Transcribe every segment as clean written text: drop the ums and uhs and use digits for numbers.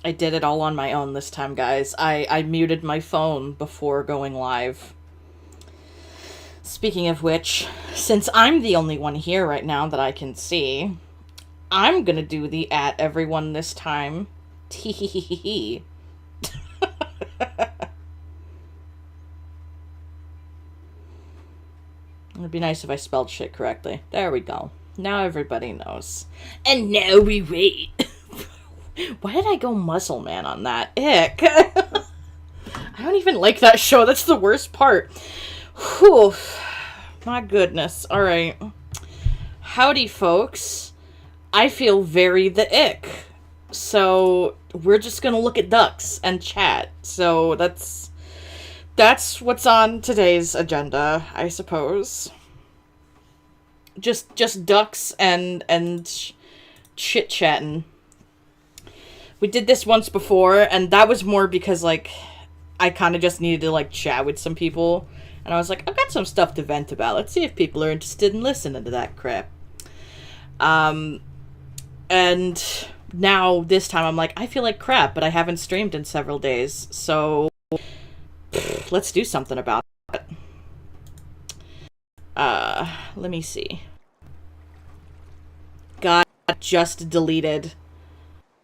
I did it all on my own this time, guys. I muted my phone before going live. Speaking of which, since I'm the only one here right now that I can see, I'm gonna do the at everyone this time. Tee. It'd be nice if I spelled shit correctly. There we go. Now everybody knows. And now we wait. Why did I go Muscle Man on that? Ick. I don't even like that show. That's the worst part. Whew. My goodness. Alright. Howdy, folks. I feel very the ick. So, we're just gonna look at ducks and chat. So, that's what's on today's agenda, I suppose. Just ducks and chit-chatting. We did this once before, and that was more because, like, I kind of just needed to, like, chat with some people. And I was like, I've got some stuff to vent about. Let's see if people are interested in listening to that crap. And now, this time, I'm like, I feel like crap, but I haven't streamed in several days. So, let's do something about it. Let me see. God just deleted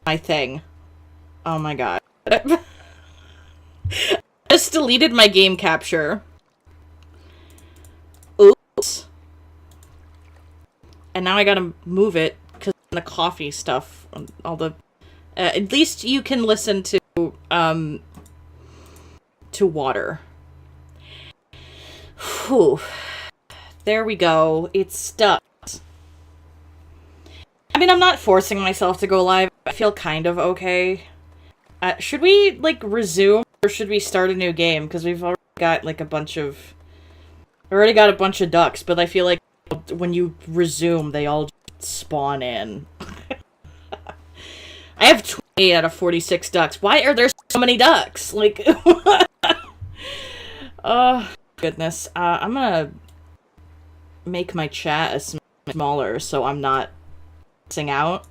my thing. Oh my god. Just deleted my game capture. Oops. And now I gotta move it because of the coffee stuff. All the at least you can listen to water. Whew. There we go. It's stuck. I mean, I'm not forcing myself to go live. I feel kind of okay. Should we, like, resume, or should we start a new game? Because we've already got, like, a bunch of ducks, but I feel like when you resume, they all just spawn in. I have 28 out of 46 ducks. Why are there so many ducks? Like, oh, goodness. I'm gonna make my chat smaller so I'm not missing out.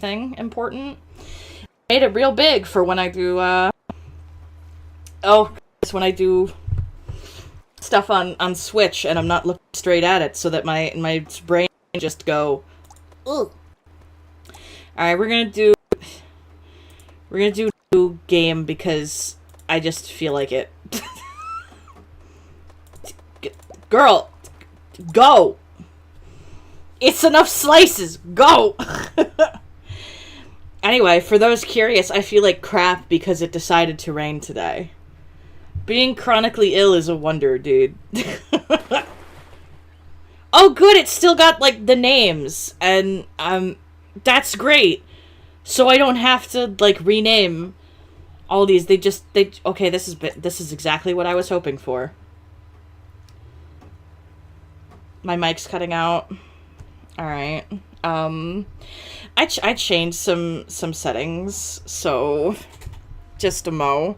Thing important. Made it real big for when I do, it's when I do stuff on Switch and I'm not looking straight at it so that my brain can just go, ugh. Alright, we're gonna do a new game because I just feel like it. Girl, go! It's enough slices! Go! Anyway, for those curious, I feel like crap because it decided to rain today. Being chronically ill is a wonder, dude. Oh, good, it's still got, like, the names, and, that's great. So I don't have to, like, rename all these. Okay, this is exactly what I was hoping for. My mic's cutting out. Alright. I changed some settings, so just a mo.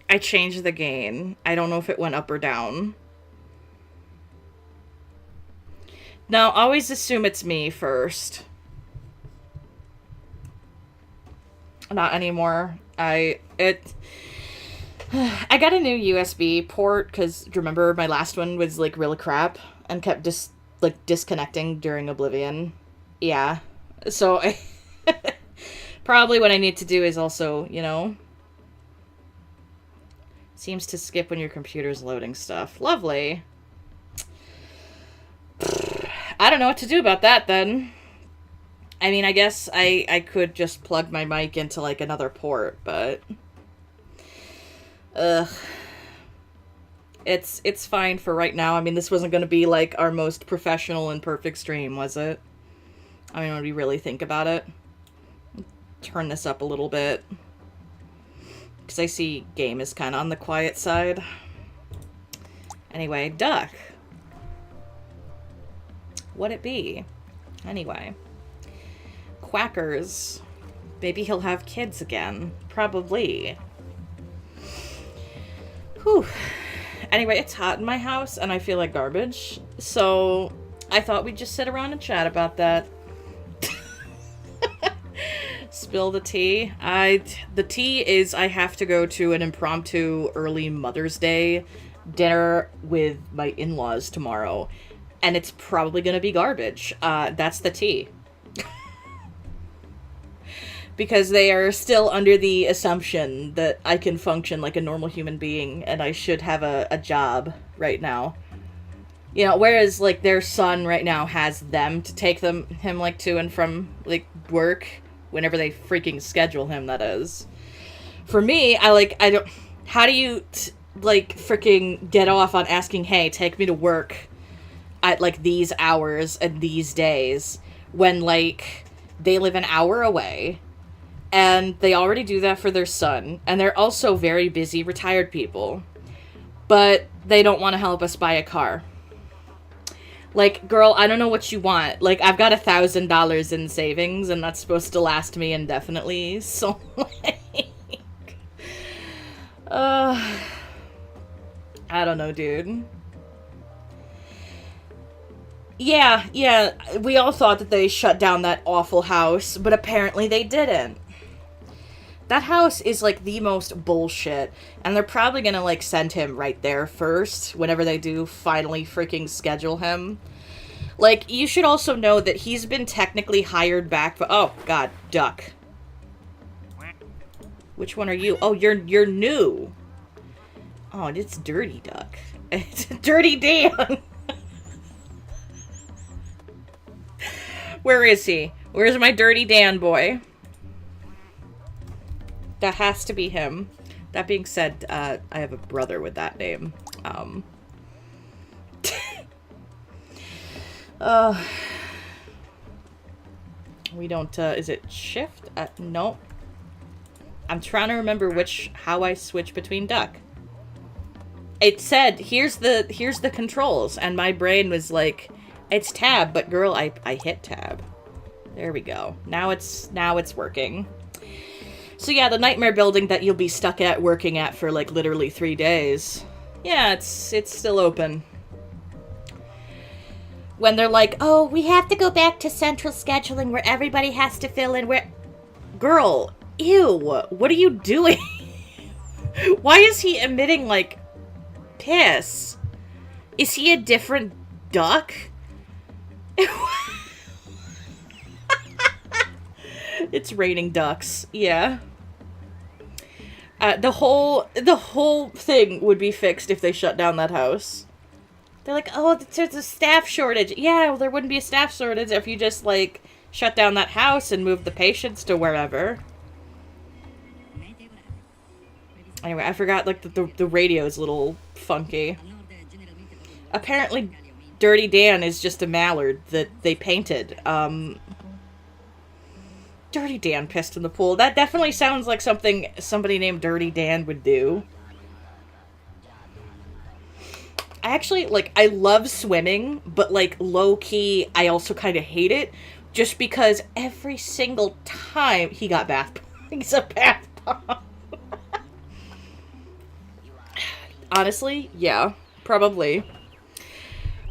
I changed the gain. I don't know if it went up or down. No, always assume it's me first. Not anymore. I got a new USB port because remember my last one was like really crap and kept disconnecting during Oblivion. Yeah. So probably what I need to do is also, you know, seems to skip when your computer's loading stuff. Lovely. I don't know what to do about that then. I mean, I guess I could just plug my mic into, like, another port, but... Ugh. It's fine for right now. I mean, this wasn't gonna be, like, our most professional and perfect stream, was it? I mean, when we really think about it. Turn this up a little bit. Because I see game is kind of on the quiet side. Anyway, duck. What'd it be? Anyway. Quackers. Maybe he'll have kids again. Probably. Whew. Anyway, it's hot in my house and I feel like garbage. So I thought we'd just sit around and chat about that. Spill the tea. The tea is I have to go to an impromptu early Mother's Day dinner with my in-laws tomorrow. And it's probably going to be garbage. That's the tea. Because they are still under the assumption that I can function like a normal human being and I should have a job right now. You know, whereas, like, their son right now has them to take him, like, to and from, like, work whenever they freaking schedule him, that is. For me, I don't... How do you, like, freaking get off on asking, hey, take me to work at, like, these hours and these days when, like, they live an hour away and they already do that for their son and they're also very busy retired people, but they don't want to help us buy a car. Like, girl, I don't know what you want. Like, I've got $1,000 in savings, and that's supposed to last me indefinitely, so, like... I don't know, dude. Yeah, we all thought that they shut down that awful house, but apparently they didn't. That house is, like, the most bullshit, and they're probably gonna, like, send him right there first, whenever they do finally freaking schedule him. Like, you should also know that he's been technically hired back for- oh, God, duck. Which one are you? Oh, you're new. Oh, it's Dirty Duck. It's Dirty Dan! Where is he? Where's my Dirty Dan boy? That has to be him. That being said, I have a brother with that name. We don't, is it shift? No. I'm trying to remember how I switch between duck. It said, here's the controls, and my brain was like, it's tab, but girl, I hit tab. There we go. Now it's working. So yeah, the nightmare building that you'll be stuck at working at for like literally 3 days. Yeah, it's still open. When they're like, oh, we have to go back to central scheduling where everybody has to fill in where... Girl, ew, what are you doing? Why is he emitting, like, piss? Is he a different duck? It's raining ducks, yeah. The whole thing would be fixed if they shut down that house. They're like, oh, there's a staff shortage. Yeah, well, there wouldn't be a staff shortage if you just, like, shut down that house and moved the patients to wherever. Anyway, I forgot, like, the radio's a little funky. Apparently, Dirty Dan is just a mallard that they painted. Dirty Dan pissed in the pool. That definitely sounds like something somebody named Dirty Dan would do. I actually, like, I love swimming, but, like, low-key, I also kind of hate it, just because every single time he got he's a bath bomb. Honestly, yeah, probably.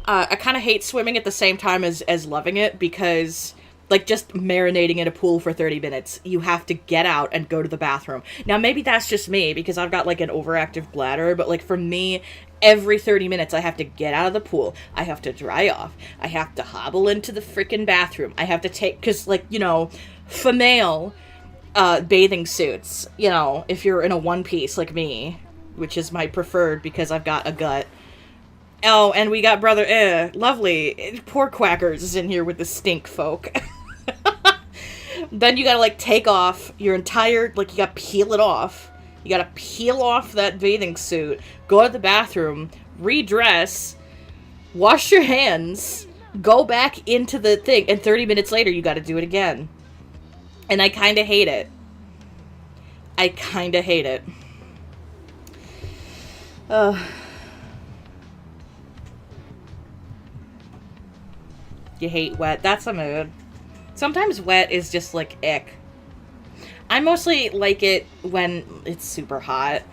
I kind of hate swimming at the same time as loving it, because... like, just marinating in a pool for 30 minutes, you have to get out and go to the bathroom. Now, maybe that's just me, because I've got, like, an overactive bladder, but, like, for me, every 30 minutes I have to get out of the pool. I have to dry off. I have to hobble into the freaking bathroom. I have to take, because, like, you know, female bathing suits, you know, if you're in a one-piece like me, which is my preferred because I've got a gut. Oh, and we got brother, lovely. Poor Quackers is in here with the stink folk. Then you gotta, like, take off your entire, like, you gotta peel it off. You gotta peel off that bathing suit, go to the bathroom, redress, wash your hands, go back into the thing, and 30 minutes later you gotta do it again. And I kinda hate it. I kinda hate it. You hate wet. That's a mood. Sometimes wet is just, like, ick. I mostly like it when it's super hot.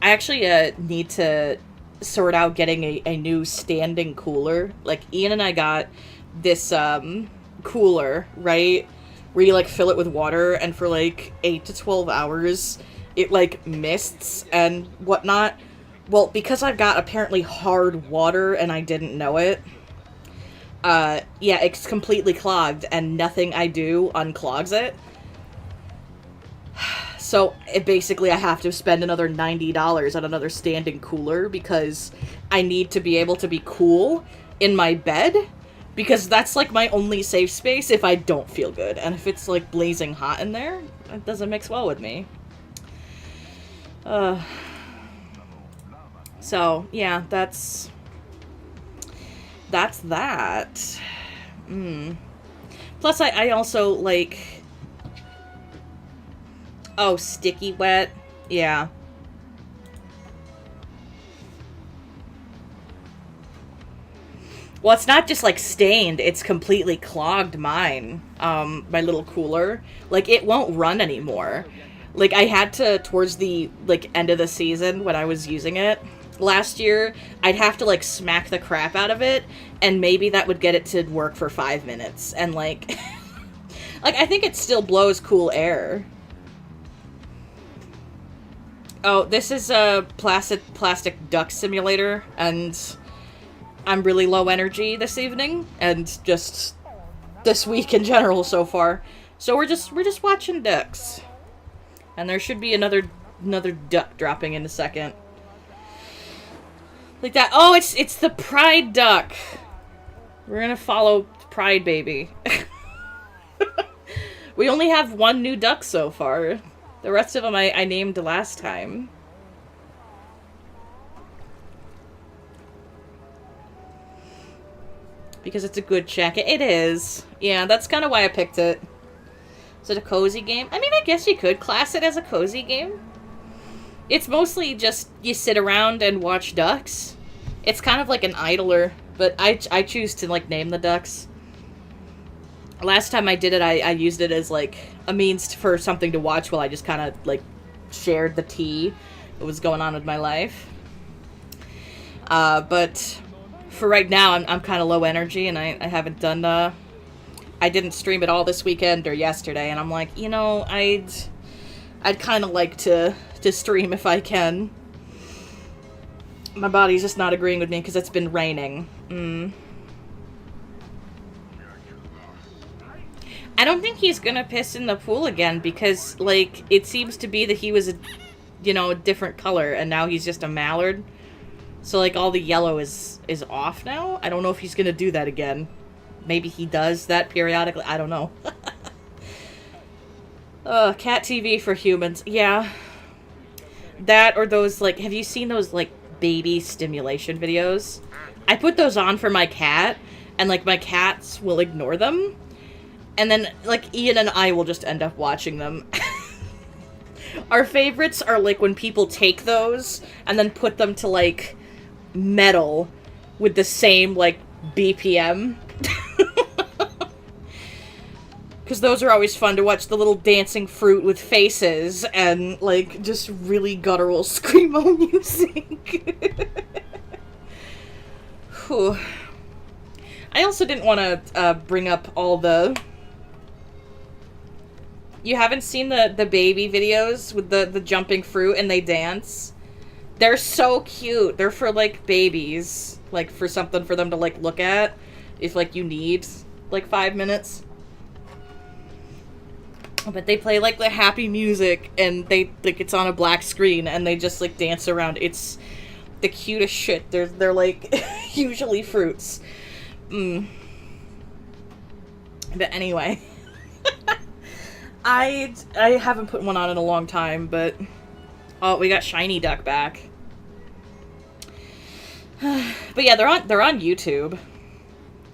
I actually need to sort out getting a new standing cooler. Like, Ian and I got this cooler, right? Where you, like, fill it with water, and for, like, 8 to 12 hours, it, like, mists and whatnot. Well, because I've got apparently hard water and I didn't know it, yeah, it's completely clogged, and nothing I do unclogs it. So, basically, I have to spend another $90 on another standing cooler, because I need to be able to be cool in my bed, because that's, like, my only safe space if I don't feel good. And if it's, like, blazing hot in there, it doesn't mix well with me. So, yeah, that's that. Plus, I also, like... Oh, sticky wet? Yeah. Well, it's not just, like, stained, it's completely clogged mine. My little cooler. Like, it won't run anymore. Like, I had to, towards the, like, end of the season when I was using it last year, I'd have to, like, smack the crap out of it, and maybe that would get it to work for 5 minutes. And, like... like, I think it still blows cool air. Oh, this is a plastic duck simulator, and I'm really low energy this evening, and just this week in general so far. So we're just watching ducks. And there should be another duck dropping in a second. Like that. Oh, it's the Pride duck. We're gonna follow Pride baby. We only have one new duck so far. The rest of them I named last time. Because it's a good check. It is. Yeah, that's kind of why I picked it. Is it a cozy game? I mean, I guess you could class it as a cozy game. It's mostly just you sit around and watch ducks. It's kind of like an idler, but I choose to, like, name the ducks. Last time I did it, I used it as, like, a means for something to watch while I just kind of, like, shared the tea that was going on with my life. But for right now, I'm kind of low energy, and I haven't done, I didn't stream it all this weekend or yesterday, and I'm like, you know, I'd kind of like to stream if I can. My body's just not agreeing with me because it's been raining. I don't think he's gonna piss in the pool again because, like, it seems to be that he was a different color, and now he's just a mallard. So, like, all the yellow is off now? I don't know if he's gonna do that again. Maybe he does that periodically. I don't know. Cat TV for humans. Yeah. That or those, like, have you seen those, like, baby stimulation videos? I put those on for my cat, and, like, my cats will ignore them. And then, like, Ian and I will just end up watching them. Our favorites are, like, when people take those and then put them to, like, metal with the same, like, BPM. Because those are always fun to watch, the little dancing fruit with faces and, like, just really guttural screamo music. Whew. I also didn't want to bring up all the... You haven't seen the baby videos with the jumping fruit and they dance? They're so cute. They're for, like, babies. Like, for something for them to, like, look at. If, like, you need, like, 5 minutes. But they play, like, the happy music, and they, like, it's on a black screen, and they just, like, dance around. It's the cutest shit. They're like, usually fruits. But anyway. I haven't put one on in a long time, but... Oh, we got Shiny Duck back. But yeah, they're on YouTube.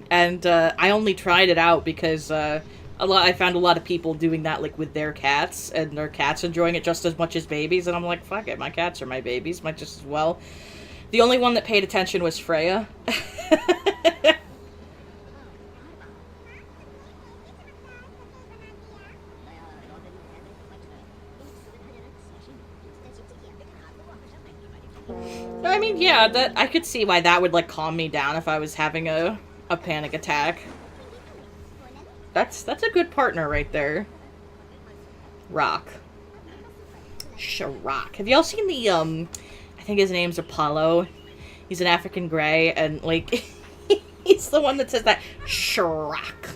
And, I only tried it out because, I found a lot of people doing that, like, with their cats, and their cats enjoying it just as much as babies, and I'm like, fuck it, my cats are my babies, might just as well. The only one that paid attention was Freya. I mean, yeah, that I could see why that would, like, calm me down if I was having a panic attack. That's a good partner right there. Rock. Shirok. Have y'all seen the, I think his name's Apollo. He's an African Grey, and, like, he's the one that says that Shirok.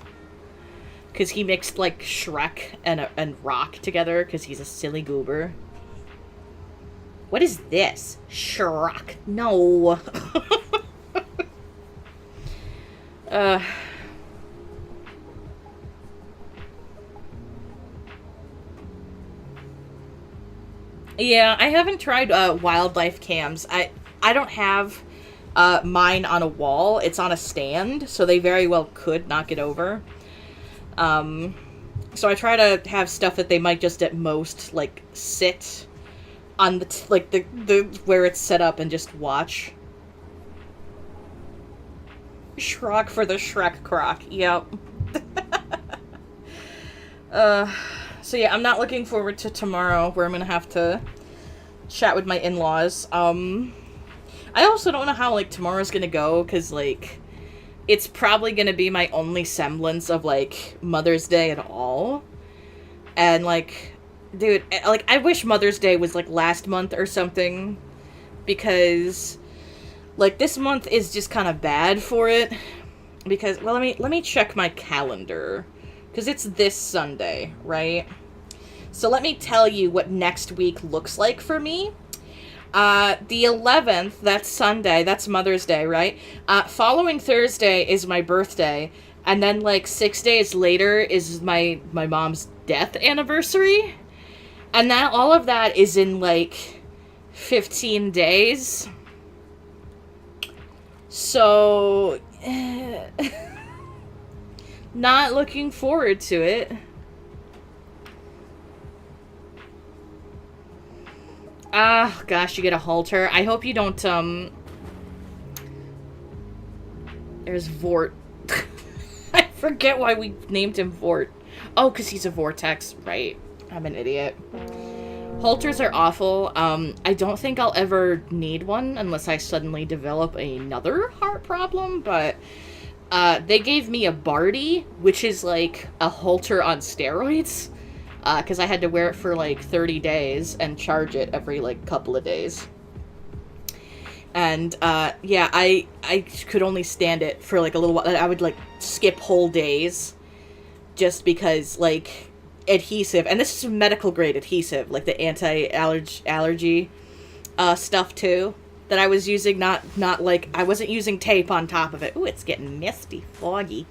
Because he mixed, like, Shrek and Rock together, because he's a silly goober. What is this? Shirok. No. Yeah, I haven't tried wildlife cams. I don't have mine on a wall. It's on a stand, so they very well could knock it over. So I try to have stuff that they might just at most, like, sit on the the where it's set up and just watch. Shrek for the Shrek croc. Yep. So yeah, I'm not looking forward to tomorrow, where I'm gonna have to chat with my in-laws. I also don't know how, like, tomorrow's gonna go, because, like, it's probably gonna be my only semblance of, like, Mother's Day at all. And, like, dude, like, I wish Mother's Day was, like, last month or something, because, like, this month is just kind of bad for it, because, well, let me check my calendar, because it's this Sunday, right? So let me tell you what next week looks like for me. The 11th, that's Sunday, that's Mother's Day, right? Following Thursday is my birthday, and then, like, 6 days later is my mom's death anniversary, and that all of that is in, like, 15 days. So, not looking forward to it. Ah, gosh, you get a halter. I hope you don't, There's Vort. I forget why we named him Vort. Oh, because he's a vortex. Right. I'm an idiot. Halters are awful. I don't think I'll ever need one unless I suddenly develop another heart problem, but they gave me a Bardy, which is like a halter on steroids, because I had to wear it for like 30 days and charge it every like couple of days. And yeah, I could only stand it for like a little while. I would like skip whole days just because like adhesive, and this is medical grade adhesive, like the anti-allergy stuff too that I was using, not like I wasn't using tape on top of it. Ooh, it's getting misty, foggy.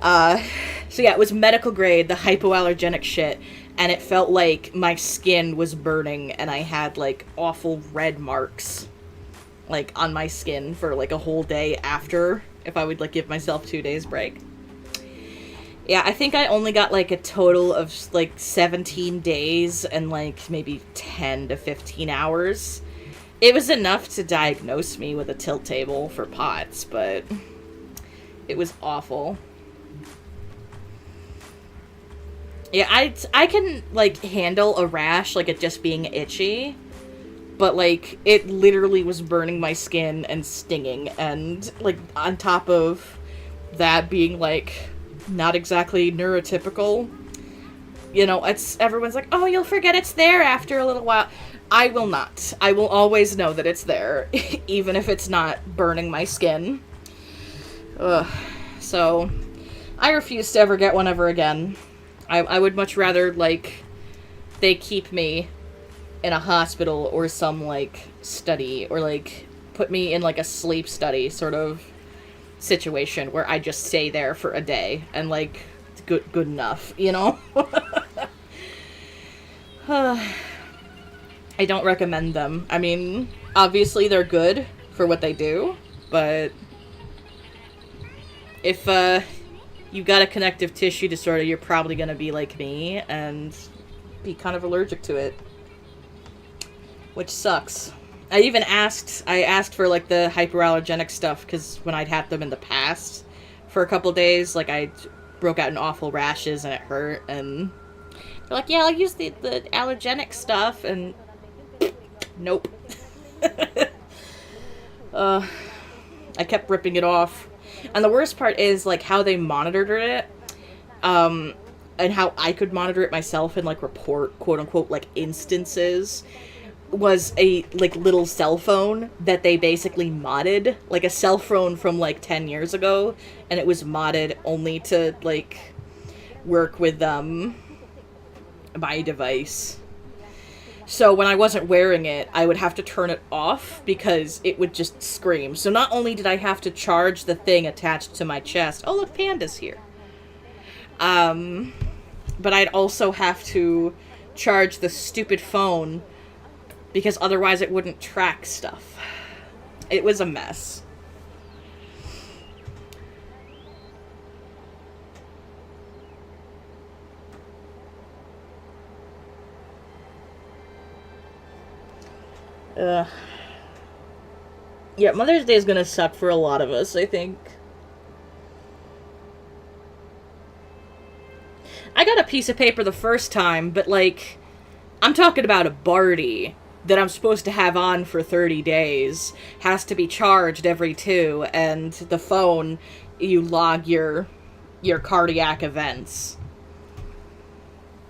So yeah, it was medical grade, the hypoallergenic shit, and it felt like my skin was burning and I had like awful red marks like on my skin for like a whole day after, if I would like give myself 2 days break. Yeah, I think I only got like a total of like 17 days and like maybe 10 to 15 hours. It was enough to diagnose me with a tilt table for POTS, but it was awful. Yeah, I can like handle a rash, like it just being itchy, but like it literally was burning my skin and stinging, and like on top of that being like not exactly neurotypical. You know, it's everyone's like, oh, you'll forget it's there after a little while. I will not. I will always know that it's there, even if it's not burning my skin. Ugh. So, I refuse to ever get one ever again. I would much rather, like, they keep me in a hospital or some, like, study, or, like, put me in, like, a sleep study sort of situation where I just stay there for a day and, like, it's good enough, you know? I don't recommend them. I mean, obviously they're good for what they do, but if you got a connective tissue disorder, you're probably gonna be like me and be kind of allergic to it, which sucks. I asked for like the hyperallergenic stuff because when I'd had them in the past for a couple days, like I broke out in awful rashes and it hurt, and they're like, yeah, I'll use the allergenic stuff, and nope. I kept ripping it off. And the worst part is, like, how they monitored it, and how I could monitor it myself and, like, report, quote-unquote, like, instances, was a, like, little cell phone that they basically modded. Like, a cell phone from, like, 10 years ago, and it was modded only to, like, work with, my device. So when I wasn't wearing it, I would have to turn it off because it would just scream. So not only did I have to charge the thing attached to my chest. Oh, look, Panda's here. But I'd also have to charge the stupid phone because otherwise it wouldn't track stuff. It was a mess. Yeah, Mother's Day is gonna suck for a lot of us, I think. I got a piece of paper the first time, but, like, I'm talking about a Barty that I'm supposed to have on for 30 days. Has to be charged every 2, and the phone, you log your cardiac events.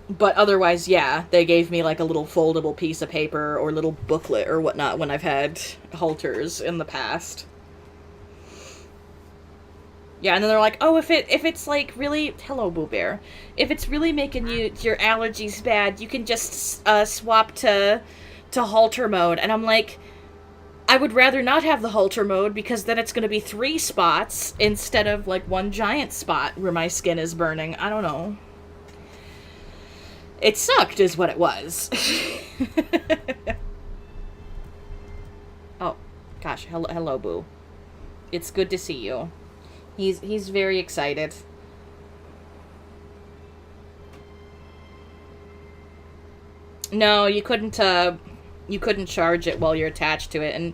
But otherwise, yeah, they gave me, like, a little foldable piece of paper or little booklet or whatnot when I've had halters in the past. Yeah, and then they're like, oh, if it's, like, really... Hello, Boo Bear. If it's really making your allergies bad, you can just, swap to halter mode. And I'm like, I would rather not have the halter mode, because then it's gonna be 3 spots instead of, like, 1 giant spot where my skin is burning. I don't know. It sucked, is what it was. Oh, gosh, hello, Boo. It's good to see you. He's very excited. No, you couldn't charge it while you're attached to it, and,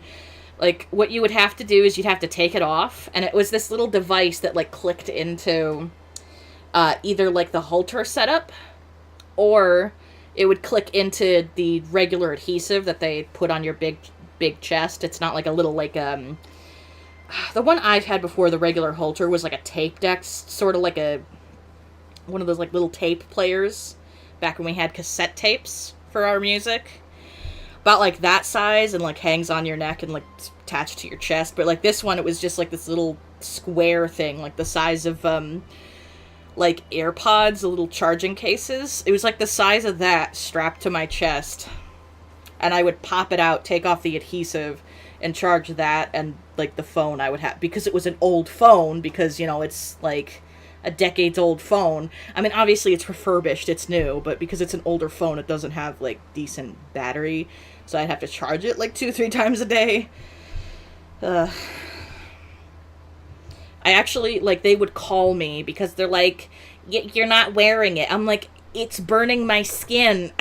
like, what you would have to do is you'd have to take it off, and it was this little device that, like, clicked into, either, like, the halter setup, or it would click into the regular adhesive that they put on your big chest. It's not like a little, like, the one I've had before, the regular halter, was like a tape deck, sort of like one of those, like, little tape players, back when we had cassette tapes for our music. About, like, that size, and, like, hangs on your neck and, like, attached to your chest. But, like, this one, it was just, like, this little square thing, like, the size of, like, AirPods, the little charging cases. It was, like, the size of that strapped to my chest. And I would pop it out, take off the adhesive, and charge that, and, like, the phone I would have. Because it was an old phone, because, you know, it's, like, a decades-old phone. I mean, obviously it's refurbished, it's new, but because it's an older phone, it doesn't have, like, decent battery. So I'd have to charge it, like, 2-3 times a day. I actually, like, they would call me because they're like, you're not wearing it. I'm like, it's burning my skin.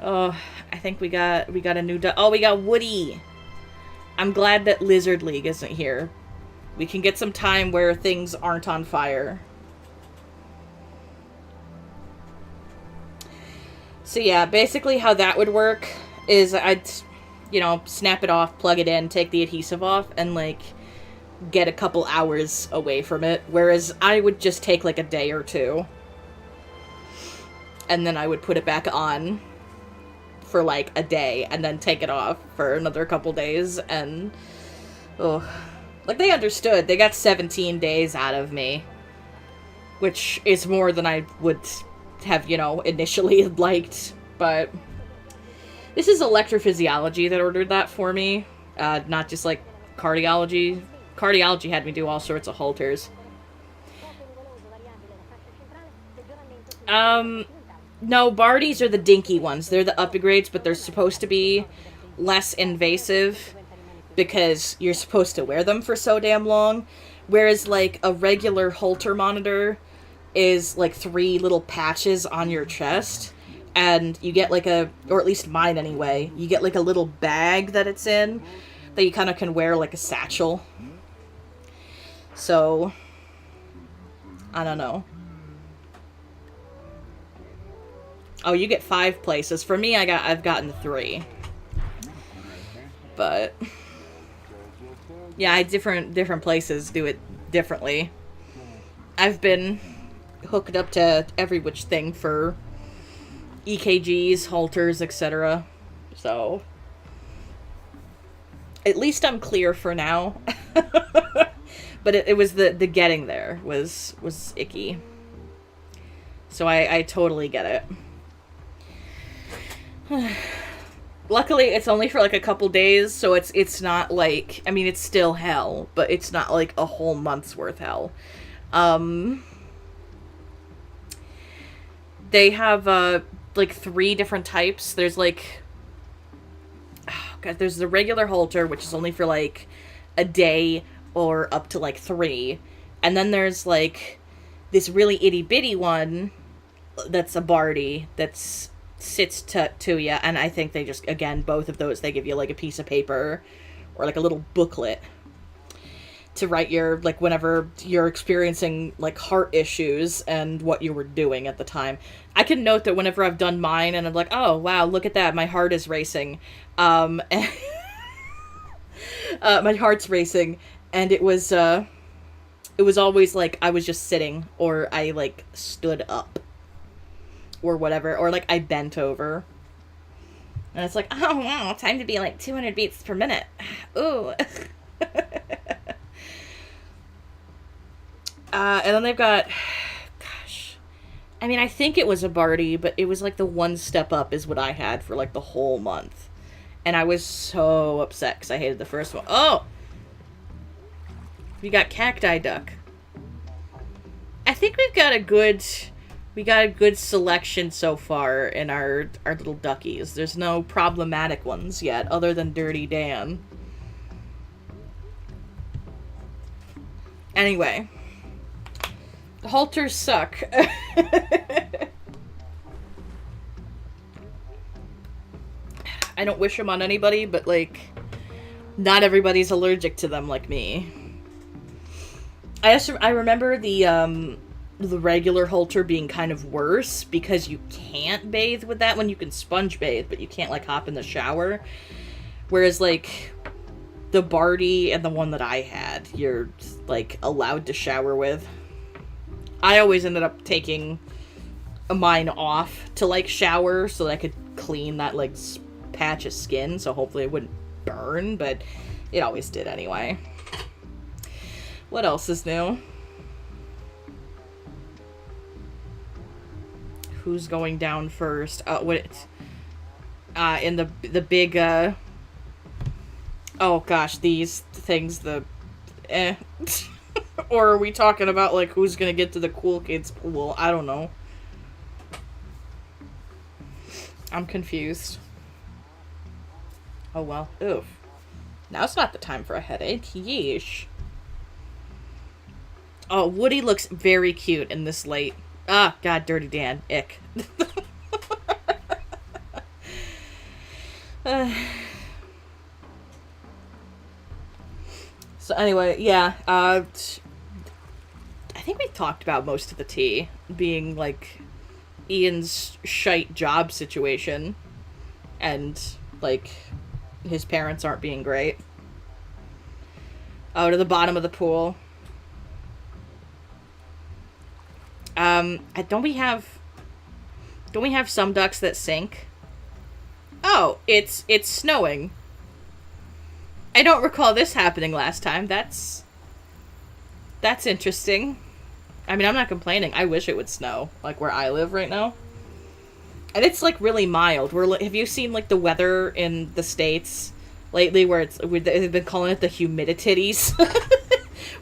Oh, I think we got a new oh, we got Woody. I'm glad that Lizard League isn't here. We can get some time where things aren't on fire. So yeah, basically how that would work is I'd, you know, snap it off, plug it in, take the adhesive off, and, like, get a couple hours away from it. Whereas I would just take, like, a day or 2. And then I would put it back on for, like, a day, and then take it off for another couple days, and... oh. Like, they understood. They got 17 days out of me. Which is more than I would have, you know, initially liked. But this is electrophysiology that ordered that for me. Not just, like, cardiology. Cardiology had me do all sorts of halters. No, Barties are the dinky ones. They're the upgrades, but they're supposed to be less invasive because you're supposed to wear them for so damn long. Whereas, like, a regular halter monitor is, like, 3 little patches on your chest. And you get, like, or at least mine anyway, you get, like, a little bag that it's in that you kind of can wear like a satchel. So, I don't know. Oh, you get 5 places. For me, I've gotten 3. But yeah, different places do it differently. I've been hooked up to every which thing for EKGs, halters, etc. So at least I'm clear for now. But it was the getting there was icky. So I totally get it. Luckily, it's only for like a couple days, so it's not like, I mean, it's still hell, but it's not like a whole month's worth hell. They have like 3 different types. There's like, oh God, there's the regular halter, which is only for like a day or up to like 3, and then there's like this really itty bitty one that's a Barty that's sits to you, and I think they just, again, both of those, they give you like a piece of paper or like a little booklet to write your, like, whenever you're experiencing like heart issues and what you were doing at the time. I can note that whenever I've done mine and I'm like, oh wow, look at that, my heart is racing, my heart's racing, and it was always like I was just sitting, or I like stood up, or whatever, or like I bent over, and it's like, oh wow, time to be like 200 beats per minute. Ooh. And then they've got, gosh, I mean, I think it was a Barty, but it was like the one step up is what I had for like the whole month, and I was so upset because I hated the first one. Oh, we got Cacti Duck. I think we got a good selection so far in our little duckies. There's no problematic ones yet, other than Dirty Dan. Anyway, the halters suck. I don't wish them on anybody, but like, not everybody's allergic to them like me. I remember the regular halter being kind of worse because you can't bathe with that one. You can sponge bathe, but you can't like hop in the shower. Whereas like the Barty and the one that I had, you're like allowed to shower with. I always ended up taking mine off to like shower so that I could clean that like patch of skin, so hopefully it wouldn't burn, but it always did anyway. What else is new? Who's going down first? In the big, oh gosh, these things, or are we talking about like who's gonna get to the cool kids pool? I don't know. I'm confused. Oh well, oof. Now's not the time for a headache. Yeesh. Oh, Woody looks very cute in this light. Ah, God, Dirty Dan. Ick. So anyway, yeah, I think we talked about most of the tea being like Ian's shite job situation and like his parents aren't being great. Oh, to the bottom of the pool. Don't we have some ducks that sink? Oh, it's snowing. I don't recall this happening last time. That's interesting. I mean, I'm not complaining. I wish it would snow, like where I live right now. And it's like really mild. Have you seen like the weather in the States lately where they've been calling it the humidititties?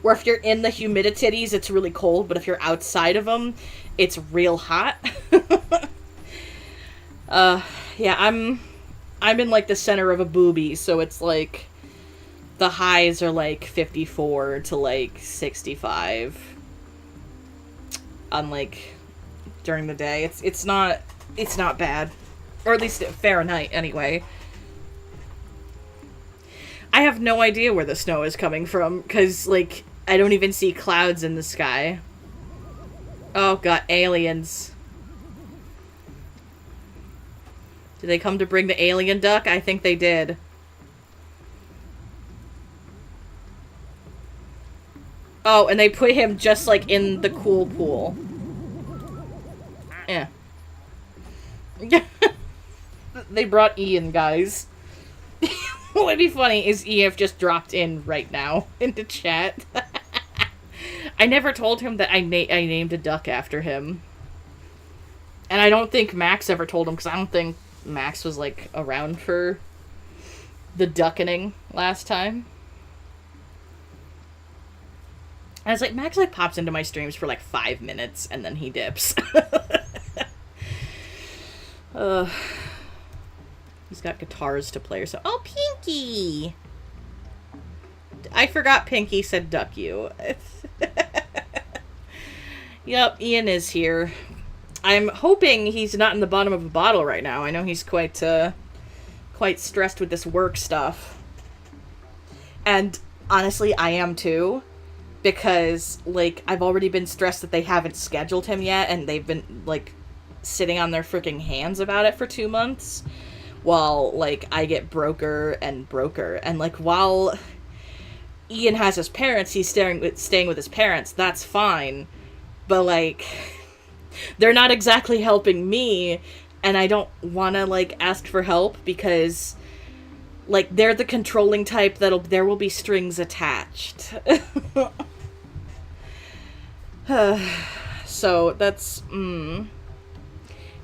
Where if you're in the humidititties, it's really cold, but if you're outside of them, it's real hot. Yeah, I'm in like the center of a boobie, so it's like the highs are like 54 to like 65 on like during the day. It's not bad, or at least Fahrenheit anyway. I have no idea where the snow is coming from, because, like, I don't even see clouds in the sky. Oh, God, aliens. Did they come to bring the alien duck? I think they did. Oh, and they put him just, like, in the cool pool. Yeah. They brought Ian, guys. What would be funny is EF just dropped in right now into chat. I never told him that I named a duck after him. And I don't think Max ever told him, because I don't think Max was, like, around for the duckening last time. I was like, Max, like, pops into my streams for, like, 5 minutes, and then he dips. He's got guitars to play or so. Oh, Pinky! I forgot Pinky said duck you. Yep, Ian is here. I'm hoping he's not in the bottom of a bottle right now. I know he's quite stressed with this work stuff. And honestly, I am too. Because, like, I've already been stressed that they haven't scheduled him yet, and they've been, like, sitting on their freaking hands about it for 2 months. While, like, I get broker. And, like, while Ian has his parents, he's staying with his parents. That's fine. But, like, they're not exactly helping me, and I don't want to, like, ask for help because, like, they're the controlling type there will be strings attached. So, that's,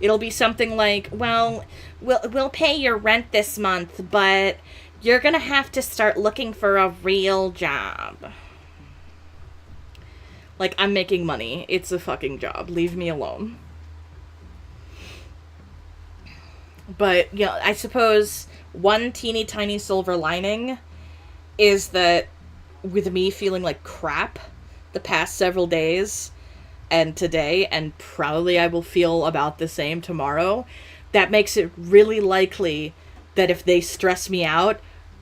It'll be something like, well, we'll pay your rent this month, but you're gonna have to start looking for a real job. Like, I'm making money. It's a fucking job. Leave me alone. But, you know, I suppose one teeny tiny silver lining is that with me feeling like crap the past several days and today, and probably I will feel about the same tomorrow, that makes it really likely that if they stress me out,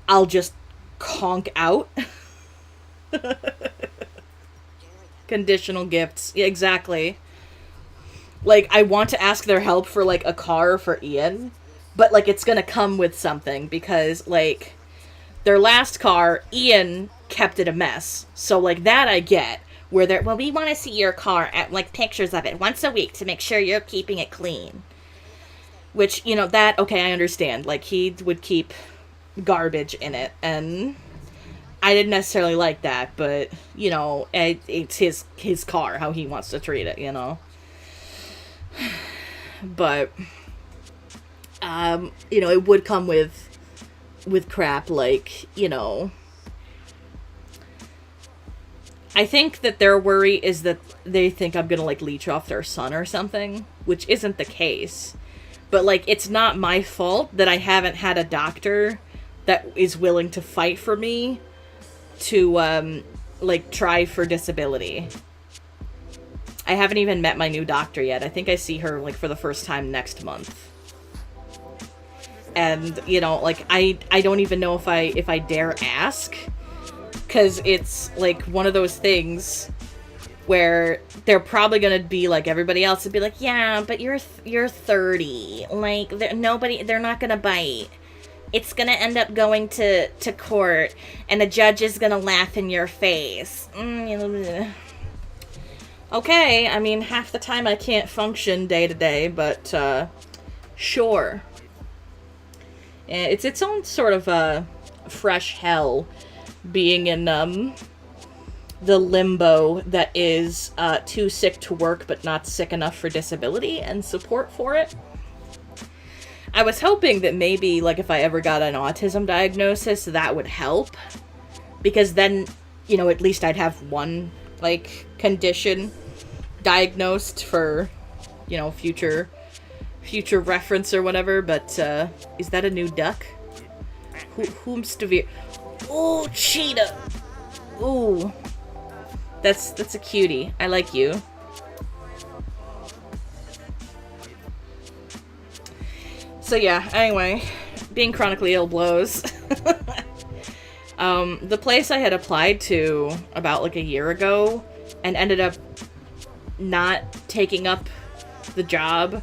I'll just conk out. Conditional gifts. Yeah, exactly. Like, I want to ask their help for, like, a car for Ian, but, like, it's gonna come with something, because, like, their last car, Ian kept it a mess. So, like, that I get. Where they're, well, we want to see your car, at, like, pictures of it once a week to make sure you're keeping it clean. Which, you know, that, okay, I understand. Like, he would keep garbage in it, and I didn't necessarily like that, but, you know, it's his car, how he wants to treat it, you know? But, you know, it would come with crap, like, you know, I think that their worry is that they think I'm gonna, like, leech off their son or something, which isn't the case. But, like, it's not my fault that I haven't had a doctor that is willing to fight for me to, like, try for disability. I haven't even met my new doctor yet. I think I see her, like, for the first time next month. And, you know, like, I don't even know if I dare ask. Because it's, like, one of those things where they're probably going to be like everybody else and be like, yeah, but you're 30. Like, they're not going to bite. It's going to end up going to court, and the judge is going to laugh in your face. Okay, I mean, half the time I can't function day to day, but, sure. It's its own sort of, fresh hell being in, the limbo that is, too sick to work but not sick enough for disability and support for it. I was hoping that maybe, like, if I ever got an autism diagnosis, that would help. Because then, you know, at least I'd have one, like, condition diagnosed for, you know, future reference or whatever, but, is that a new duck? Whomstavir? Ooh, cheetah! Ooh. That's a cutie. I like you. So yeah, anyway, being chronically ill blows. The place I had applied to about like a year ago and ended up not taking up the job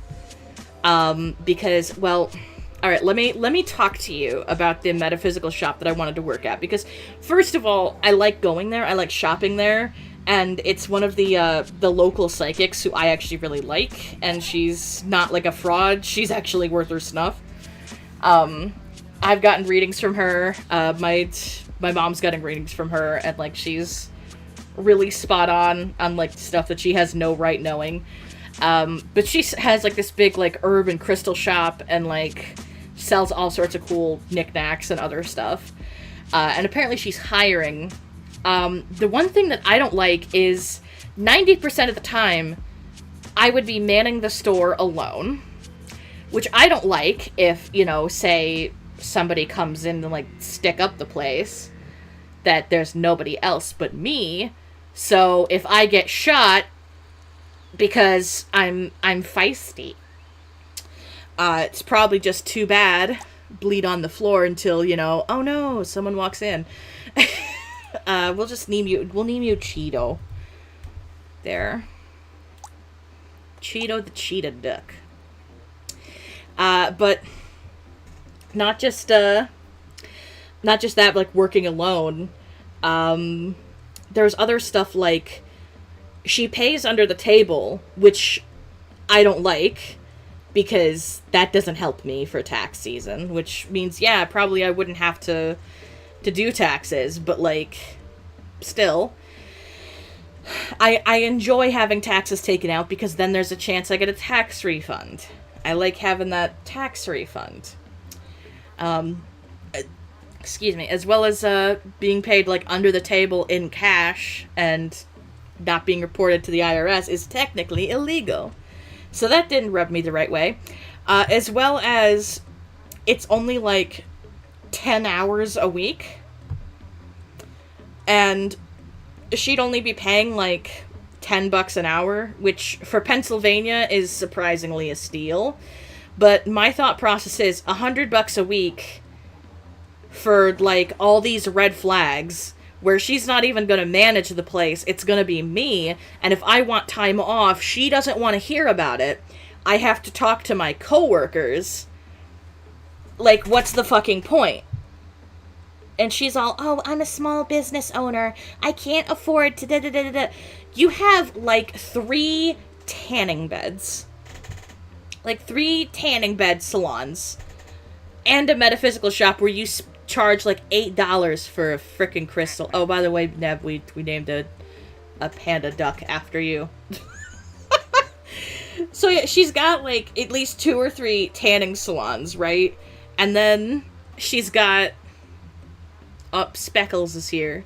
because, well, all right, let me talk to you about the metaphysical shop that I wanted to work at, because first of all, I like going there, I like shopping there, and it's one of the local psychics who I actually really like, and she's not like a fraud. She's actually worth her snuff. I've gotten readings from her. My mom's gotten readings from her, and like she's really spot on like stuff that she has no right knowing. But she has like this big like herb and crystal shop, and like sells all sorts of cool knickknacks and other stuff. And apparently she's hiring. The one thing that I don't like is 90% of the time I would be manning the store alone, which I don't like if, you know, say somebody comes in and like stick up the place, that there's nobody else but me. So if I get shot because I'm feisty, it's probably just too bad. Bleed on the floor until, you know, oh no, someone walks in. We'll name you Cheeto. There. Cheeto the cheetah duck. But not just that, like working alone. There's other stuff like she pays under the table, which I don't like, because that doesn't help me for tax season, which means, yeah, probably I wouldn't have to do taxes, but like, still, I enjoy having taxes taken out, because then there's a chance I get a tax refund. I like having that tax refund. Excuse me, as well as being paid like under the table in cash and not being reported to the IRS is technically illegal. So that didn't rub me the right way. As well as it's only like 10 hours a week. And she'd only be paying like $10 an hour, which for Pennsylvania is surprisingly a steal. But my thought process is $100 a week for like all these red flags where she's not even going to manage the place. It's going to be me. And if I want time off, she doesn't want to hear about it. I have to talk to my coworkers. Like, what's the fucking point? And she's all, oh, I'm a small business owner. I can't afford to da-da-da-da-da. You have, like, 3 tanning beds. Like, 3 tanning bed salons. And a metaphysical shop where you charge, like, $8 for a frickin' crystal. Oh, by the way, Neb, we named a panda duck after you. So, yeah, she's got, like, at least 2 or 3 tanning salons, right? And then she's got... Speckles is here.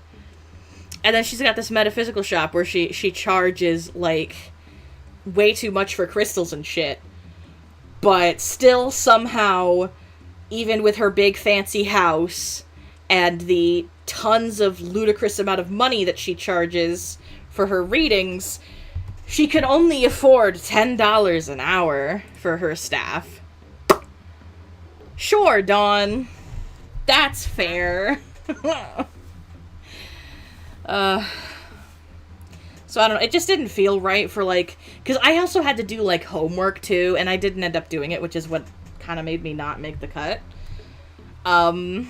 And then she's got this metaphysical shop where she charges, like, way too much for crystals and shit. But still somehow, even with her big fancy house and the tons of ludicrous amount of money that she charges for her readings, she can only afford $10 an hour for her staff. Sure, Dawn. That's fair. So I don't know, it just didn't feel right for, like, because I also had to do, like, homework, too, and I didn't end up doing it, which is what kind of made me not make the cut. I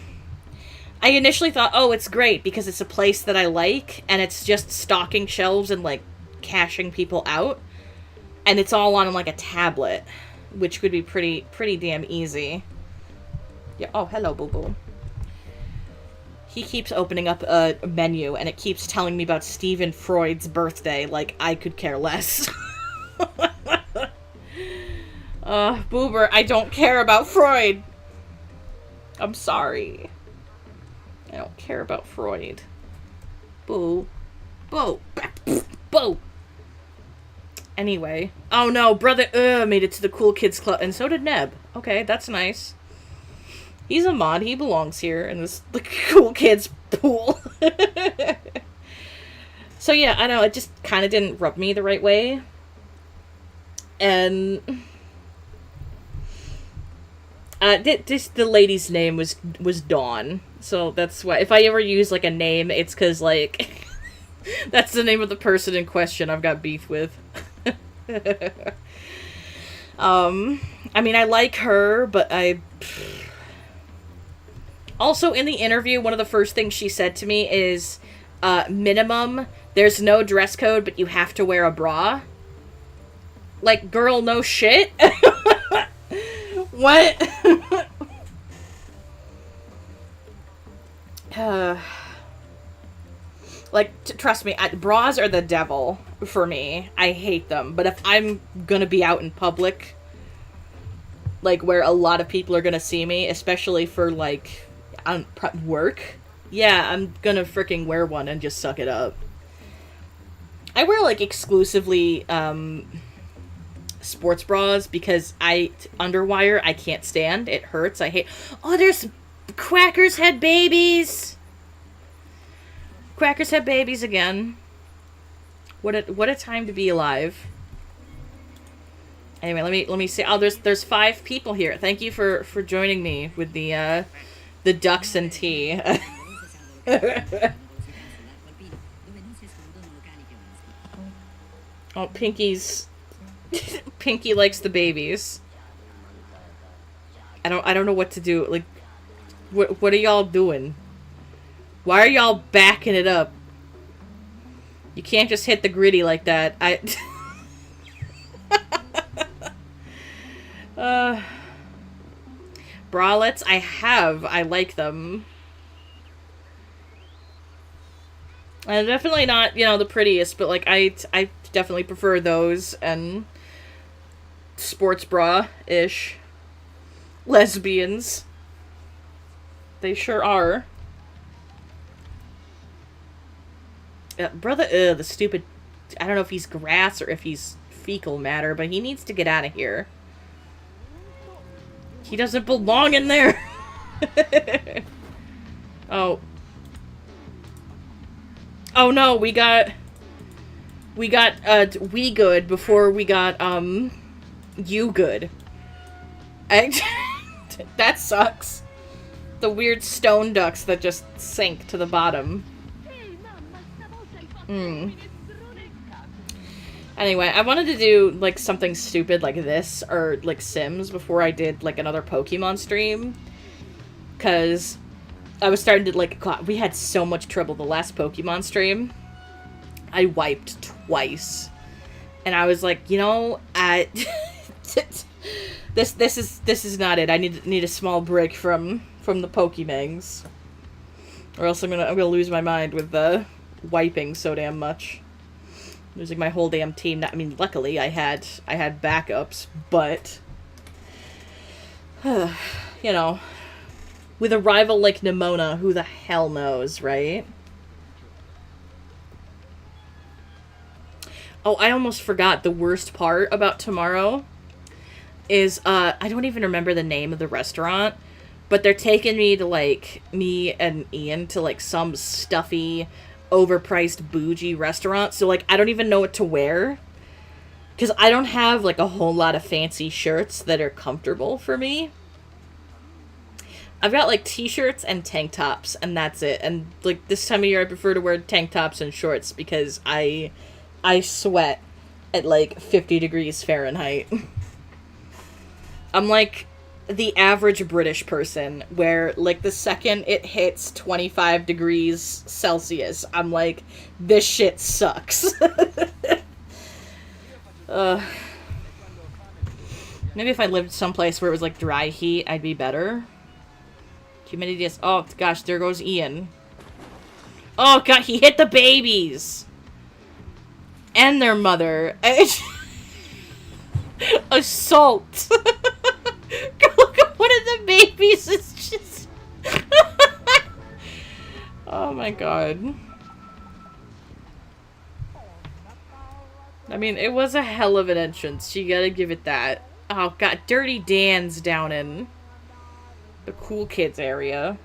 initially thought, oh, it's great, because it's a place that I like, and it's just stocking shelves and, like, cashing people out, and it's all on, like, a tablet, which would be pretty damn easy. Yeah, oh, hello, boo-boo. He keeps opening up a menu, and it keeps telling me about Stephen Freud's birthday, like I could care less. Boober, I don't care about Freud. I'm sorry. I don't care about Freud. Boo. Boo. Boo. Anyway. Oh no, brother made it to the Cool Kids Club, and so did Neb. Okay, that's nice. He's a mod. He belongs here in this the Cool Kids pool. So yeah, I know, it just kind of didn't rub me the right way. And the lady's name was Dawn. So that's why, if I ever use, like, a name, it's because, like, that's the name of the person in question I've got beef with. I mean, I like her, but also, in the interview, one of the first things she said to me is, minimum There's no dress code, but you have to wear a bra. Like, girl, no shit. What? Like, trust me, bras are the devil for me. I hate them. But if I'm gonna be out in public, like, where a lot of people are gonna see me, especially for, like, on work, yeah, I'm gonna freaking wear one and just suck it up. I wear, like, exclusively, sports bras because underwire, I can't stand. It hurts. I hate... Oh, there's... Quackers had babies! Quackers had babies again. What a time to be alive. Anyway, let me see. Oh, there's 5 people here. Thank you for joining me with the ducks and tea. Oh, Pinky's... Pinky likes the babies. I don't know what to do. Like, what are y'all doing? Why are y'all backing it up? You can't just hit the gritty like that. Bralettes, I like them. And definitely not, you know, the prettiest, but, like, I definitely prefer those and sports bra-ish. Lesbians. They sure are. Brother, the stupid... I don't know if he's grass or if he's fecal matter, but he needs to get out of here. He doesn't belong in there! Oh. Oh no, we got we good before we got, you good. That sucks. The weird stone ducks that just sink to the bottom. Anyway, I wanted to do, like, something stupid like this, or, like, Sims, before I did, like, another Pokemon stream. Because I was starting to, like, we had so much trouble the last Pokemon stream. I wiped twice. And I was like, you know, this is not it. I need a small break from the Pokemongs. Or else I'm gonna lose my mind with the wiping so damn much. Losing my whole damn team. I mean, luckily I had backups, but you know, with a rival like Nemona, who the hell knows, right? Oh, I almost forgot the worst part about tomorrow is, I don't even remember the name of the restaurant, but they're taking me to, like, me and Ian to, like, some stuffy, overpriced, bougie restaurant, so, like, I don't even know what to wear, because I don't have, like, a whole lot of fancy shirts that are comfortable for me. I've got, like, t-shirts and tank tops, and that's it, and, like, this time of year I prefer to wear tank tops and shorts, because I sweat at, like, 50 degrees Fahrenheit. I'm like the average British person where, like, the second it hits 25 degrees Celsius, I'm like, this shit sucks. Maybe if I lived someplace where it was, like, dry heat, I'd be better. Humidity is... Oh, gosh, there goes Ian. Oh, God, he hit the babies! And their mother. Assault! Look at one of the babies is just... Oh my god. I mean, it was a hell of an entrance. You gotta give it that. Oh god, Dirty Dan's down in the cool kids area.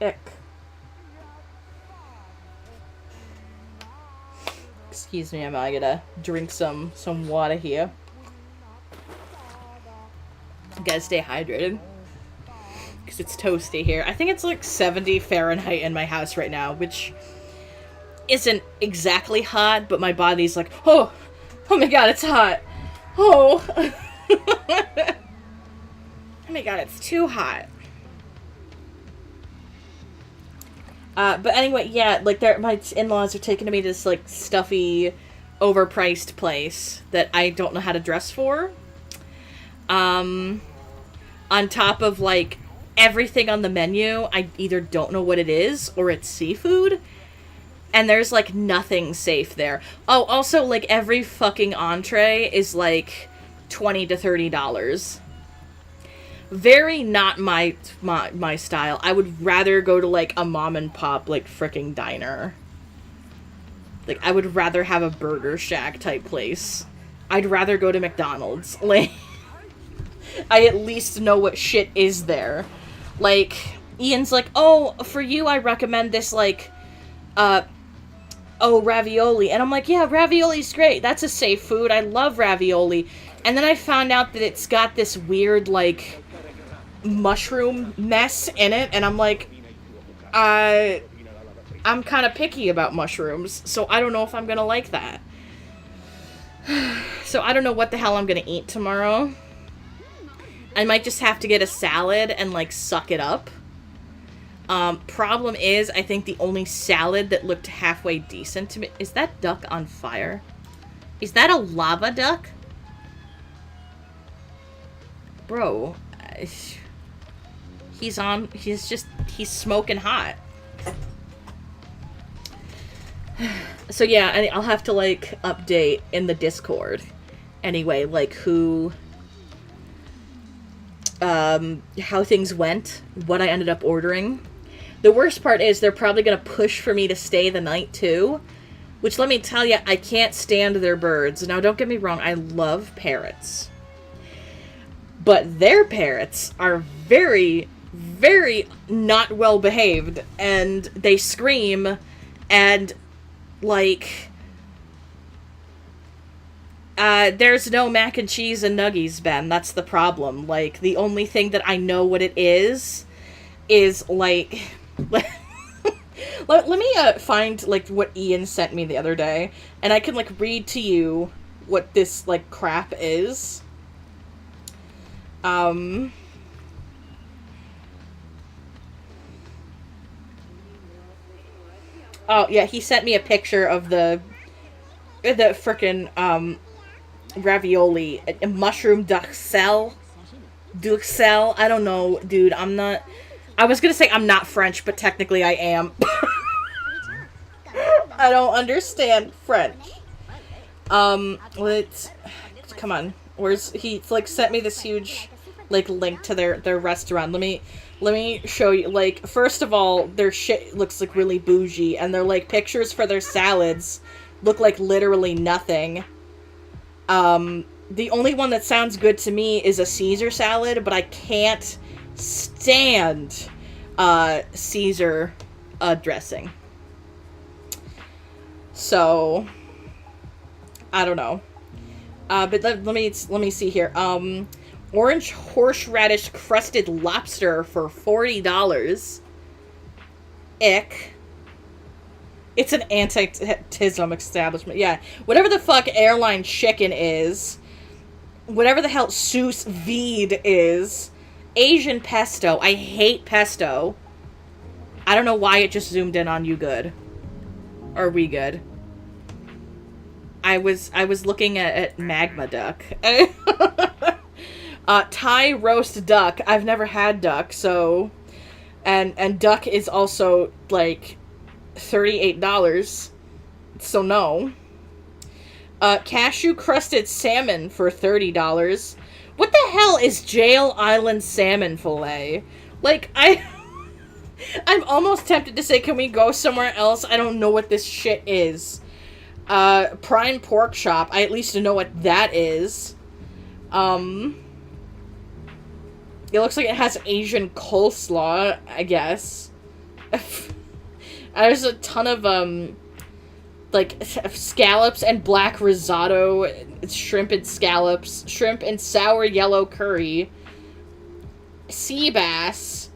Ick. Excuse me, I gotta drink some water here. Gotta stay hydrated. Because it's toasty here. I think it's like 70 Fahrenheit in my house right now, which isn't exactly hot, but my body's like, oh my god, it's hot. Oh. Oh my god, it's too hot. But anyway, yeah, like my in-laws are taking me to this like stuffy, overpriced place that I don't know how to dress for. On top of like everything on the menu, I either don't know what it is or it's seafood. And there's like nothing safe there. Oh, also like every fucking entree is like $20 to $30. Very not my style. I would rather go to like a mom and pop like fricking diner. Like I would rather have a Burger Shack type place. I'd rather go to McDonald's. Like I at least know what shit is there. Like Ian's like, "Oh, for you I recommend this like ravioli." And I'm like, "Yeah, ravioli's great. That's a safe food. I love ravioli." And then I found out that it's got this weird like mushroom mess in it, and I'm like, I'm kind of picky about mushrooms, so I don't know if I'm gonna like that. So I don't know what the hell I'm gonna eat tomorrow. I might just have to get a salad and like suck it up. Problem is, I think the only salad that looked halfway decent to me... Is that duck on fire? Is that a lava duck? Bro, he's smoking hot. So yeah, I'll have to like update in the Discord. Anyway, like how things went, what I ended up ordering. The worst part is they're probably going to push for me to stay the night too, which let me tell you, I can't stand their birds. Now don't get me wrong, I love parrots. But their parrots are very, very not well behaved, and they scream, and like there's no mac and cheese and nuggies, Ben. That's the problem. Like, the only thing that I know what it is like... let me find, like, what Ian sent me the other day, and I can, like, read to you what this, like, crap is. Oh, yeah, he sent me a picture of the frickin', ravioli, mushroom duxelle, I don't know, dude, I was gonna say I'm not French, but technically I am. I don't understand French. Come on, he, like, sent me this huge, like, link to their restaurant. Let me show you, like, first of all, their shit looks, like, really bougie, and their, like, pictures for their salads look like literally nothing. The only one that sounds good to me is a Caesar salad, but I can't stand Caesar dressing. So I don't know. But let me see here. Orange horseradish crusted lobster for $40. Ick. It's an anti-tism establishment. Yeah. Whatever the fuck airline chicken is. Whatever the hell sous vide is. Asian pesto. I hate pesto. I don't know why it just zoomed in on you good. Or we good. I was looking at magma duck. Thai roast duck. I've never had duck, so... And duck is also, like, $38. So no. Cashew crusted salmon for $30. What the hell is Jail Island salmon fillet? Like, I'm almost tempted to say, can we go somewhere else? I don't know what this shit is. Prime pork chop. I at least know what that is. It looks like it has Asian coleslaw, I guess. There's a ton of, like, scallops and black risotto, shrimp and scallops, shrimp and sour yellow curry, sea bass.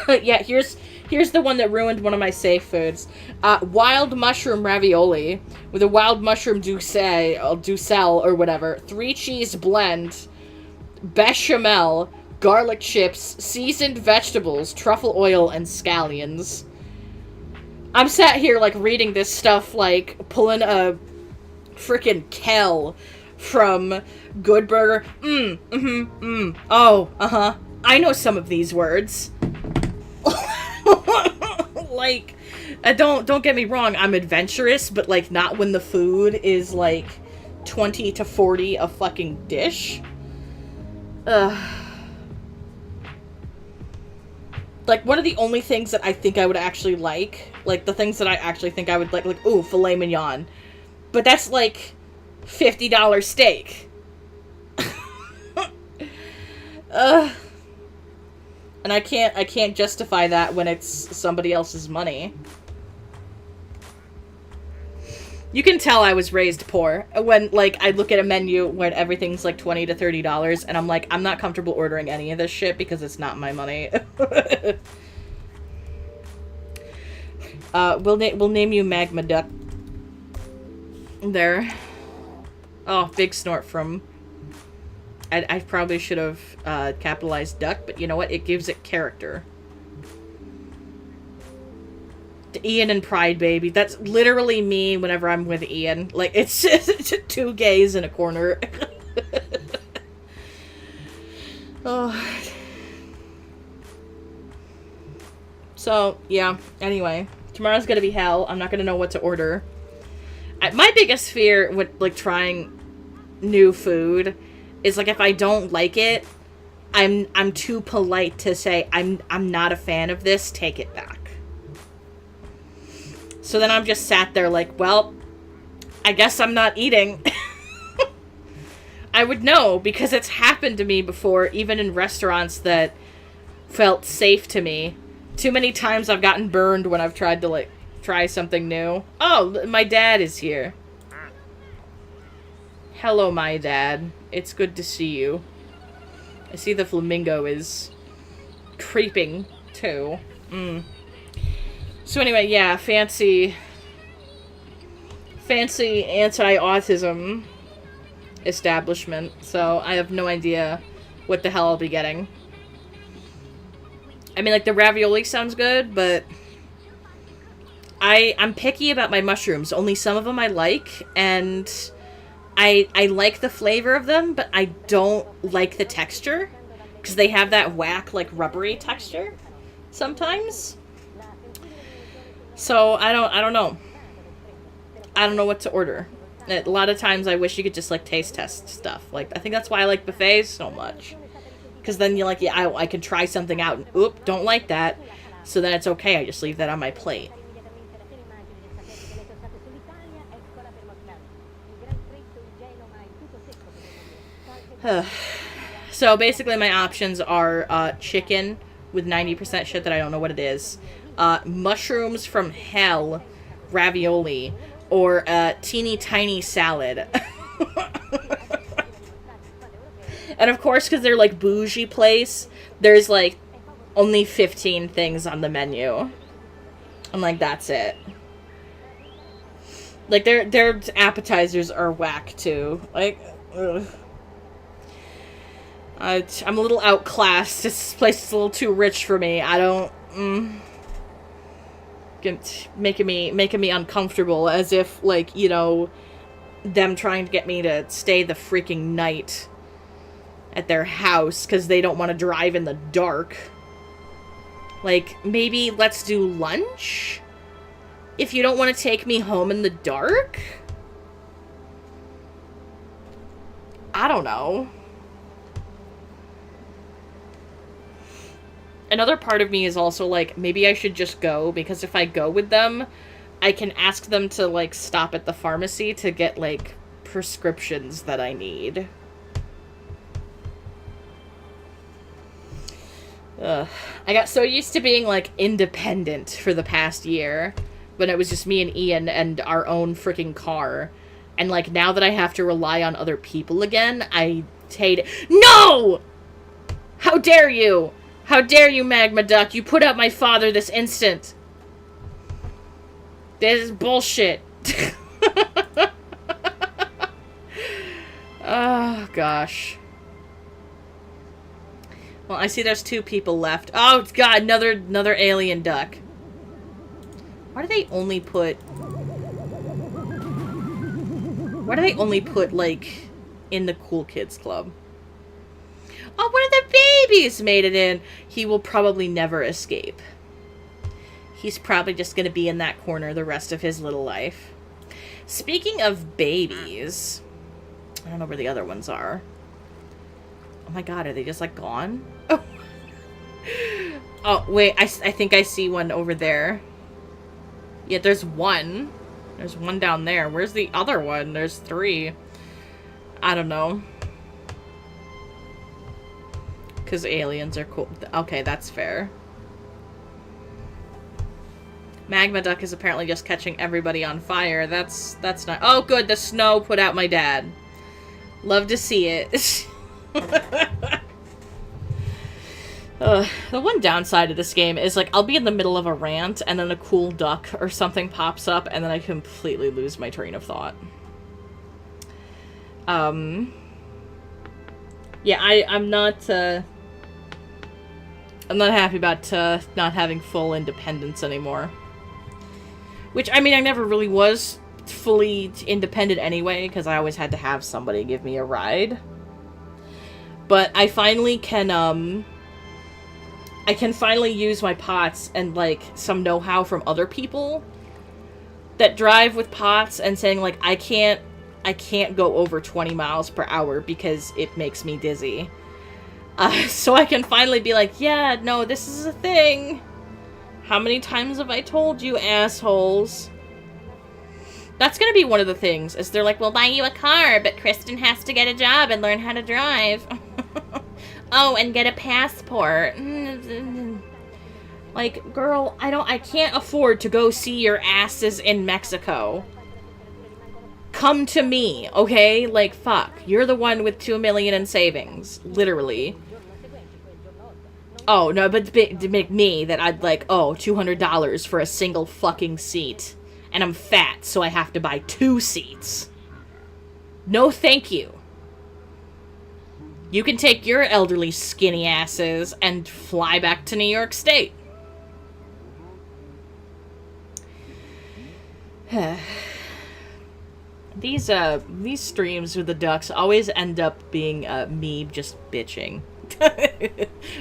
Yeah, here's the one that ruined one of my safe foods. Wild mushroom ravioli with a wild mushroom duxelle or whatever, 3 cheese blend, bechamel, garlic chips, seasoned vegetables, truffle oil, and scallions. I'm sat here, like, reading this stuff, like, pulling a freaking Kel from Good Burger. Oh, uh-huh. I know some of these words. Like, don't get me wrong, I'm adventurous, but, like, not when the food is, like, 20 to 40 a fucking dish. Like, one of the only things that I think I would actually like the things that I actually think I would like, ooh, filet mignon. But that's, like, $50 steak. And I can't justify that when it's somebody else's money. You can tell I was raised poor when, like, I look at a menu when everything's, like, $20 to $30, and I'm like, I'm not comfortable ordering any of this shit because it's not my money. We'll name you Magma Duck. There. Oh, big snort from... I probably should have capitalized duck, but you know what? It gives it character. Ian and Pride Baby. That's literally me whenever I'm with Ian. Like, it's just two gays in a corner. Oh. So, yeah. Anyway. Tomorrow's gonna be hell. I'm not gonna know what to order. My biggest fear with, like, trying new food is, like, if I don't like it, I'm too polite to say, I'm not a fan of this, take it back. So then I'm just sat there like, well, I guess I'm not eating. I would know, because it's happened to me before, even in restaurants that felt safe to me. Too many times I've gotten burned when I've tried to, like, try something new. Oh, my dad is here. Hello, my dad. It's good to see you. I see the flamingo is creeping, too. So anyway, yeah, fancy anti-autism establishment. So I have no idea what the hell I'll be getting. I mean, like, the ravioli sounds good, but I'm picky about my mushrooms. Only some of them I like, and I like the flavor of them, but I don't like the texture, because they have that whack, like, rubbery texture sometimes. So I don't know. I don't know what to order. A lot of times I wish you could just, like, taste test stuff. Like, I think that's why I like buffets so much. Because then you're like, yeah, I can try something out, and oop, don't like that. So then it's okay, I just leave that on my plate. So basically my options are chicken with 90% shit that I don't know what it is, mushrooms from hell ravioli, or teeny tiny salad. And of course, because they're, like, bougie place, there's, like, only 15 things on the menu. I'm like, that's it. Like, their appetizers are whack, too. Like, ugh. I'm a little outclassed. This place is a little too rich for me. I don't... making me uncomfortable, as if, like, you know, them trying to get me to stay the freaking night at their house because they don't want to drive in the dark. Like, maybe let's do lunch? If you don't want to take me home in the dark? I don't know. Another part of me is also like, maybe I should just go, because if I go with them, I can ask them to, like, stop at the pharmacy to get, like, prescriptions that I need. Ugh. I got so used to being, like, independent for the past year, when it was just me and Ian and our own freaking car. And, like, now that I have to rely on other people again, I hate it. No! How dare you! How dare you, Magma Duck! You put out my father this instant! This is bullshit. Oh, gosh. Well, I see there's 2 people left. Oh, God, another alien duck. Why do they only put... Why do they only put, like, in the cool kids club? Oh, one of the babies made it in. He will probably never escape. He's probably just going to be in that corner the rest of his little life. Speaking of babies... I don't know where the other ones are. Oh my god, are they just, like, gone? Oh, oh wait, I think I see one over there. Yeah, there's one. There's one down there. Where's the other one? There's 3. I don't know. Because aliens are cool. Okay, that's fair. Magma Duck is apparently just catching everybody on fire. That's not... Oh, good. The snow put out my dad. Love to see it. The one downside of this game is, like, I'll be in the middle of a rant, and then a cool duck or something pops up, and then I completely lose my train of thought. Yeah, I'm not happy about, not having full independence anymore. Which, I mean, I never really was fully independent anyway, because I always had to have somebody give me a ride. But I finally can, I can finally use my pots and, like, some know-how from other people that drive with pots and saying, like, I can't go over 20 miles per hour because it makes me dizzy. So I can finally be like, yeah, no, this is a thing. How many times have I told you, assholes? That's gonna be one of the things, is they're like, we'll buy you a car, but Kristen has to get a job and learn how to drive. Oh, and get a passport. Like, girl, I can't afford to go see your asses in Mexico. Come to me, okay? Like, fuck. You're the one with $2 million in savings. Literally. Oh, no, but to make me that I'd like, oh, $200 for a single fucking seat. And I'm fat, so I have to buy 2 seats. No, thank you. You can take your elderly skinny asses and fly back to New York State. These streams with the ducks always end up being me just bitching.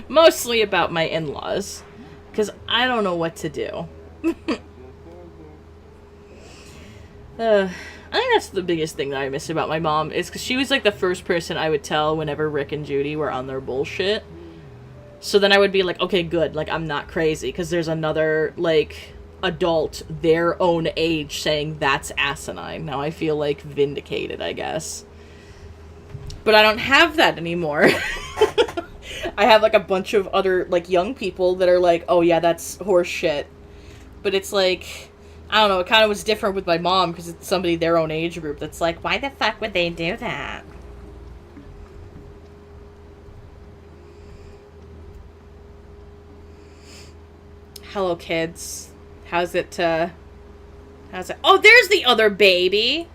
Mostly about my in-laws. Because I don't know what to do. I think that's the biggest thing that I miss about my mom, is because she was, like, the first person I would tell whenever Rick and Judy were on their bullshit. So then I would be like, okay, good, like, I'm not crazy, because there's another, like, adult their own age saying that's asinine. Now I feel, like, vindicated, I guess. But I don't have that anymore. I have, like, a bunch of other, like, young people that are like, oh, yeah, that's horse shit. But it's like... I don't know, it kind of was different with my mom, because it's somebody their own age group that's like, why the fuck would they do that? Hello, kids. How's it, Oh, there's the other baby!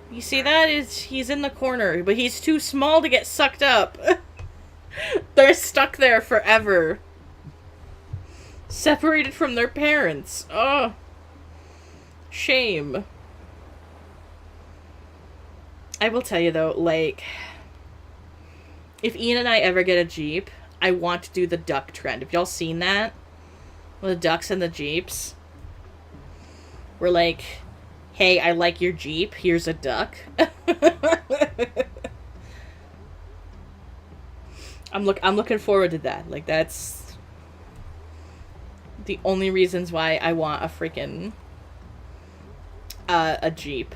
You see that? He's in the corner, but he's too small to get sucked up. They're stuck there forever. Separated from their parents. Oh. Shame. I will tell you though, like, if Ian and I ever get a Jeep, I want to do the duck trend. Have y'all seen that? With the ducks and the Jeeps? We're like, hey, I like your Jeep, here's a duck. I'm looking forward to that. Like, that's the only reasons why I want a freaking a Jeep.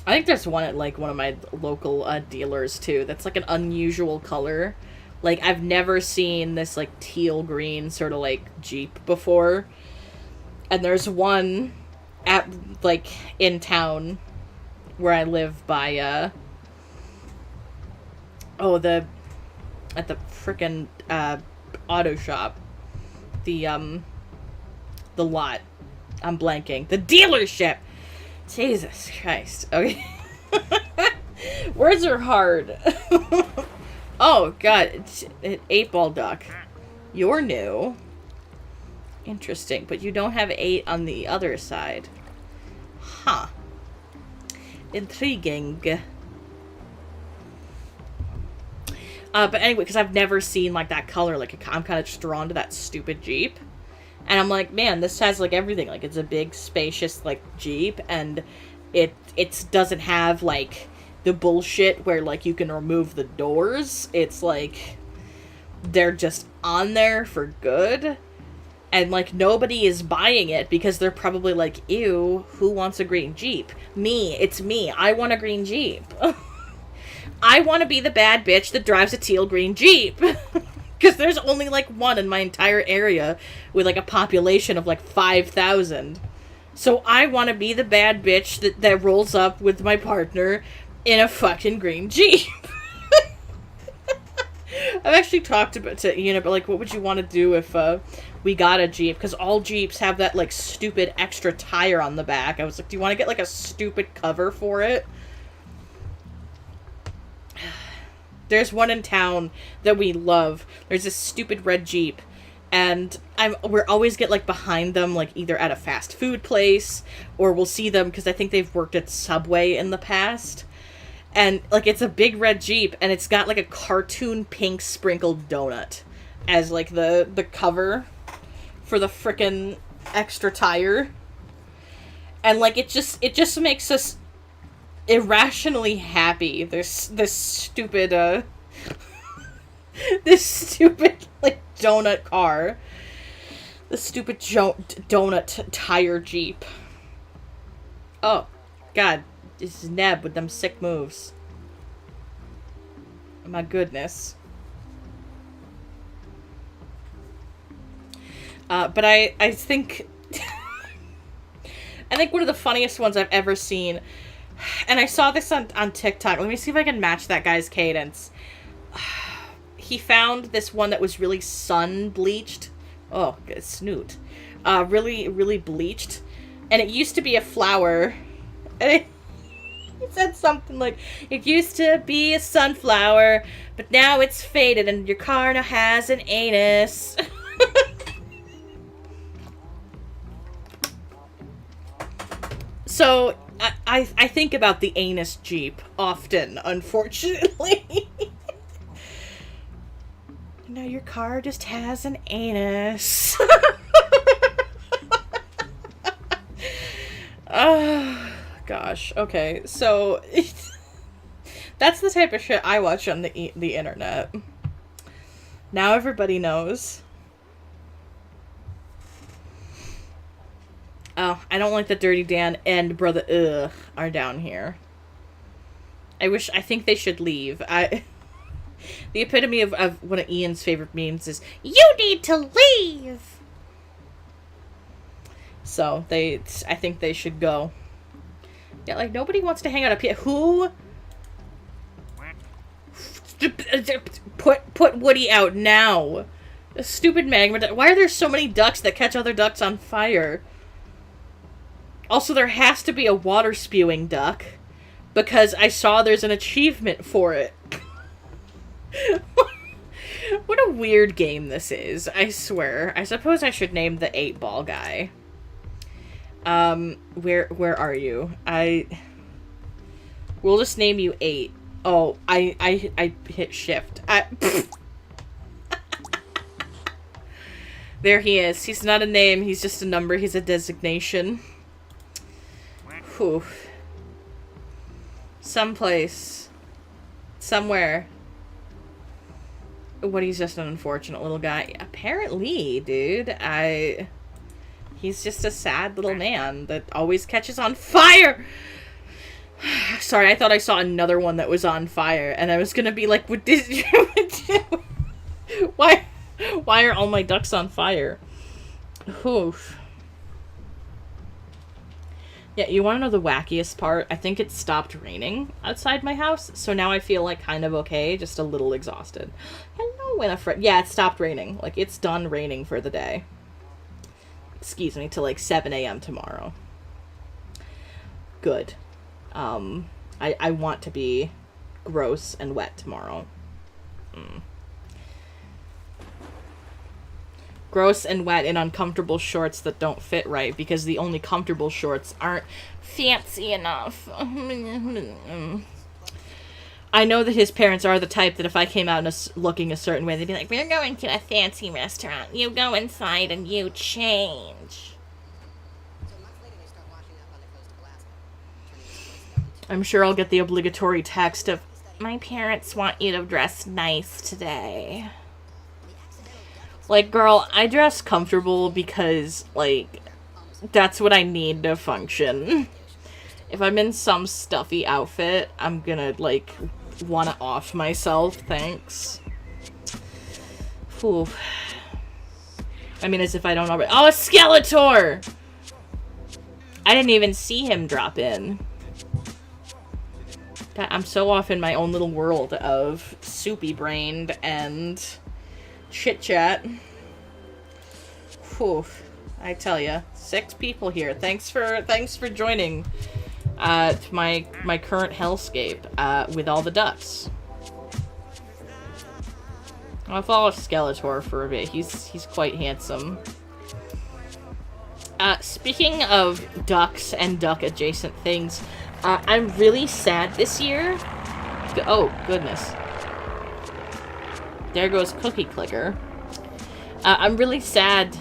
I think there's one at, like, one of my local dealers, too. That's, like, an unusual color. Like, I've never seen this, like, teal green sort of, like, Jeep before. And there's one at, like, in town where I live by, at the frickin', auto shop. The lot. I'm blanking. The dealership! Jesus Christ. Okay. Words are hard. Oh, God. It's an 8-ball duck. You're new. Interesting, but you don't have 8 on the other side. Huh. Intriguing. But anyway, because I've never seen, like, that color, like, I'm kind of just drawn to that stupid Jeep. And I'm like, man, this has, like, everything. Like, it's a big, spacious, like, Jeep, and it doesn't have, like, the bullshit where, like, you can remove the doors. It's, like, they're just on there for good. And, like, nobody is buying it because they're probably like, ew, who wants a green Jeep? Me. It's me. I want a green Jeep. I want to be the bad bitch that drives a teal green Jeep. Because there's only, like, one in my entire area with, like, a population of, like, 5,000. So I want to be the bad bitch that rolls up with my partner in a fucking green Jeep. I've actually talked about to Ian about, like, what would you want to do if we got a Jeep? Because all Jeeps have that, like, stupid extra tire on the back. I was like, do you want to get, like, a stupid cover for it? There's one in town that we love. There's this stupid red Jeep. And we're always get, like, behind them, like, either at a fast food place, or we'll see them, because I think they've worked at Subway in the past. And, like, it's a big red Jeep, and it's got, like, a cartoon pink sprinkled donut as, like, the cover for the frickin' extra tire. And, like, it just makes us irrationally happy. There's this stupid, like, donut car. The stupid donut tire Jeep. Oh, God. This is Neb with them sick moves. My goodness. But I think... I think one of the funniest ones I've ever seen, and I saw this on TikTok. Let me see if I can match that guy's cadence. He found this one that was really sun-bleached. Oh, snoot. Really, really bleached. And it used to be a flower. And he said something like, it used to be a sunflower, but now it's faded and your car now has an anus. So, I think about the anus Jeep often, unfortunately. Now your car just has an anus. Oh, gosh. Okay, so that's the type of shit I watch on the internet. Now everybody knows. Oh, I don't like that Dirty Dan and Brother Ugh are down here. I think they should leave. The epitome of one of Ian's favorite memes is, you need to leave! So, I think they should go. Yeah, like, nobody wants to hang out up here. Who? Put Woody out now. The stupid magma. Why are there so many ducks that catch other ducks on fire? Also, there has to be a water-spewing duck, because I saw there's an achievement for it. What a weird game this is, I swear. I suppose I should name the 8-ball guy. Where are you? We'll just name you 8. Oh, I hit shift. There he is. He's not a name, he's just a number, he's a designation. Whew. Someplace. Somewhere. Woody's just an unfortunate little guy. Apparently, dude, he's just a sad little man that always catches on fire! Sorry, I thought I saw another one that was on fire, and I was gonna be like, why are all my ducks on fire? Oof. Yeah, you want to know the wackiest part? I think it stopped raining outside my house, so now I feel, like, kind of okay, just a little exhausted. Hello, Winifred. Yeah, it stopped raining. Like, it's done raining for the day. Excuse me, till, like, 7 a.m. tomorrow. Good. I want to be gross and wet tomorrow. gross and wet in uncomfortable shorts that don't fit right because the only comfortable shorts aren't fancy enough. I know that his parents are the type that if I came out looking a certain way, they'd be like, we're going to a fancy restaurant. You go inside and you change. I'm sure I'll get the obligatory text of, my parents want you to dress nice today. Like, girl, I dress comfortable because, like, that's what I need to function. If I'm in some stuffy outfit, I'm gonna, like, want to off myself, thanks. Whew. I mean, as if I don't already— oh, a Skeletor! I didn't even see him drop in. God, I'm so off in my own little world of soupy-brained and chit-chat. Whew. I tell ya, 6 people here. Thanks for joining my current hellscape with all the ducks. I'll follow Skeletor for a bit. He's quite handsome. Speaking of ducks and duck-adjacent things, I'm really sad this year. Oh, goodness. There goes Cookie Clicker. I'm really sad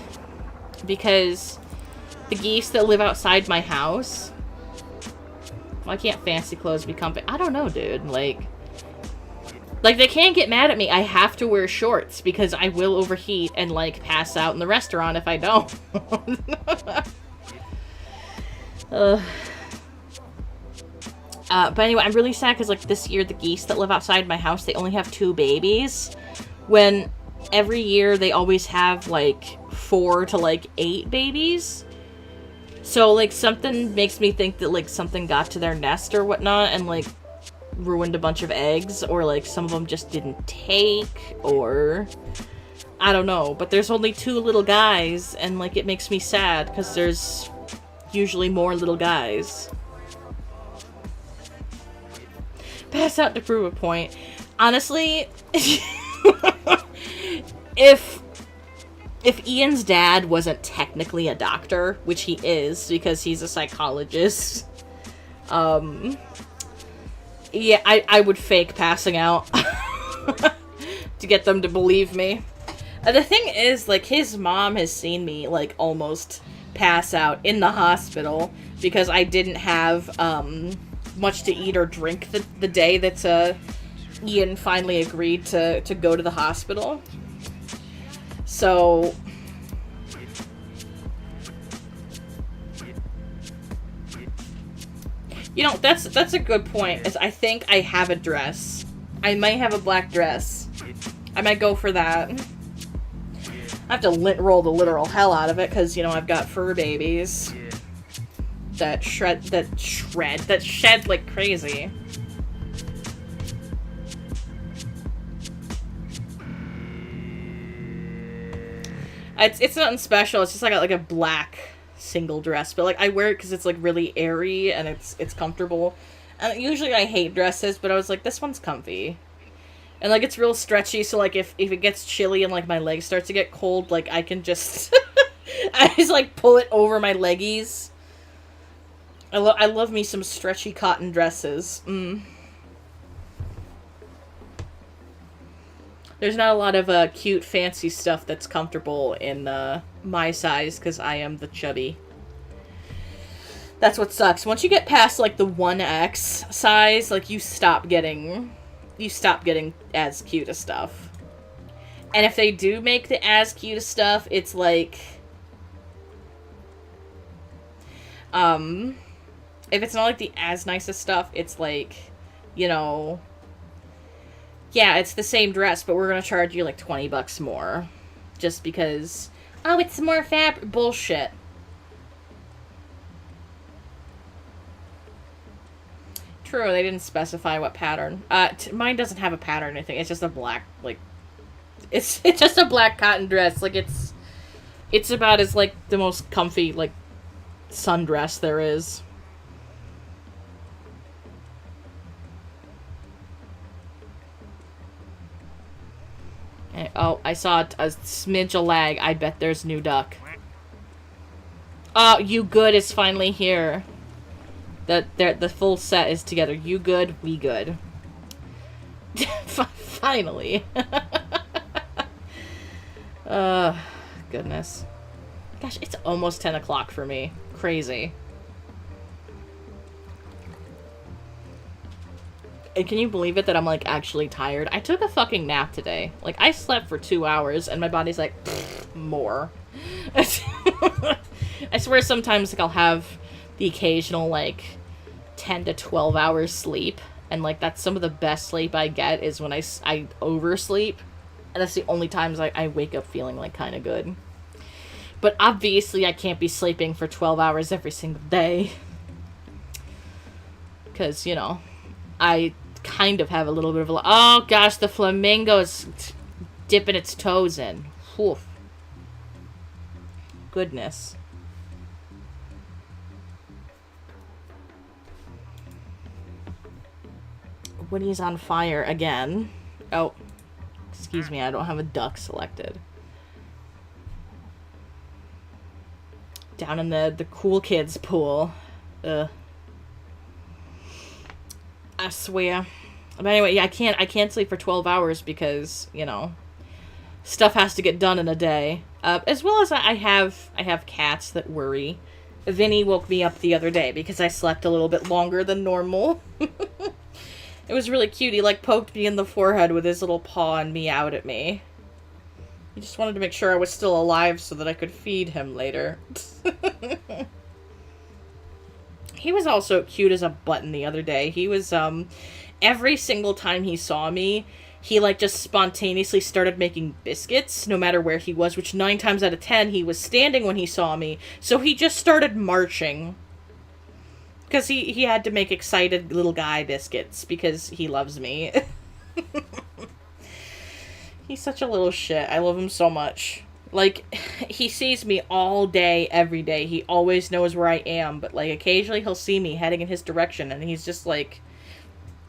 because the geese that live outside my house— why can't fancy clothes be comfy? I don't know, dude. Like, they can't get mad at me. I have to wear shorts because I will overheat and, like, pass out in the restaurant if I don't. But anyway, I'm really sad because, like, this year the geese that live outside my house, they only have 2 babies. When every year they always have, like, 4 to, like, 8 babies. So, like, something makes me think that, like, something got to their nest or whatnot and, like, ruined a bunch of eggs. Or, like, some of them just didn't take. Or I don't know. But there's only 2 little guys. And, like, it makes me sad because there's usually more little guys. Pass out to prove a point. Honestly, if Ian's dad wasn't technically a doctor, which he is because he's a psychologist, yeah, I would fake passing out to get them to believe me. The thing is, like, his mom has seen me, like, almost pass out in the hospital because I didn't have, much to eat or drink the day that Ian finally agreed to go to the hospital. So you know, that's a good point. Is I think I have a dress. I might have a black dress. I might go for that. I have to lint roll the literal hell out of it because, you know, I've got fur babies that shed like crazy. It's nothing special. It's just like a black single dress, but like I wear it because it's like really airy and it's comfortable. And usually I hate dresses, but I was like, this one's comfy. And like it's real stretchy, so like if it gets chilly and like my legs start to get cold, like I can just I just like pull it over my leggies. I love me some stretchy cotton dresses. There's not a lot of cute, fancy stuff that's comfortable in my size, because I am the chubby. That's what sucks. Once you get past, like, the 1X size, like, you stop getting as cute as stuff. And if they do make the as cute as stuff, it's like, if it's not, like, the as nicest stuff, it's like, you know, yeah, it's the same dress, but we're gonna charge you, like, $20 more. Just because, oh, it's more fabric. Bullshit. True, they didn't specify what pattern. Mine doesn't have a pattern or anything. It's just a black, like, it's just a black cotton dress. Like, it's about as, like, the most comfy, like, sundress there is. Oh, I saw a smidge of lag. I bet there's new duck. Oh, You Good is finally here. The full set is together. You Good, We Good. Finally. Goodness. Gosh, it's almost 10 o'clock for me. Crazy. And can you believe it that I'm, like, actually tired? I took a fucking nap today. Like, I slept for 2 hours, and my body's like, more. I swear sometimes, like, I'll have the occasional, like, 10 to 12 hours sleep. And, like, that's some of the best sleep I get is when I oversleep. And that's the only times I wake up feeling, like, kind of good. But obviously I can't be sleeping for 12 hours every single day. Because, you know, I kind of have a little bit of a... Oh, gosh, the flamingo is dipping its toes in. Oof. Goodness. Woody's on fire again. Oh, excuse me, I don't have a duck selected. Down in the cool kids pool. Ugh. I swear. But anyway, yeah, I can't sleep for 12 hours because, you know, stuff has to get done in a day. As well as I have cats that worry. Vinny woke me up the other day because I slept a little bit longer than normal. It was really cute. He, like, poked me in the forehead with his little paw and meowed at me. He just wanted to make sure I was still alive so that I could feed him later. He was also cute as a button the other day. He was, every single time he saw me, he, like, just spontaneously started making biscuits, no matter where he was, which 9 times out of 10, he was standing when he saw me, so he just started marching. Because he had to make excited little guy biscuits, because he loves me. He's such a little shit. I love him so much. Like, he sees me all day, every day. He always knows where I am, but, like, occasionally he'll see me heading in his direction, and he's just, like,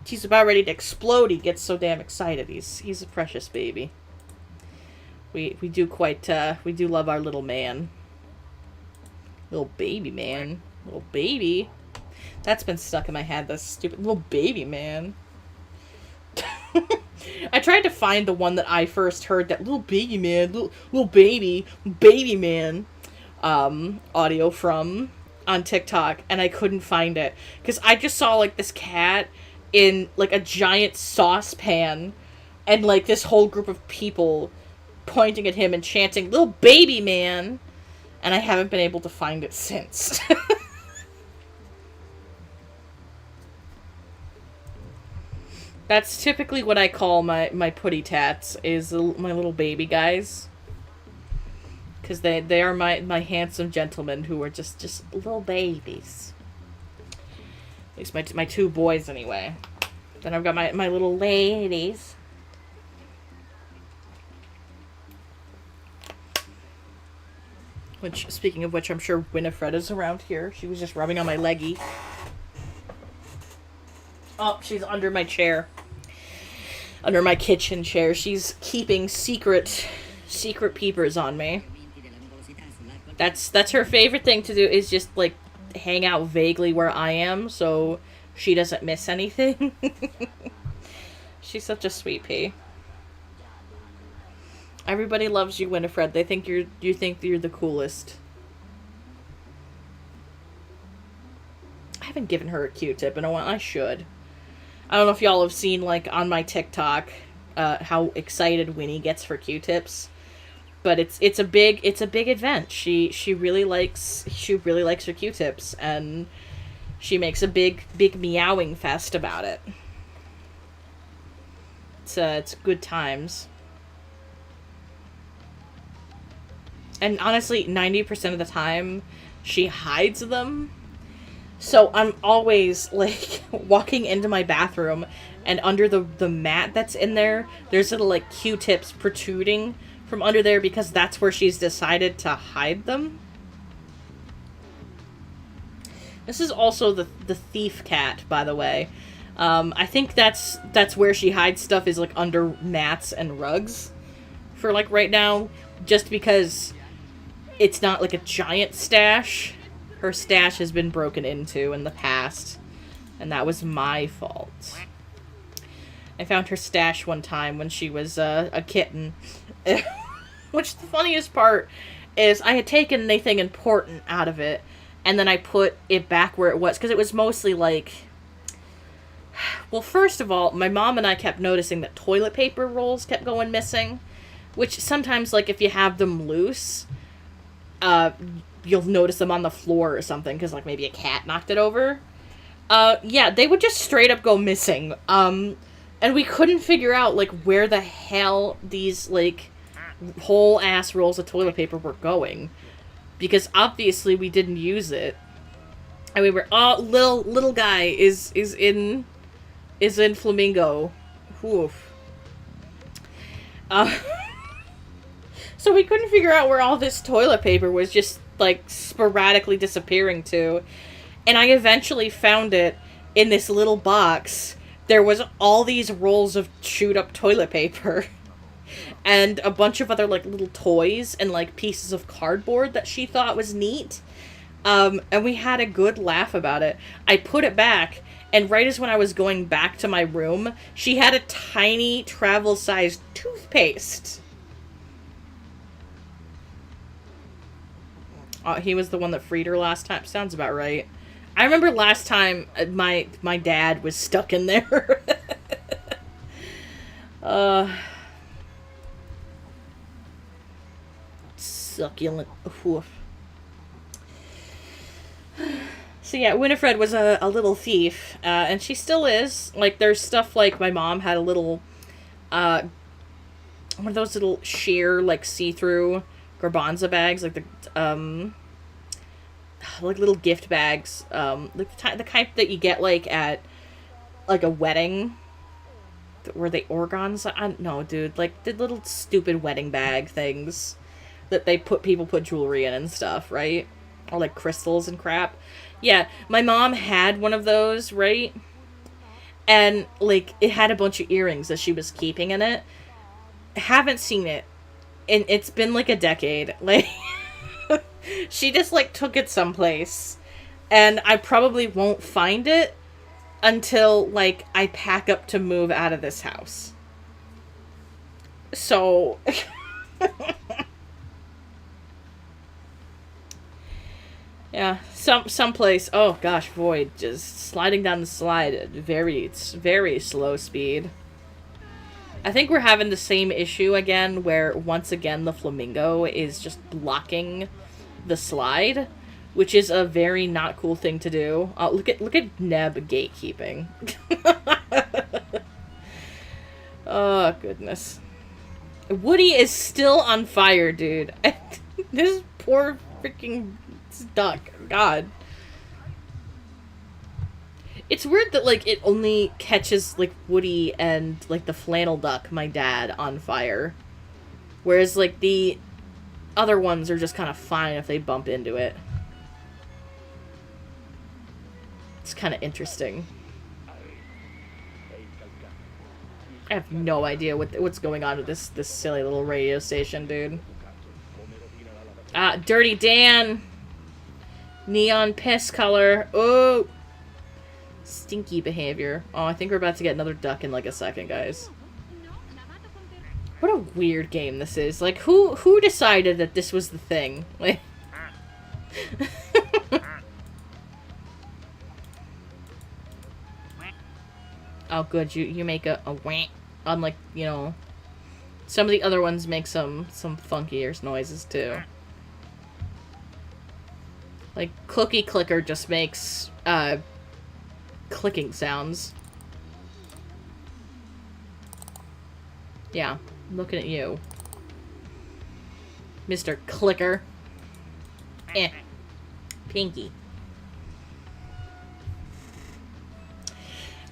he's about ready to explode. He gets so damn excited. He's a precious baby. We do quite, we do love our little man. Little baby man. Little baby. That's been stuck in my head, this stupid little baby man. I tried to find the one that I first heard, that little baby man, little baby man, audio from on TikTok, and I couldn't find it. Because I just saw, like, this cat in, like, a giant saucepan, and, like, this whole group of people pointing at him and chanting, little baby man, and I haven't been able to find it since. That's typically what I call my putty tats, is my little baby guys. Because they are my handsome gentlemen who are just little babies. At least my 2 boys, anyway. Then I've got my little ladies. Which, speaking of which, I'm sure Winifred is around here. She was just rubbing on my leggy. Oh, she's under my chair. Under my kitchen chair. She's keeping secret peepers on me. That's her favorite thing to do, is just, like, hang out vaguely where I am so she doesn't miss anything. She's such a sweet pea. Everybody loves you, Winifred. They think you think you're the coolest. I haven't given her a Q-tip in a while. I should. I don't know if y'all have seen, like, on my TikTok, how excited Winnie gets for Q-tips, but it's a big event. She really likes her Q-tips, and she makes a big meowing fest about it. It's good times. And honestly, 90% of the time, she hides them. So I'm always, like, walking into my bathroom, and under the mat that's in there, there's little, like, Q-tips protruding from under there because that's where she's decided to hide them. This is also the thief cat, by the way. I think that's where she hides stuff, is, like, under mats and rugs. for, like, right now, just because it's not, like, a giant stash. Her stash has been broken into in the past, and that was my fault. I found her stash one time when she was a kitten. Which, the funniest part is I had taken anything important out of it, and then I put it back where it was, because it was mostly, like... Well, first of all, my mom and I kept noticing that toilet paper rolls kept going missing, which sometimes, like, if you have them loose, you'll notice them on the floor or something, because, like, maybe a cat knocked it over. Yeah, they would just straight up go missing. And we couldn't figure out, like, where the hell these, like, whole-ass rolls of toilet paper were going. Because, obviously, we didn't use it. And we were, oh, little guy is in Flamingo. Oof. So we couldn't figure out where all this toilet paper was just, like, sporadically disappearing to. And I eventually found it in this little box. There was all these rolls of chewed up toilet paper. And a bunch of other, like, little toys and, like, pieces of cardboard that she thought was neat. And we had a good laugh about it. I put it back, and right as when I was going back to my room, she had a tiny travel-sized toothpaste. He was the one that freed her last time. Sounds about right. I remember last time my dad was stuck in there. Succulent. Oof. So yeah, Winifred was a little thief, and she still is. Like, there's stuff like my mom had a little, one of those little sheer, like, see-through garbanza bags, like the, like little gift bags, like the kind that you get, like, at, like, a wedding. Were they organs? I don't know, dude. Like, the little stupid wedding bag things that people put jewelry in and stuff, right? Or, like, crystals and crap. Yeah, my mom had one of those, right? And, like, it had a bunch of earrings that she was keeping in it. Haven't seen it. And it's been, like, a decade. Like, she just, like, took it someplace. And I probably won't find it until, like, I pack up to move out of this house. So... Yeah, someplace. Oh gosh, Void just sliding down the slide at very slow speed. I think we're having the same issue again, where once again the Flamingo is just blocking the slide, which is a very not cool thing to do. Look at Neb gatekeeping. Oh goodness, Woody is still on fire, dude. This poor freaking duck. God. It's weird that, like, it only catches, like, Woody and, like, the flannel duck, my dad, on fire. Whereas, like, the other ones are just kind of fine if they bump into it. It's kind of interesting. I have no idea what's going on with this silly little radio station, dude. Dirty Dan! Neon piss color. Oh! Stinky behavior. Oh, I think we're about to get another duck in like a second, guys. What a weird game this is. Like, who decided that this was the thing? Like... Oh, good. You make a whack. Unlike, you know... Some of the other ones make some funkier noises, too. Like, Cookie Clicker just makes, clicking sounds. Yeah, looking at you. Mr. Clicker. Pinky.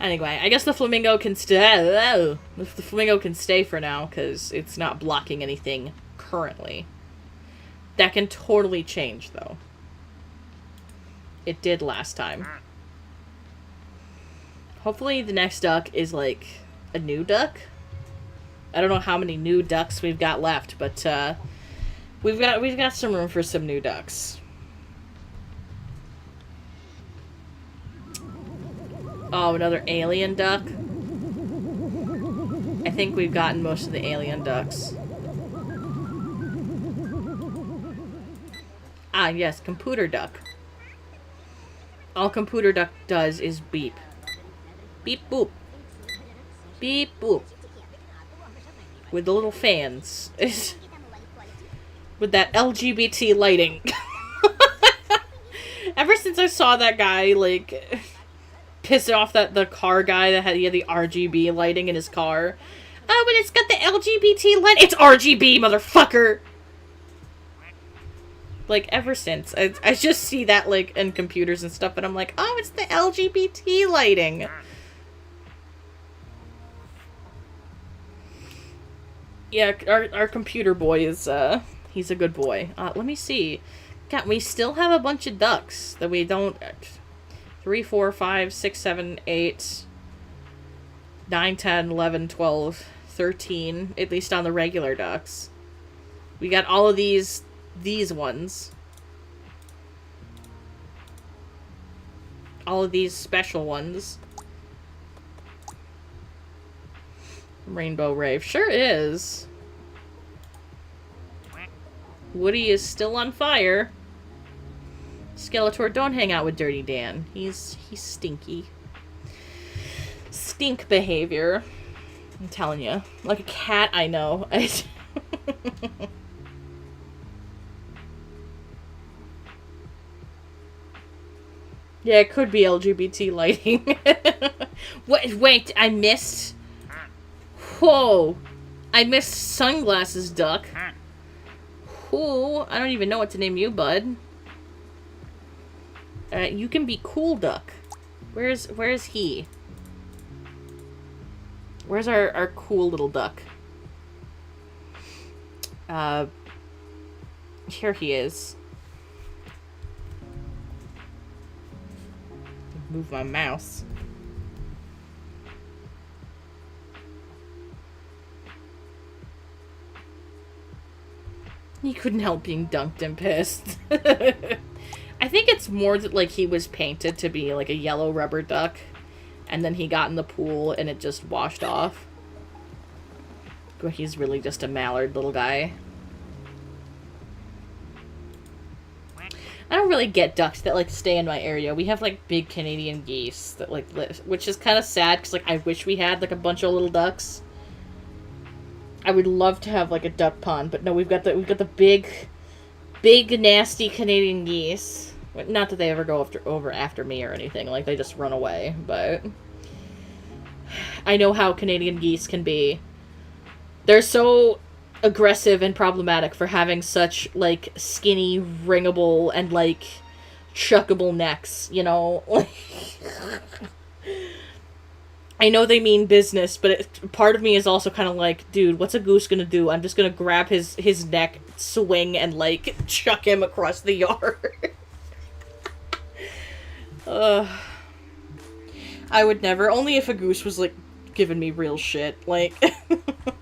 Anyway, I guess the Flamingo can stay. The Flamingo can stay for now, because it's not blocking anything currently. That can totally change, though. It did last time. Hopefully the next duck is, like, a new duck. I don't know how many new ducks we've got left, but we've got some room for some new ducks. Oh, another alien duck. I think we've gotten most of the alien ducks. Ah, yes, computer duck. All computer duck does is beep. Beep boop. Beep boop. With the little fans. With that LGBT lighting. Ever since I saw that guy, like, piss off the car guy that had the RGB lighting in his car. Oh, but it's got the LGBT light. It's RGB, motherfucker! Like, ever since. I just see that, like, in computers and stuff, and I'm like, oh, it's the LGBT lighting. Yeah, our computer boy is, he's a good boy. Let me see. God, we still have a bunch of ducks that we don't... 3, 4, 5, 6, 7, 8, 9, 10, 11, 12, 13, at least on the regular ducks. We got all of these ones. All of these special ones. Rainbow Rave. Sure is. Woody is still on fire. Skeletor, don't hang out with Dirty Dan. He's stinky. Stink behavior. I'm telling you. Like a cat, I know. Yeah, it could be LGBT lighting. Wait, I missed... Whoa! I missed Sunglasses Duck. Who? I don't even know what to name you, bud. You can be Cool Duck. Where's he? Where's our cool little duck? Here he is. Move my mouse. He couldn't help being dunked and pissed. I think it's more that, like, he was painted to be, like, a yellow rubber duck. And then he got in the pool and it just washed off. But he's really just a mallard little guy. I don't really get ducks that, like, stay in my area. We have, like, big Canadian geese that, like, live, which is kind of sad because, like, I wish we had, like, a bunch of little ducks. I would love to have, like, a duck pond, but no, we've got the big nasty Canadian geese. Not that they ever go over after me or anything, like, they just run away, but I know how Canadian geese can be. They're so aggressive and problematic for having such, like, skinny, ringable, and, like, chuckable necks, you know? I know they mean business, but part of me is also kind of like, dude, what's a goose gonna do? I'm just gonna grab his neck, swing, and, like, chuck him across the yard. I would never. Only if a goose was, like, giving me real shit. Like,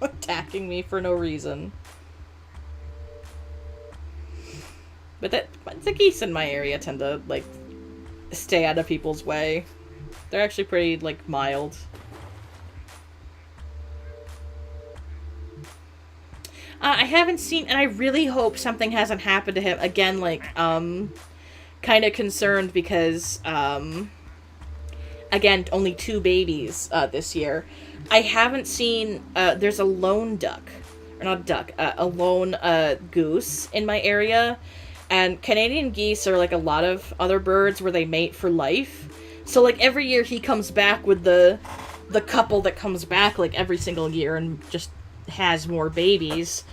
attacking me for no reason. But the geese in my area tend to, like, stay out of people's way. They're actually pretty, like, mild. I haven't seen, and I really hope something hasn't happened to him. Again, like, kind of concerned because, again, only 2 babies, this year. I haven't seen, there's a lone duck, or not a duck, a lone, goose in my area. And Canadian geese are like a lot of other birds where they mate for life. So, like, every year he comes back with the couple that comes back, like, every single year and just has more babies.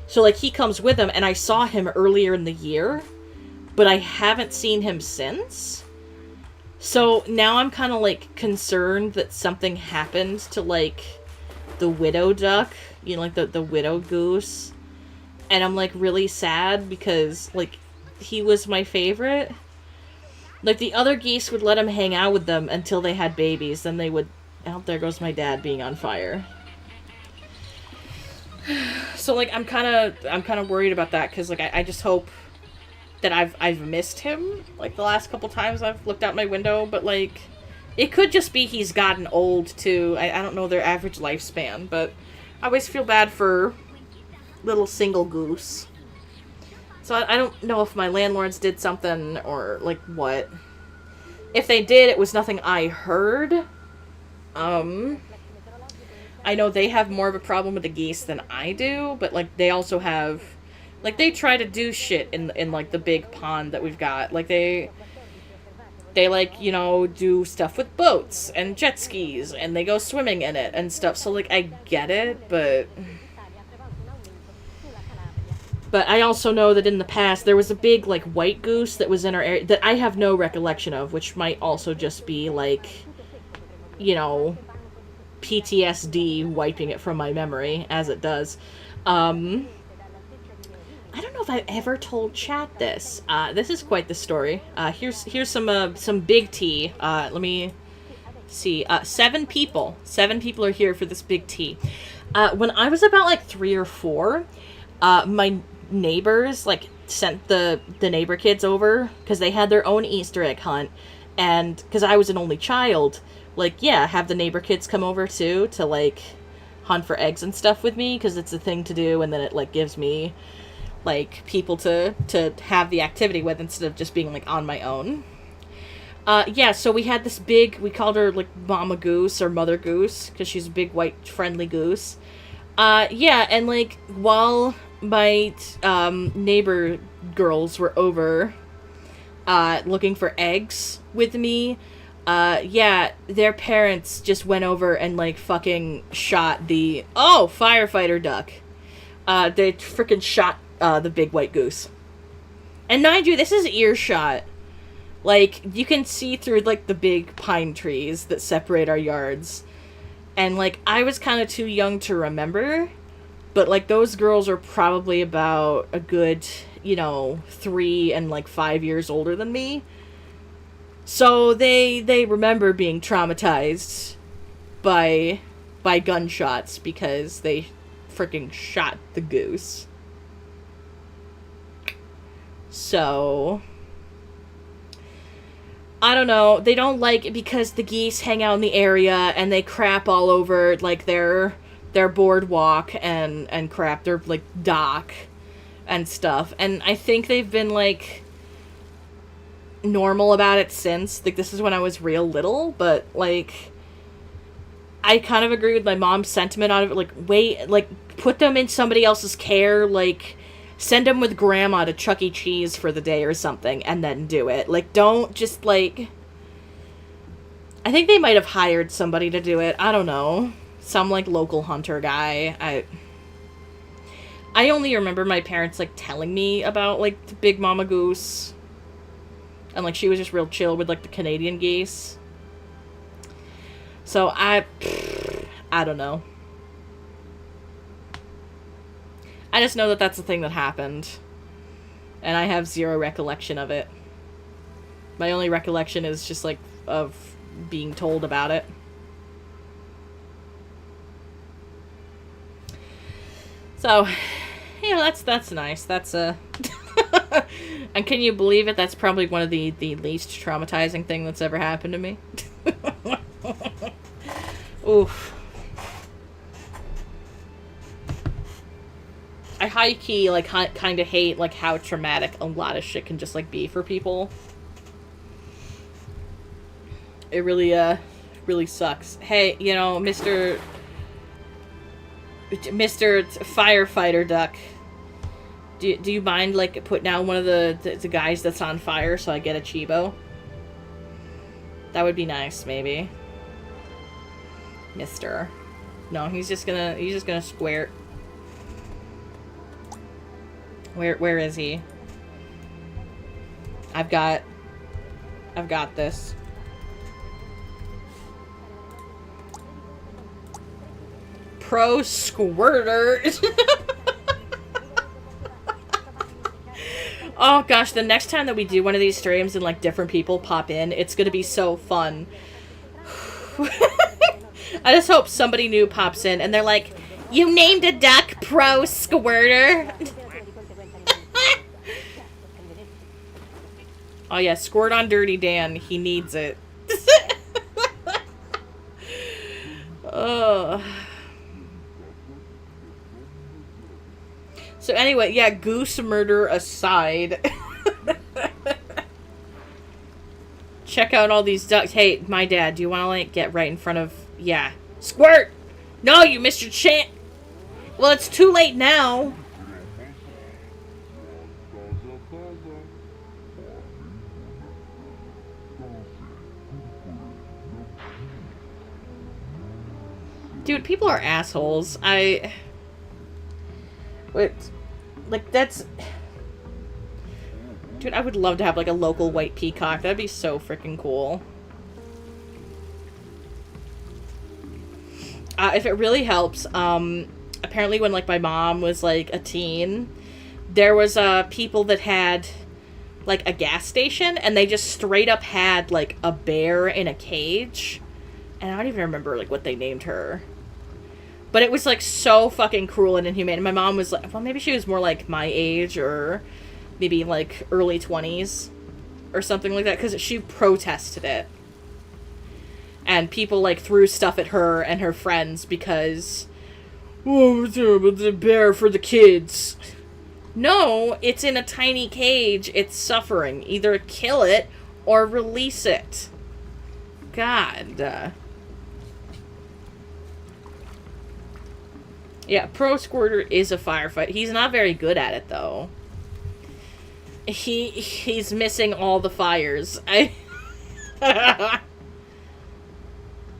So, like, he comes with them, and I saw him earlier in the year, but I haven't seen him since. So, now I'm kind of, like, concerned that something happened to, like, the widow duck, you know, like, the widow goose. And I'm, like, really sad because, like, he was my favorite. Like, the other geese would let him hang out with them until they had babies. Then they would... Oh, there goes my dad being on fire. So, like, I'm kind of worried about that, because, like, I just hope that I've missed him, like, the last couple times I've looked out my window, but, like, it could just be he's gotten old, too. I don't know their average lifespan, but I always feel bad for little single goose. So I don't know if my landlords did something, or, like, what. If they did, it was nothing I heard. I know they have more of a problem with the geese than I do, but, like, they also have, like, they try to do shit in like, the big pond that we've got. Like, they, like, you know, do stuff with boats and jet skis, and they go swimming in it and stuff. So, like, I get it, but I also know that in the past, there was a big, like, white goose that was in our area that I have no recollection of, which might also just be, like, you know, PTSD wiping it from my memory, as it does. I don't know if I've ever told chat this. This is quite the story. Here's some big tea. Let me see. 7 people. 7 people are here for this big tea. When I was about, like, 3 or 4, my neighbors, like, sent the neighbor kids over, because they had their own Easter egg hunt, and because I was an only child, like, yeah, have the neighbor kids come over, too, to, like, hunt for eggs and stuff with me, because it's a thing to do, and then it, like, gives me, like, people to have the activity with, instead of just being, like, on my own. Yeah, so we had this big, we called her, like, Mama Goose, or Mother Goose, because she's a big, white, friendly goose. Yeah, and, like, while my, neighbor girls were over, looking for eggs with me, yeah, their parents just went over and, like, fucking shot the... Oh, firefighter duck. They freaking shot, the big white goose. And mind you, this is earshot. Like, you can see through, like, the big pine trees that separate our yards. And, like, I was kind of too young to remember, but, like, those girls are probably about a good, you know, 3 and, like, 5 years older than me. So they remember being traumatized by gunshots because they freaking shot the goose. So I don't know. They don't like it because the geese hang out in the area and they crap all over, like, their boardwalk and crap their, like, dock and stuff. And I think they've been, like, normal about it since. Like, this is when I was real little, but, like, I kind of agree with my mom's sentiment on it. Like, wait, like, put them in somebody else's care, like, send them with grandma to Chuck E. Cheese for the day or something, and then do it. Like, don't just, like... I think they might have hired somebody to do it. I don't know. Some, like, local hunter guy. I only remember my parents, like, telling me about, like, the big mama goose. And, like, she was just real chill with, like, the Canadian geese. So, I don't know. I just know that that's the thing that happened. And I have zero recollection of it. My only recollection is just, like, of being told about it. So, you know, that's nice. That's, And can you believe it? That's probably one of the least traumatizing thing that's ever happened to me. Oof. I high-key, like, kind of hate, like, how traumatic a lot of shit can just, like, be for people. It really, really sucks. Hey, you know, Mr. Firefighter Duck, do you mind, like, putting out one of the guys that's on fire so I get a Chibo? That would be nice, maybe. Mister. No, he's just gonna square. Where is he? I've got this. Pro Squirter. Oh gosh, the next time that we do one of these streams and, like, different people pop in, it's gonna be so fun. I just hope somebody new pops in and they're like, "You named a duck pro squirter. Oh yeah, squirt on Dirty Dan. He needs it. Ugh. So anyway, yeah, goose murder aside. Check out all these ducks. Hey, my dad, do you want to, like, get right in front of... Yeah. Squirt! No, you missed your chance! Well, it's too late now. Dude, people are assholes. Wait. Like, that's... Dude, I would love to have, like, a local white peacock. That'd be so freaking cool. If it really helps, apparently when, like, my mom was, like, a teen, there was, people that had, like, a gas station, and they just straight up had, like, a bear in a cage. And I don't even remember, like, what they named her. But it was, like, so fucking cruel and inhumane. And my mom was like, well, maybe she was more, like, my age, or maybe, like, early 20s, or something like that, because she protested it. And people, like, threw stuff at her and her friends because, oh, the bear for the kids. No, it's in a tiny cage. It's suffering. Either kill it or release it. God. Yeah, Pro Squirter is a firefighter. He's not very good at it, though. He's missing all the fires. God,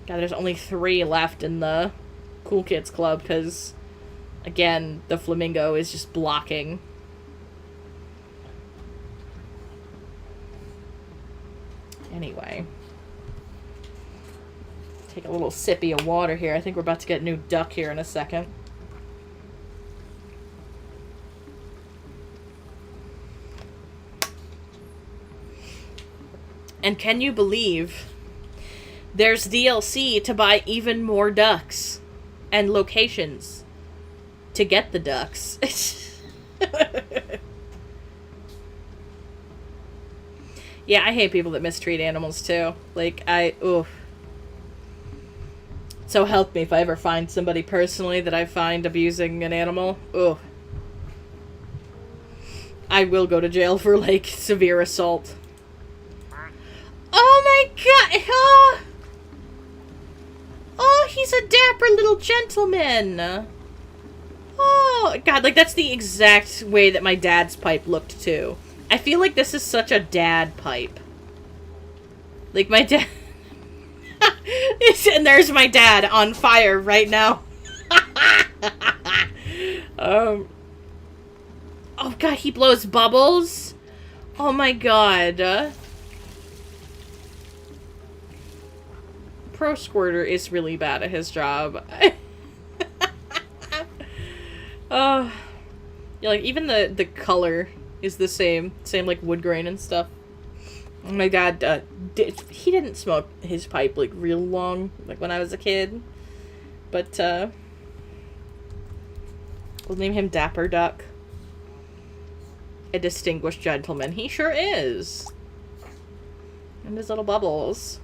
there's only 3 left in the Cool Kids Club, because, again, the flamingo is just blocking. Anyway. Take a little sippy of water here. I think we're about to get a new duck here in a second. And can you believe there's DLC to buy even more ducks and locations to get the ducks? Yeah, I hate people that mistreat animals too. Like, oof. So help me if I ever find somebody personally that I find abusing an animal. Oof. I will go to jail for, like, severe assault. Oh my god! Oh, he's a dapper little gentleman! Oh, god, like, that's the exact way that my dad's pipe looked, too. I feel like this is such a dad pipe. Like, my dad... And there's my dad on fire right now. Oh god, he blows bubbles? Oh my god. Pro Squirter is really bad at his job. Yeah, like, even the color is the same. Same, like, wood grain and stuff. My dad, he didn't smoke his pipe, like, real long, like, when I was a kid. But, we'll name him Dapper Duck. A distinguished gentleman. He sure is. And his little bubbles.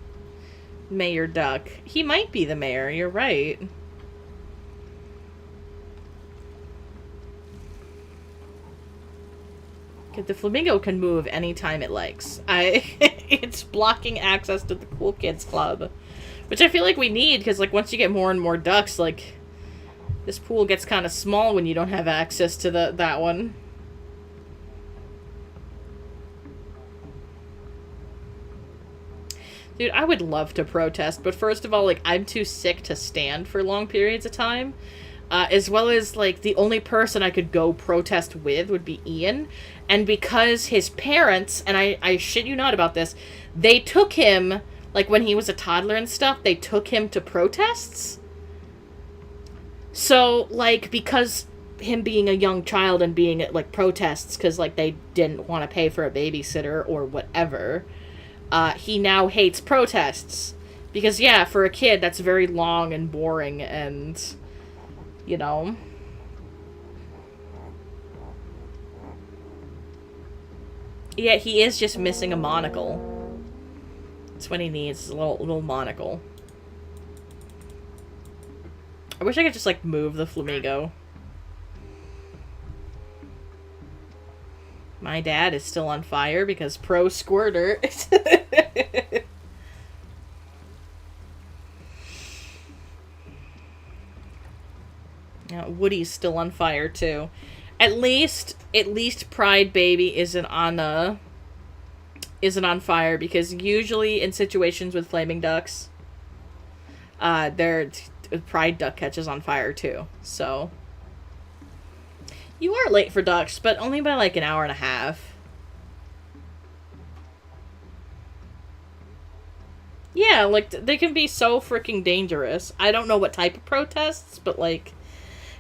Mayor Duck. He might be the mayor, you're right. The flamingo can move anytime it likes. It's blocking access to the Cool Kids Club. Which I feel like we need, because, like, once you get more and more ducks, like, this pool gets kind of small when you don't have access to that one. Dude, I would love to protest, but first of all, like, I'm too sick to stand for long periods of time. As well as, like, the only person I could go protest with would be Ian. And because his parents, and I shit you not about this, they took him, like, when he was a toddler and stuff, they took him to protests. So, like, because him being a young child and being at, like, protests, because, like, they didn't want to pay for a babysitter or whatever, he now hates protests. Because, yeah, for a kid, that's very long and boring and... You know? Yeah, he is just missing a monocle. That's what he needs, a little monocle. I wish I could just, like, move the flamingo. My dad is still on fire because pro squirter. Yeah, Woody's still on fire too. At least Pride Baby isn't on fire, because usually in situations with flaming ducks, their Pride duck catches on fire too. So you are late for ducks, but only by like an hour and a half. Yeah, like they can be so freaking dangerous. I don't know what type of protests, but like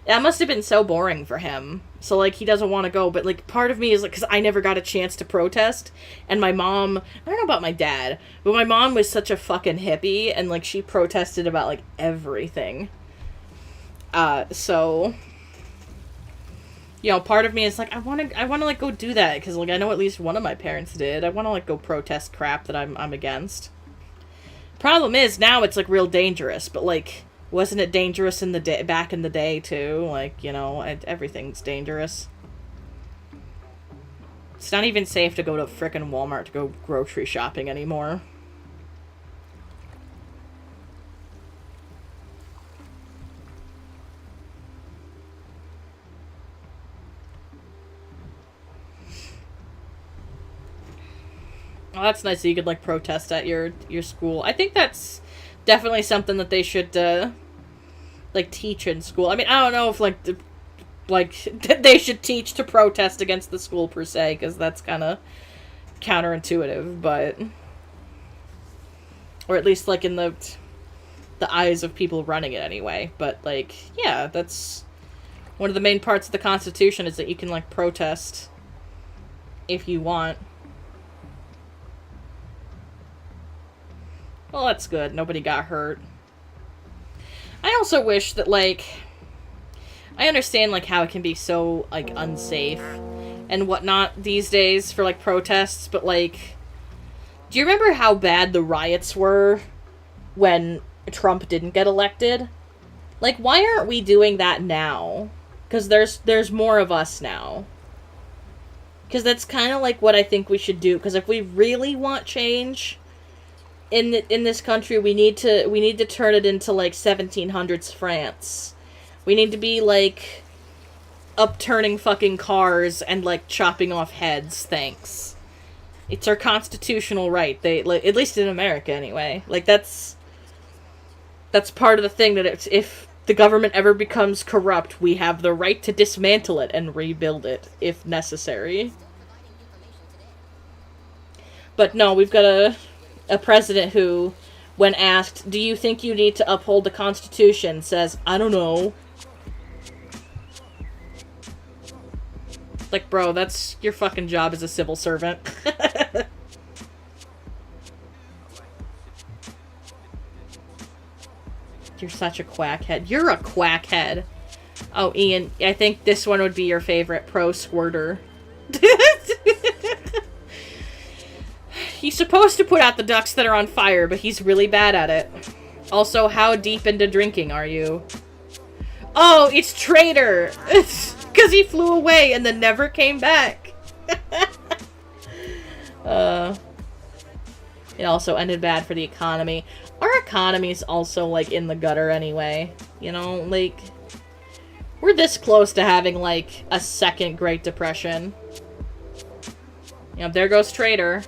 that must have been so boring for him. So, like, he doesn't want to go. But, like, part of me is, like, because I never got a chance to protest. And my mom, I don't know about my dad, but my mom was such a fucking hippie. And, like, she protested about, like, everything. So, you know, part of me is, like, I want to, like, go do that. Because, like, I know at least one of my parents did. I want to, like, go protest crap that I'm against. Problem is, now it's, like, real dangerous. But, like, wasn't it dangerous in the day, back in the day too? Like, you know, everything's dangerous. It's not even safe to go to frickin' Walmart to go grocery shopping anymore. Well, that's nice that you could, like, protest at your school. I think that's definitely something that they should, like, teach in school. I mean, I don't know if, like, they should teach to protest against the school per se, because that's kind of counterintuitive, but, or at least, like, in the eyes of people running it anyway. But, like, yeah, that's one of the main parts of the Constitution, is that you can, like, protest if you want. Well, that's good. Nobody got hurt. I also wish that, like, I understand, like, how it can be so, like, unsafe and whatnot these days for, like, protests, but, like, do you remember how bad the riots were when Trump didn't get elected? Like, why aren't we doing that now? Because there's more of us now. Because that's kind of, like, what I think we should do. Because if we really want change in this country, we need to turn it into, like, 1700s France. We need to be, like, upturning fucking cars and, like, chopping off heads, thanks. It's our constitutional right. They, like, at least in America anyway. Like, that's part of the thing, that it's, if the government ever becomes corrupt, we have the right to dismantle it and rebuild it if necessary. But no, we've got a president who, when asked, do you think you need to uphold the Constitution, says, I don't know. Like, bro, that's your fucking job as a civil servant. You're such a quackhead. You're a quackhead. Oh, Ian, I think this one would be your favorite, pro squirter. He's supposed to put out the ducks that are on fire, but he's really bad at it. Also, how deep into drinking are you? Oh, it's Traitor! Because he flew away and then never came back. It also ended bad for the economy. Our economy's also, like, in the gutter anyway. You know, like, we're this close to having, like, a second Great Depression. You know, there goes Traitor.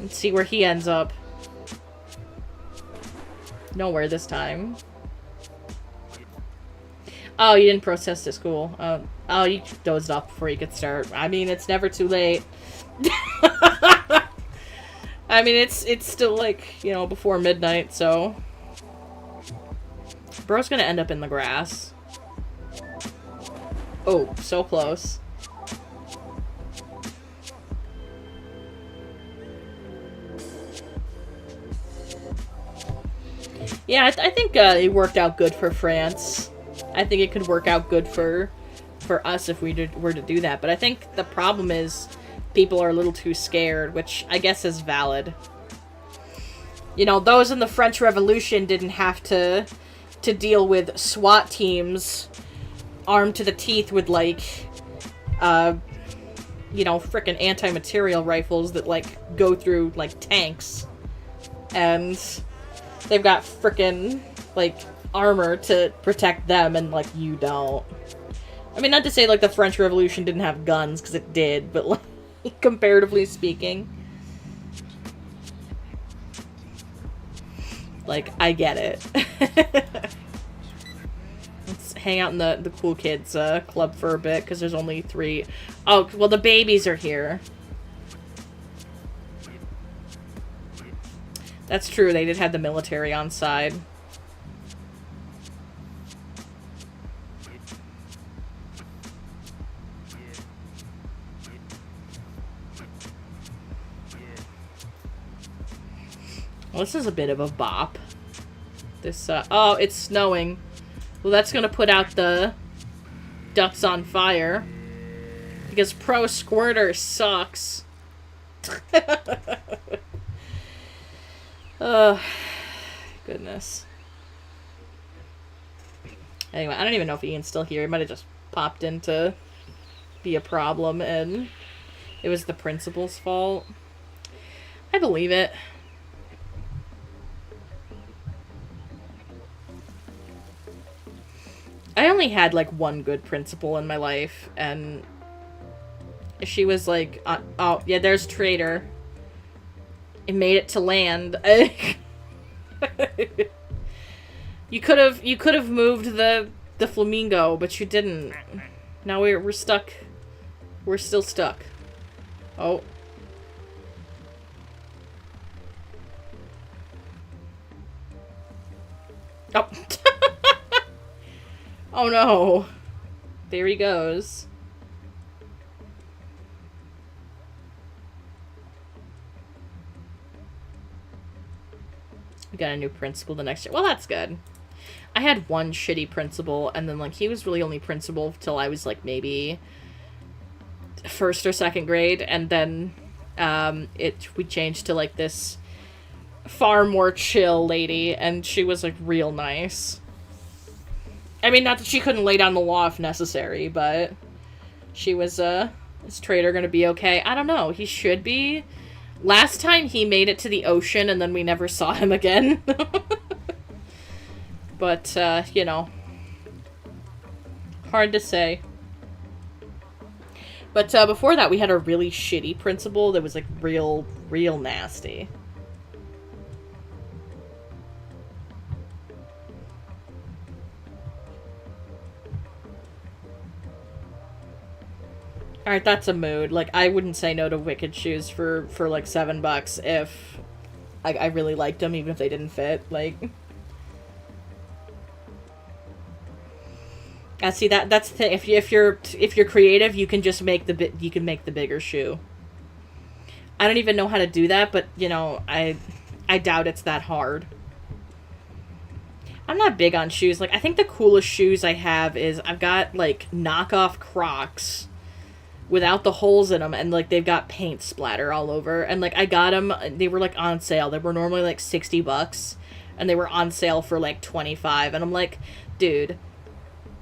Let's see where he ends up. Nowhere this time. Oh, you didn't protest at school. Oh, you dozed off before you could start. I mean, it's never too late. I mean, it's still, like, you know, before midnight, so... Bro's gonna end up in the grass. Oh, so close. Yeah, I think it worked out good for France. I think it could work out good for us if we were to do that. But I think the problem is people are a little too scared, which I guess is valid. You know, those in the French Revolution didn't have to deal with SWAT teams armed to the teeth with, like, you know, frickin' anti-material rifles that, like, go through, like, tanks. And they've got frickin', like, armor to protect them, and, like, you don't. I mean, not to say, like, the French Revolution didn't have guns, because it did, but, like, comparatively speaking. Like, I get it. Let's hang out in the cool kids club for a bit, because there's only 3. Oh, well, the babies are here. That's true, they did have the military on side. Well, this is a bit of a bop. This, oh, it's snowing. Well, that's gonna put out the ducks on fire. Because Pro Squirter sucks. Goodness. Anyway, I don't even know if Ian's still here. He might have just popped in to be a problem, and it was the principal's fault. I believe it. I only had, like, one good principal in my life, and she was, like, oh, yeah, there's Trader. It made it to land. You could have moved the flamingo, but you didn't. Now we're stuck. We're still stuck. Oh. Oh. Oh no. There he goes. We got a new principal the next year. Well, that's good. I had one shitty principal, and then, like, he was really only principal till I was, like, maybe 1st or 2nd grade, and then, we changed to, like, this far more chill lady, and she was, like, real nice. I mean, not that she couldn't lay down the law if necessary, but she was, is Trader gonna be okay? I don't know. He should be. Last time he made it to the ocean, and then we never saw him again. But, you know. Hard to say. But, before that, we had a really shitty principal that was, like, real nasty. Alright, that's a mood. Like, I wouldn't say no to Wicked Shoes for like, $7 if I really liked them, even if they didn't fit. Like, see, that's the thing. If you're creative, you can just make the bigger shoe. I don't even know how to do that, but, you know, I doubt it's that hard. I'm not big on shoes. Like, I think the coolest shoes I have is I've got, like, knockoff Crocs without the holes in them, and, like, they've got paint splatter all over, and, like, I got them, they were, like, on sale. They were normally, like, $60, and they were on sale for, like, $25, and I'm like, dude,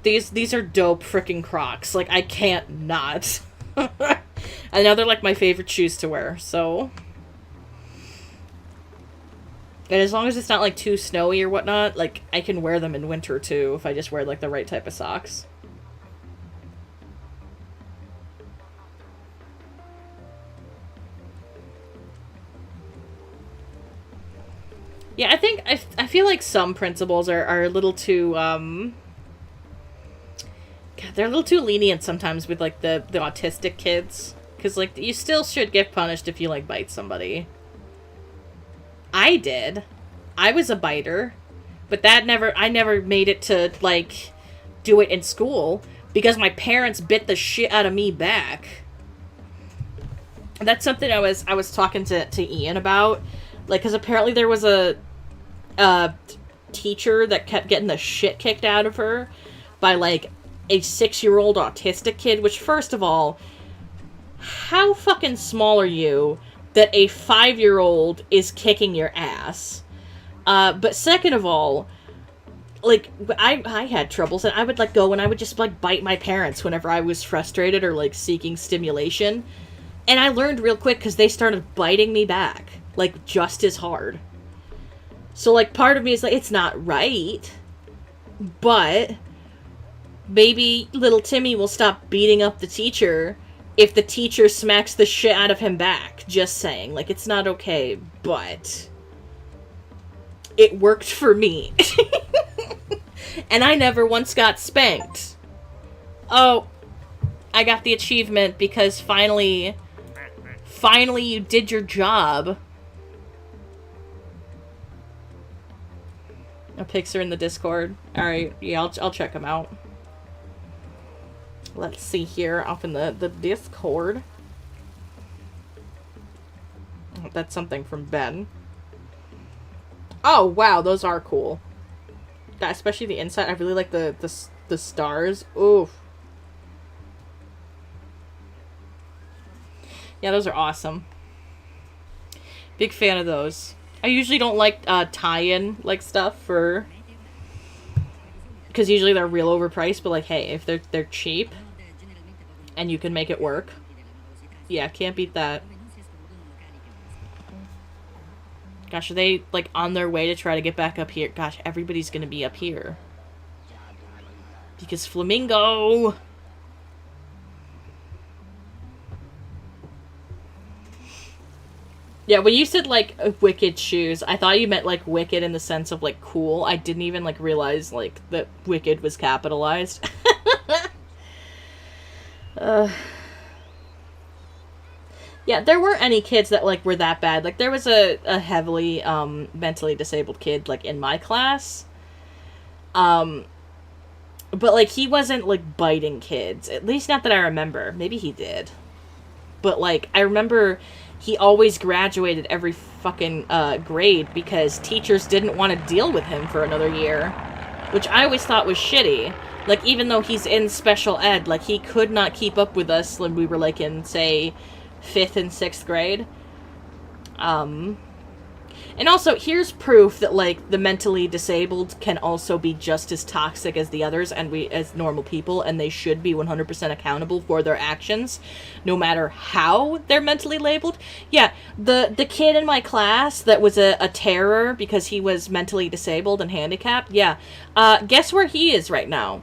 these are dope freaking Crocs. Like, I can't not. And now they're, like, my favorite shoes to wear, so. And as long as it's not, like, too snowy or whatnot, like, I can wear them in winter, too, if I just wear, like, the right type of socks. Yeah, I feel like some principals are a little too, God, they're a little too lenient sometimes with, like, the autistic kids. Because, like, you still should get punished if you, like, bite somebody. I did. I was a biter. But I never made it to, like, do it in school. Because my parents bit the shit out of me back. That's something I was talking to Ian about. Like, because apparently there was a teacher that kept getting the shit kicked out of her by, like, a 6-year-old autistic kid, which, first of all, how fucking small are you that a 5-year-old is kicking your ass? But second of all, like, I had troubles, and I would, like, go and I would just, like, bite my parents whenever I was frustrated or, like, seeking stimulation. And I learned real quick because they started biting me back, like, just as hard. So, like, part of me is like, it's not right, but maybe little Timmy will stop beating up the teacher if the teacher smacks the shit out of him back. Just saying. Like, it's not okay, but it worked for me. And I never once got spanked. Oh, I got the achievement because finally you did your job. A pics are in the Discord. Alright, yeah, I'll check them out. Let's see here, off in the Discord. Oh, that's something from Ben. Oh, wow, those are cool. Yeah, especially the inside. I really like the stars. Oof. Yeah, those are awesome. Big fan of those. I usually don't like tie-in like stuff for, because usually they're real overpriced. But like, hey, if they're cheap and you can make it work, yeah, can't beat that. Gosh, are they like on their way to try to get back up here? Gosh, everybody's gonna be up here because Flamingo. Yeah, when you said, like, Wicked shoes, I thought you meant, like, Wicked in the sense of, like, cool. I didn't even, like, realize, like, that Wicked was capitalized. Yeah, there weren't any kids that, like, were that bad. Like, there was a heavily, mentally disabled kid, like, in my class. But, like, he wasn't, like, biting kids. At least not that I remember. Maybe he did. But, like, I remember he always graduated every fucking grade because teachers didn't want to deal with him for another year, which I always thought was shitty. Like, even though he's in special ed, like, he could not keep up with us when we were, like, in, say, 5th and 6th grade. And also, here's proof that, like, the mentally disabled can also be just as toxic as the others, and we, as normal people, and they should be 100% accountable for their actions, no matter how they're mentally labeled. Yeah, the kid in my class that was a terror because he was mentally disabled and handicapped, yeah, guess where he is right now?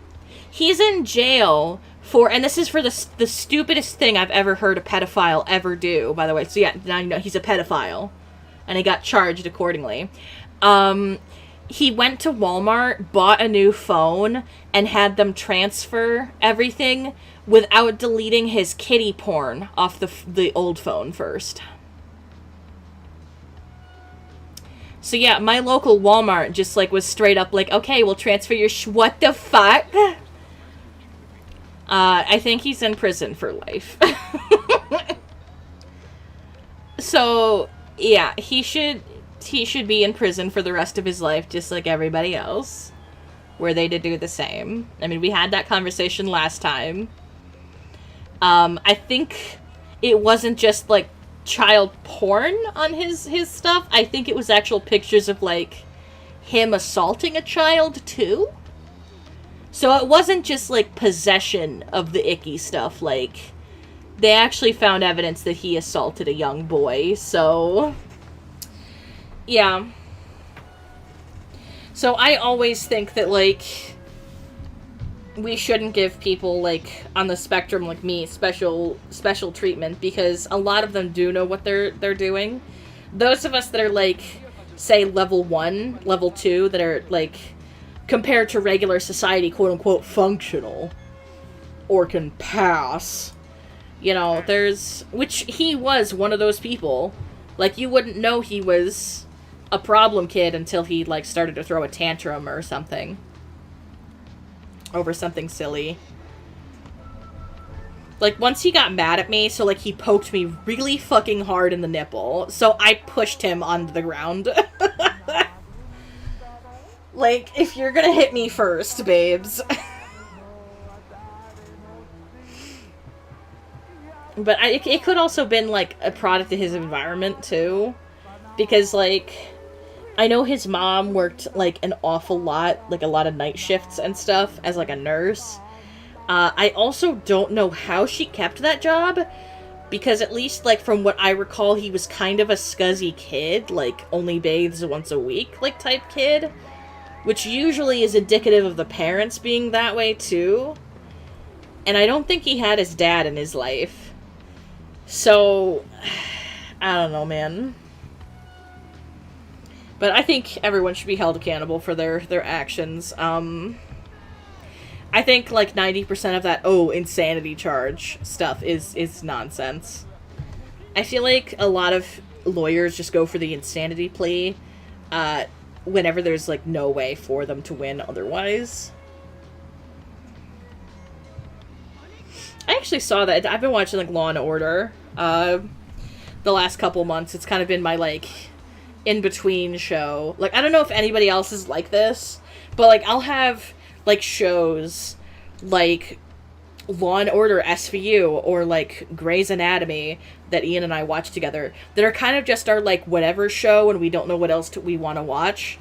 He's in jail for, and this is for the stupidest thing I've ever heard a pedophile ever do, by the way. So yeah, now you know he's a pedophile. And he got charged accordingly. He went to Walmart, bought a new phone, and had them transfer everything without deleting his kiddie porn off the old phone first. So yeah, my local Walmart just, like, was straight up like, okay, we'll transfer your what the fuck? I think he's in prison for life. So yeah, he should be in prison for the rest of his life, just like everybody else. Were they to do the same. I mean, we had that conversation last time. I think it wasn't just, like, child porn on his stuff. I think it was actual pictures of, like, him assaulting a child, too. So it wasn't just, like, possession of the icky stuff, like, they actually found evidence that he assaulted a young boy, so yeah. So I always think that, like, we shouldn't give people, like, on the spectrum like me special treatment, because a lot of them do know what they're doing. Those of us that are, like, say level 1, level 2, that are, like, compared to regular society, quote unquote functional or can pass. You know, which he was one of those people. Like, you wouldn't know he was a problem kid until he, like, started to throw a tantrum or something. Over something silly. Like, once he got mad at me, so, like, he poked me really fucking hard in the nipple. So I pushed him onto the ground. Like, if you're gonna hit me first, babes. But it could also been, like, a product of his environment, too. Because, like, I know his mom worked, like, an awful lot, like, a lot of night shifts and stuff as, like, a nurse. I also don't know how she kept that job, because at least, like, from what I recall, he was kind of a scuzzy kid, like, only bathes once a week, like, type kid. Which usually is indicative of the parents being that way, too. And I don't think he had his dad in his life. So, I don't know, man. But I think everyone should be held accountable for their actions. I think, like, 90% of that, insanity charge stuff is nonsense. I feel like a lot of lawyers just go for the insanity plea, whenever there's, like, no way for them to win otherwise. I actually saw that. I've been watching, like, Law & Order, the last couple months. It's kind of been my, like, in-between show. Like, I don't know if anybody else is like this, but, like, I'll have, like, shows like Law & Order SVU or, like, Grey's Anatomy that Ian and I watch together that are kind of just our, like, whatever show and we don't know what else we want to watch.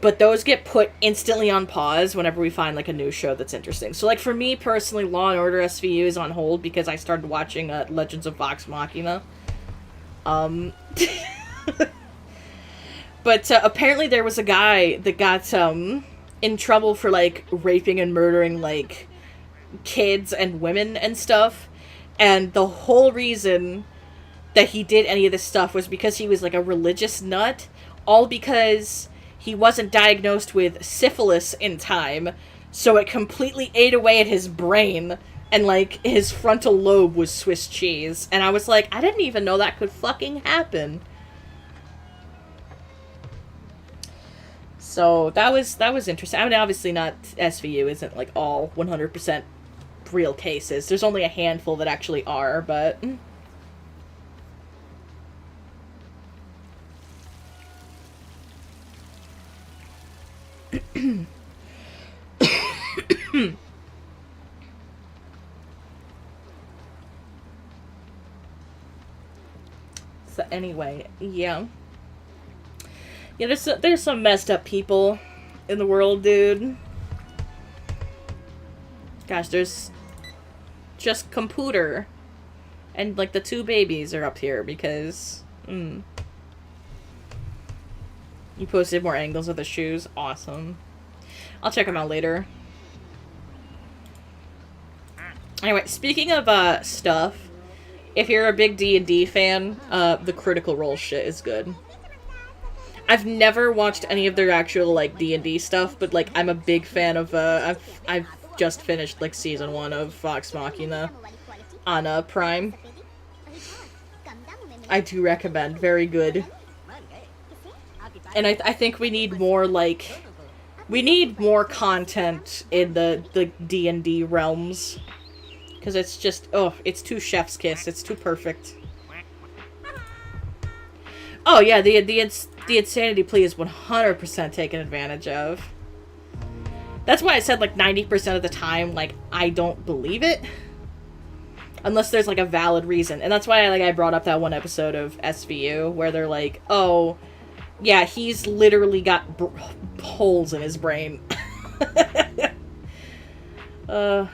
But those get put instantly on pause whenever we find, like, a new show that's interesting. So, like, for me personally, Law & Order SVU is on hold because I started watching Legends of Vox Machina. But apparently there was a guy that got in trouble for, like, raping and murdering, like, kids and women and stuff. And the whole reason that he did any of this stuff was because he was, like, a religious nut. All because he wasn't diagnosed with syphilis in time. So it completely ate away at his brain. And, like, his frontal lobe was Swiss cheese. And I was like, I didn't even know that could fucking happen. So that was interesting. I mean, obviously not SVU isn't, like, all 100% real cases. There's only a handful that actually are, but... So anyway, yeah. Yeah, there's some messed up people in the world, dude. Gosh, there's just computer. And, like, the two babies are up here because... You posted more angles of the shoes. Awesome. I'll check them out later. Anyway, speaking of stuff, if you're a big D&D fan, the Critical Role shit is good. I've never watched any of their actual, like, D&D stuff, but, like, I'm a big fan of, I've just finished, like, season 1 of Vox Machina on, Prime. I do recommend. Very good. And I think we need more, like, we need more content in the D&D realms. Because it's just, it's too chef's kiss. It's too perfect. Oh, yeah, the insanity plea is 100% taken advantage of. That's why I said, like, 90% of the time, like, I don't believe it. Unless there's, like, a valid reason. And that's why, I brought up that one episode of SVU, where they're like, oh, yeah, he's literally got holes in his brain. So,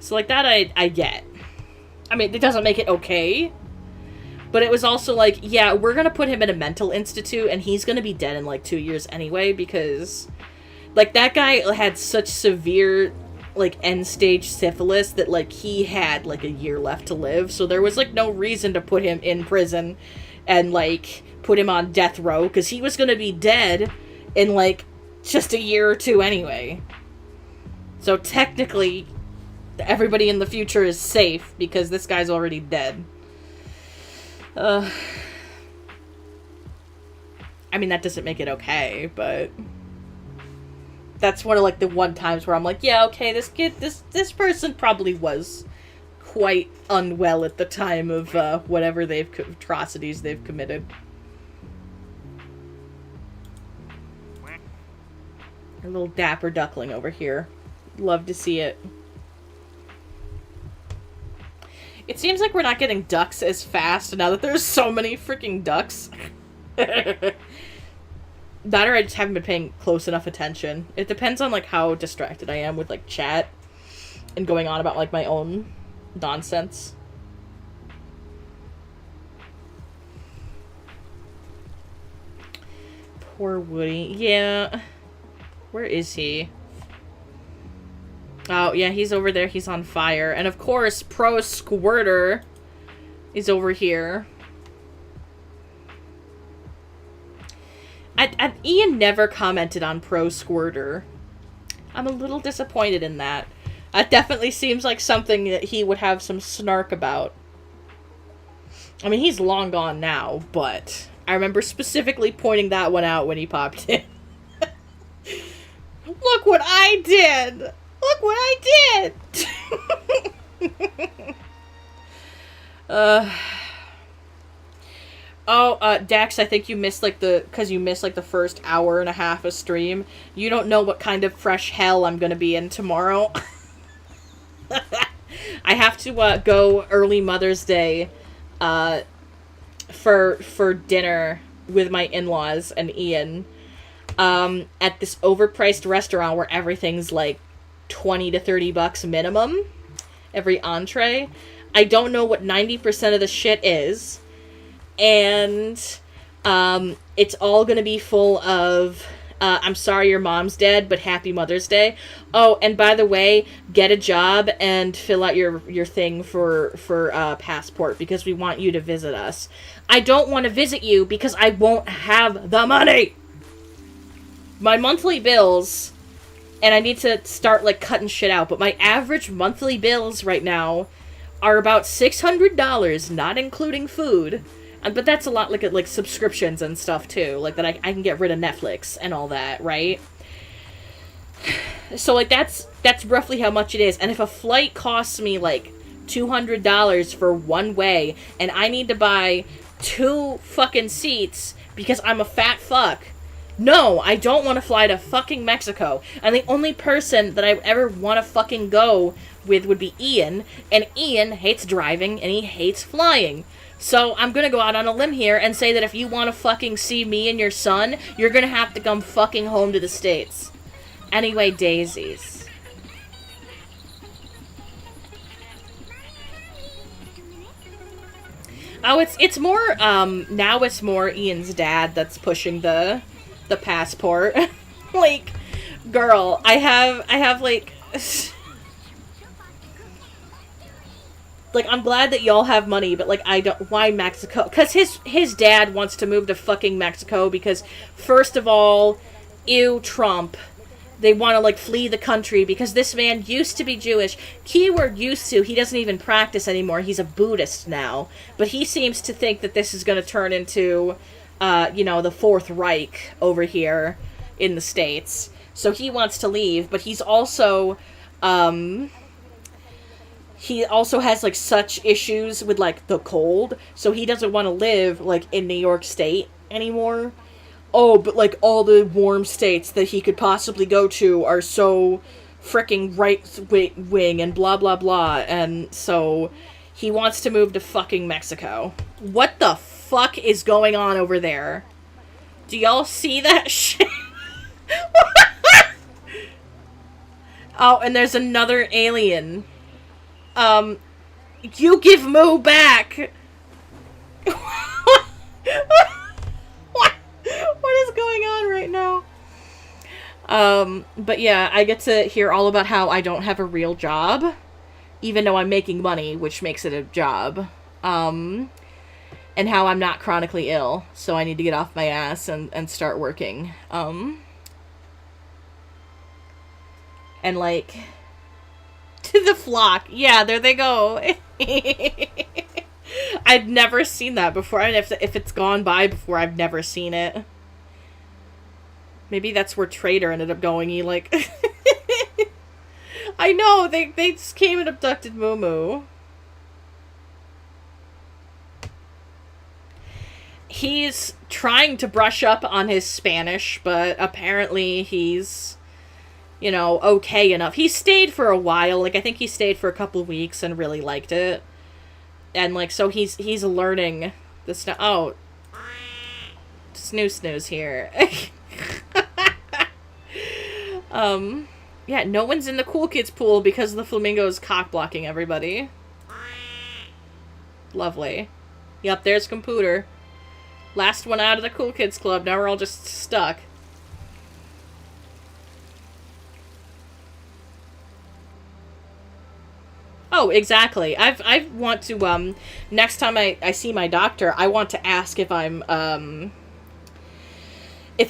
like, that I get. I mean, it doesn't make it okay. But it was also like, yeah, we're gonna put him in a mental institute, and he's gonna be dead in, like, 2 years anyway, because, like, that guy had such severe, like, end-stage syphilis that, like, he had, like, a year left to live, so there was, like, no reason to put him in prison and, like, put him on death row, because he was gonna be dead in, like, just a year or two anyway. So technically, everybody in the future is safe, because this guy's already dead. I mean, that doesn't make it okay, but that's one of, like, the one times where I'm like, yeah, okay, this person probably was quite unwell at the time of, whatever atrocities they've committed. A little dapper duckling over here. Love to see it. It seems like we're not getting ducks as fast now that there's so many freaking ducks. That or I just haven't been paying close enough attention. It depends on, like, how distracted I am with, like, chat and going on about, like, my own nonsense. Poor Woody. Yeah. Where is he? Oh, yeah, he's over there. He's on fire. And, of course, Pro Squirter is over here. Ian never commented on Pro Squirter. I'm a little disappointed in that. That definitely seems like something that he would have some snark about. I mean, he's long gone now, but I remember specifically pointing that one out when he popped in. Look what I did! Look what I did! Dax, I think you missed, like, because you missed, like, the first hour and a half of stream. You don't know what kind of fresh hell I'm gonna be in tomorrow. I have to, go early Mother's Day, for dinner with my in-laws and Ian, at this overpriced restaurant where everything's, like, 20 to 30 bucks minimum, every entree. I don't know what 90% of the shit is. And, it's all gonna be full of, I'm sorry your mom's dead, but happy Mother's Day. Oh, and by the way, get a job and fill out your thing for passport, because we want you to visit us. I don't want to visit you because I won't have the money! My monthly bills, and I need to start, like, cutting shit out, but my average monthly bills right now are about $600, not including food. But that's a lot, like subscriptions and stuff, too. Like, that I can get rid of Netflix and all that, right? So, like, that's roughly how much it is. And if a flight costs me, like, $200 for one way, and I need to buy 2 fucking seats because I'm a fat fuck, no, I don't want to fly to fucking Mexico. And the only person that I ever want to fucking go with would be Ian. And Ian hates driving, and he hates flying. So I'm gonna go out on a limb here and say that if you want to fucking see me and your son, you're gonna have to come fucking home to the States. Anyway, daisies. Oh, it's more, now it's more Ian's dad that's pushing the passport. Like, girl, I have, like... Like, I'm glad that y'all have money, but, like, I don't... Why Mexico? Because his dad wants to move to fucking Mexico because, first of all, ew, Trump. They want to, like, flee the country because this man used to be Jewish. Keyword used to. He doesn't even practice anymore. He's a Buddhist now. But he seems to think that this is going to turn into, the Fourth Reich over here in the States. So he wants to leave, but he's also... He also has, like, such issues with, like, the cold, so he doesn't want to live, like, in New York State anymore. Oh, but, like, all the warm states that he could possibly go to are so fricking right-wing and blah, blah, blah, and so he wants to move to fucking Mexico. What the fuck is going on over there? Do y'all see that shit? Oh, and there's another alien. You give Moo back! What is going on right now? But yeah, I get to hear all about how I don't have a real job, even though I'm making money, which makes it a job. And how I'm not chronically ill, so I need to get off my ass and start working. And, like... To the flock. Yeah, there they go. I'd never seen that before. And if it's gone by before, I've never seen it. Maybe that's where Trader ended up going. He, like... I know, they just came and abducted Moo. He's trying to brush up on his Spanish, but apparently he's... okay enough. He stayed for a while. Like, I think he stayed for a couple weeks and really liked it. And, like, so he's learning the stuff. Oh, snooze here. Yeah, no one's in the cool kids pool because the flamingo's cock blocking everybody. Lovely. Yep, there's Computer. Last one out of the cool kids club. Now we're all just stuck. Oh, exactly. I want to, next time I see my doctor, I want to ask if I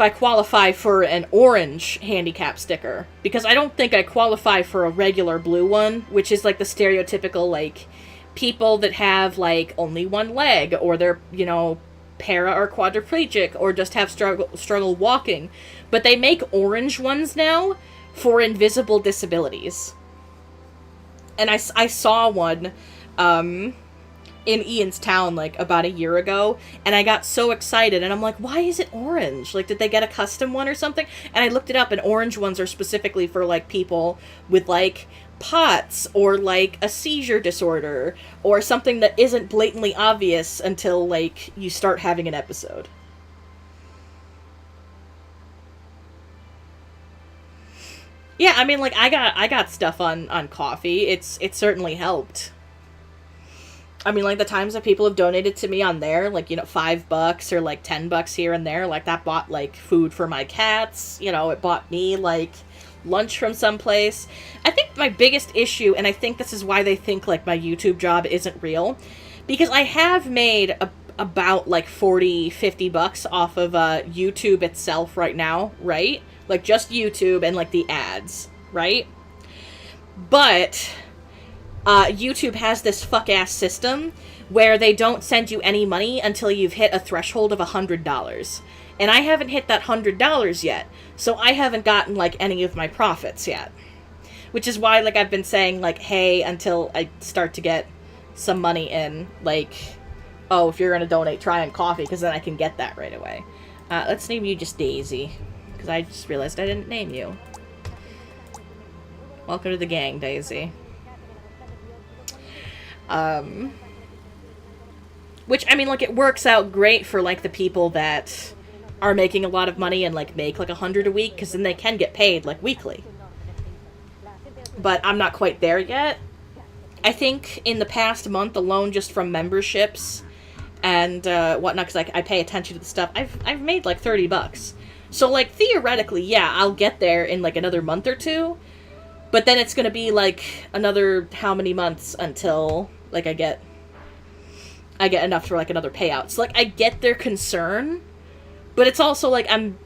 qualify for an orange handicap sticker. Because I don't think I qualify for a regular blue one, which is, like, the stereotypical, like, people that have, like, only one leg, or they're, you know, para or quadriplegic, or just have struggle walking. But they make orange ones now for invisible disabilities. And I saw one, in Ian's Town, like, about a year ago, and I got so excited, and I'm like, why is it orange? Like, did they get a custom one or something? And I looked it up, and orange ones are specifically for, like, people with, like, POTS, or, like, a seizure disorder, or something that isn't blatantly obvious until, like, you start having an episode. Yeah, I mean, like, I got stuff on coffee. It certainly helped. I mean, like, the times that people have donated to me on there, like, you know, $5 or, like, $10 here and there, like, that bought, like, food for my cats, you know, it bought me, like, lunch from someplace. I think my biggest issue, and I think this is why they think, like, my YouTube job isn't real, because I have made about, like, $40-50 off of YouTube itself right now, right? Like, just YouTube and, like, the ads, right? But YouTube has this fuck-ass system where they don't send you any money until you've hit a threshold of $100. And I haven't hit that $100 yet, so I haven't gotten, like, any of my profits yet. Which is why, like, I've been saying, like, hey, until I start to get some money in, like, oh, if you're gonna donate, try on coffee, because then I can get that right away. Let's name you just Daisy, because I just realized I didn't name you. Welcome to the gang, Daisy. Which, I mean, like, it works out great for, like, the people that are making a lot of money and, like, make, like, $100 a week, because then they can get paid, like, weekly. But I'm not quite there yet. I think in the past month alone, just from memberships and whatnot, because I pay attention to the stuff, I've made, like, $30. So, like, theoretically, yeah, I'll get there in, like, another month or two, but then it's gonna be, like, another how many months until, like, I get enough for, like, another payout. So, like, I get their concern, but it's also, like, I'm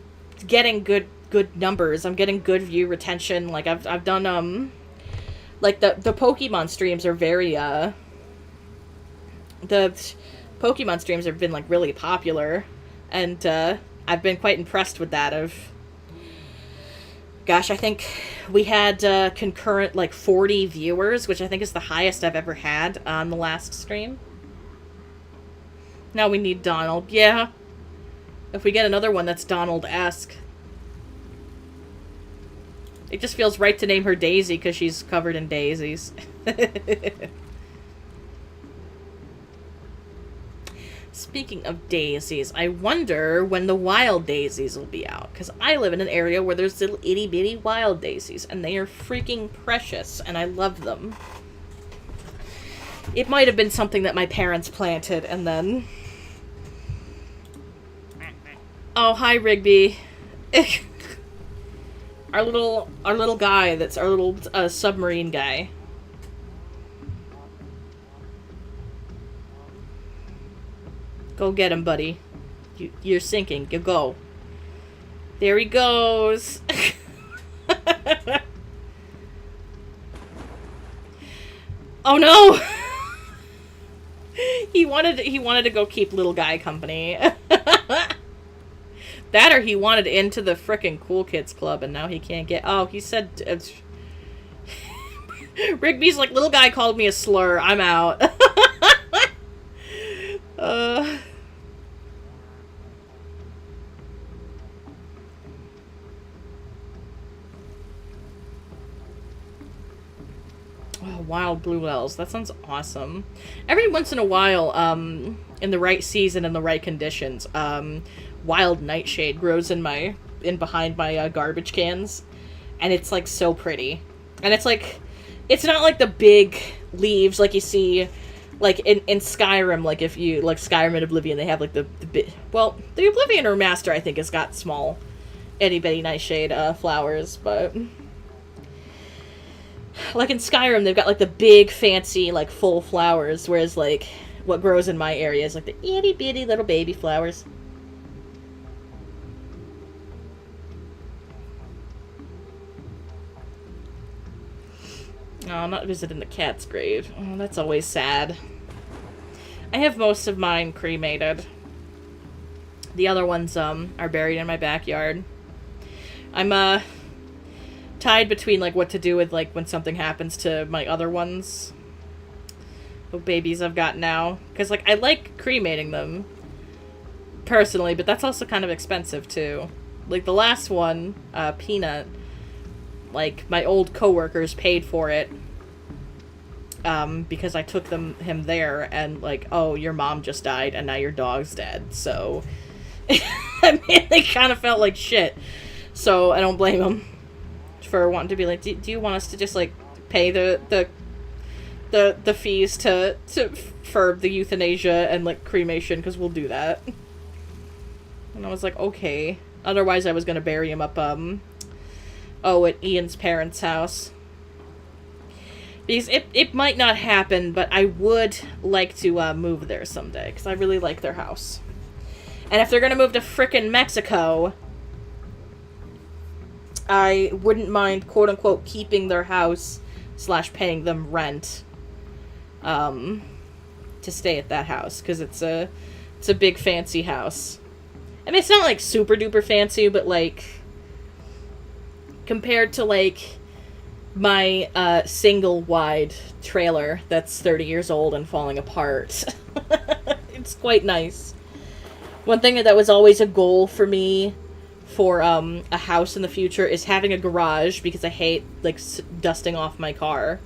getting good numbers. I'm getting good view retention. Like, I've done, like, the Pokemon streams are very, the Pokemon streams have been, like, really popular, and, I've been quite impressed with that. Gosh, I think we had, concurrent, like, 40 viewers, which I think is the highest I've ever had on the last stream. Now we need Donald. Yeah. If we get another one that's Donald-esque. It just feels right to name her Daisy because she's covered in daisies. Speaking of daisies, I wonder when the wild daisies will be out. Because I live in an area where there's little itty-bitty wild daisies. And they are freaking precious. And I love them. It might have been something that my parents planted and then... Oh, hi, Rigby. Our little guy that's our little submarine guy. Go get him, buddy. You're sinking. You go. There he goes. Oh no! He wanted to go keep little guy company. That or he wanted into the frickin' cool kids club and now he can't get... Oh, he said... Rigby's like, little guy called me a slur. I'm out. Oh, Wild blue wells. That sounds awesome. Every once in a while, in the right season and the right conditions, wild nightshade grows in behind my garbage cans, and it's like so pretty. And it's like, it's not like the big leaves like you see like in Skyrim. Like if you like Skyrim and Oblivion, they have like the bit. Well, the Oblivion Remaster I think has got small itty bitty nightshade flowers, but like in Skyrim they've got like the big fancy like full flowers, whereas like what grows in my area is like the itty bitty little baby flowers. Oh, I'm not visiting the cat's grave. Oh, that's always sad. I have most of mine cremated. The other ones are buried in my backyard. I'm tied between like what to do with like when something happens to my other ones, the babies I've got now, because like I like cremating them personally, but that's also kind of expensive too. Like the last one, Peanut, like my old coworkers paid for it because I took him there, and like, oh, your mom just died and now your dog's dead, so I mean, they kind of felt like shit. So I don't blame them for wanting to be like, do you want us to just like pay the fees to for the euthanasia and like cremation, because we'll do that. And I was like, okay. Otherwise I was gonna bury him up at Ian's parents' house, because it might not happen, but I would like to move there someday, because I really like their house. And if they're gonna move to frickin' Mexico, I wouldn't mind, quote-unquote, keeping their house / paying them rent to stay at that house, because it's a big fancy house. I mean, it's not like super duper fancy, but like compared to like my single wide trailer that's 30 years old and falling apart, it's quite nice. One thing that was always a goal for me for a house in the future is having a garage, because I hate like dusting off my car,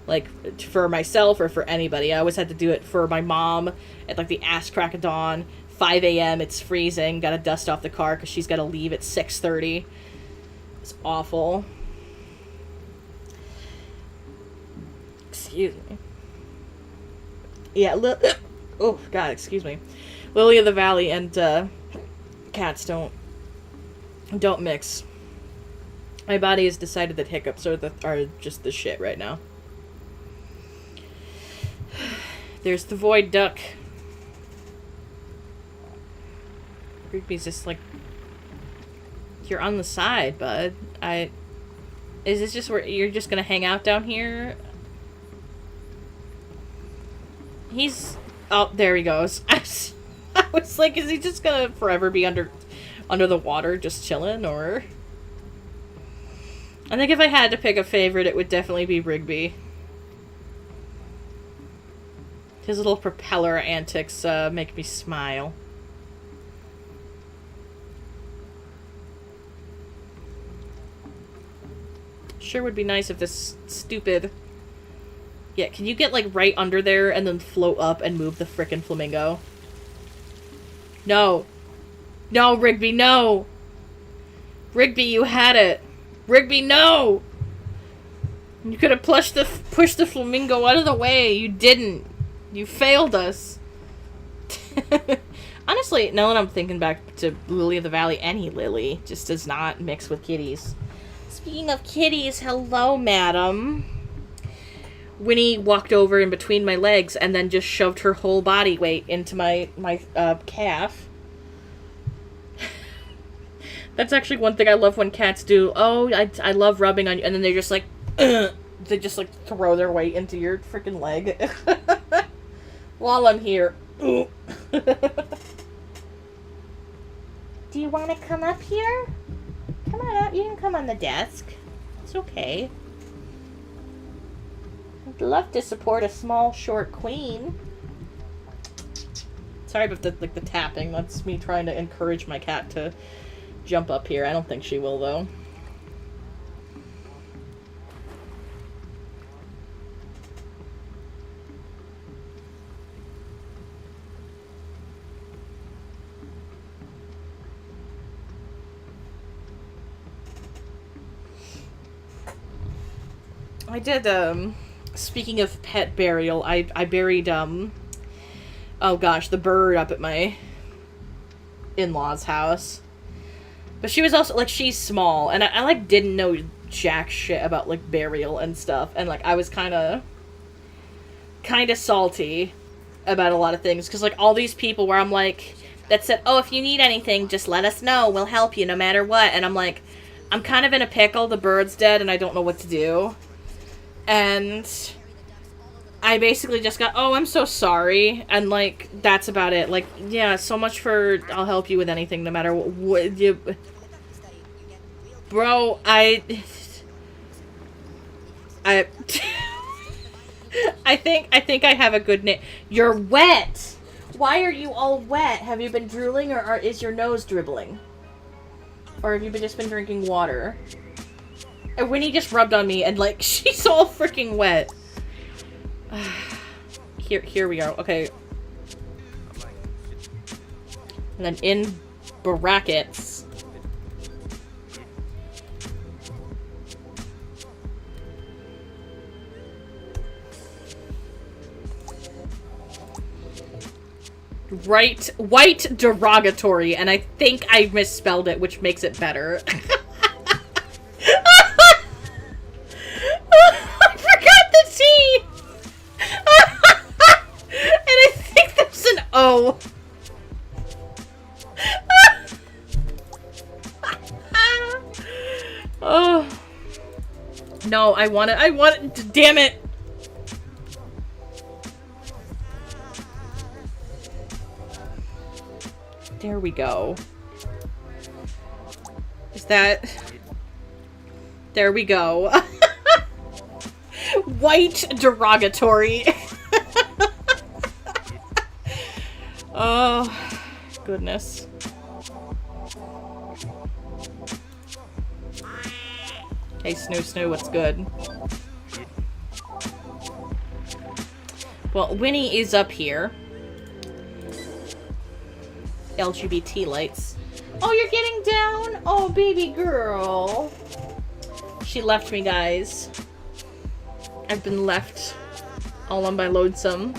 like for myself or for anybody. I always had to do it for my mom at like the ass crack of dawn, 5 a.m. It's freezing, gotta dust off the car because she's gotta leave at 6:30. It's awful. Excuse me. Yeah, oh god, excuse me. Lily of the Valley and cats don't mix. My body has decided that hiccups are just the shit right now. There's the void duck. Rigby's just like, you're on the side, bud. Is this just where you're just gonna hang out down here? Oh, there he goes. I was like, is he just gonna forever be under the water, just chilling, or? I think if I had to pick a favorite, it would definitely be Rigby. His little propeller antics make me smile. Sure would be nice if this stupid... Yeah, can you get, like, right under there and then float up and move the frickin' flamingo? No. No, Rigby, no! Rigby, you had it! Rigby, no! You could have pushed the flamingo out of the way. You didn't. You failed us. Honestly, now that I'm thinking back to Lily of the Valley, any Lily just does not mix with kitties. Speaking of kitties, hello, madam. Winnie walked over in between my legs and then just shoved her whole body weight into my calf. That's actually one thing I love when cats do. Oh, I love rubbing on you. And then they're just like, they just like throw their weight into your freaking leg. While I'm here. Do you want to come up here? Come on up. You can come on the desk. It's okay. I'd love to support a small, short queen. Sorry about the tapping. That's me trying to encourage my cat to jump up here. I don't think she will, though. I did, speaking of pet burial, I buried, oh gosh, the bird up at my in-laws' house. But she was also, like, she's small, and I like, didn't know jack shit about, like, burial and stuff, and, like, I was kinda salty about a lot of things, because, like, all these people where I'm, like, that said, oh, if you need anything, just let us know, we'll help you no matter what, and I'm, like, I'm kind of in a pickle, the bird's dead, and I don't know what to do, and I basically just got, oh, I'm so sorry, and, like, that's about it, like, yeah, so much for, I'll help you with anything, no matter what you... Bro, I think I have a good name. You're wet! Why are you all wet? Have you been drooling, or is your nose dribbling? Or have you just been drinking water? And Winnie just rubbed on me, and, like, she's all freaking wet. Here we are. Okay. And then in brackets... Right, white derogatory, and I think I misspelled it, which makes it better. I forgot the T! And I think there's an O. Oh. No, I want it, damn it! There we go. Is that... There we go. White derogatory. Oh, goodness. Hey, Snoo, what's good? Well, Winnie is up here. LGBT lights. Oh, you're getting down? Oh, baby girl. She left me, guys. I've been left all on my lonesome.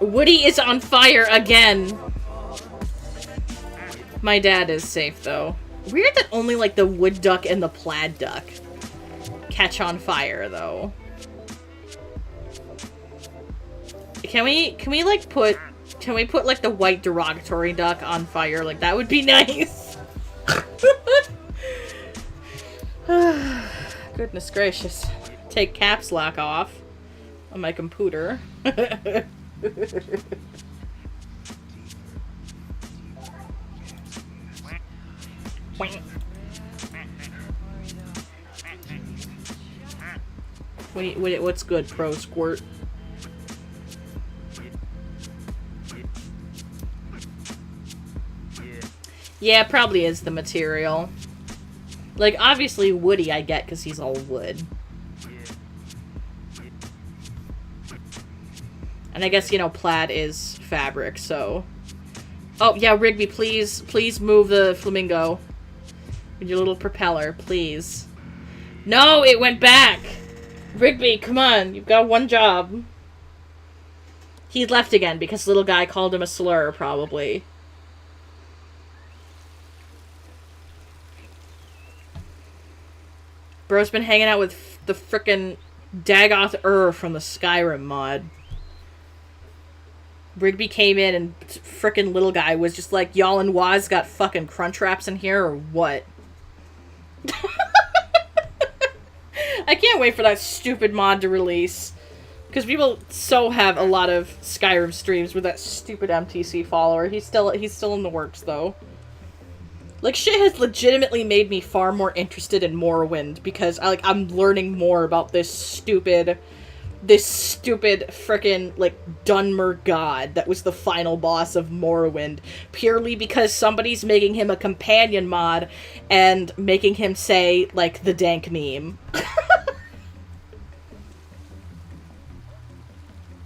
Woody is on fire again. My dad is safe, though. Weird that only, like, the wood duck and the plaid duck catch on fire, though. Can we, like, put... Can we put, like, the white derogatory duck on fire? Like, that would be nice. Goodness gracious. Take caps lock off on my computer. Wait, what's good, Pro Squirt? Yeah, it probably is the material. Like, obviously Woody I get because he's all wood. And I guess, you know, plaid is fabric, so... Oh, yeah, Rigby, please move the flamingo. With your little propeller, please. No, it went back! Rigby, come on, you've got one job. He left again because the little guy called him a slur, probably. Bro's been hanging out with the frickin' Dagoth from the Skyrim mod. Rigby came in and frickin' little guy was just like, y'all and Waz got fucking crunch wraps in here or what? I can't wait for that stupid mod to release. Because people so have a lot of Skyrim streams with that stupid MTC follower. He's still in the works though. Like, shit has legitimately made me far more interested in Morrowind, because, I'm learning more about this stupid frickin', like, Dunmer god that was the final boss of Morrowind, purely because somebody's making him a companion mod and making him say, like, the dank meme.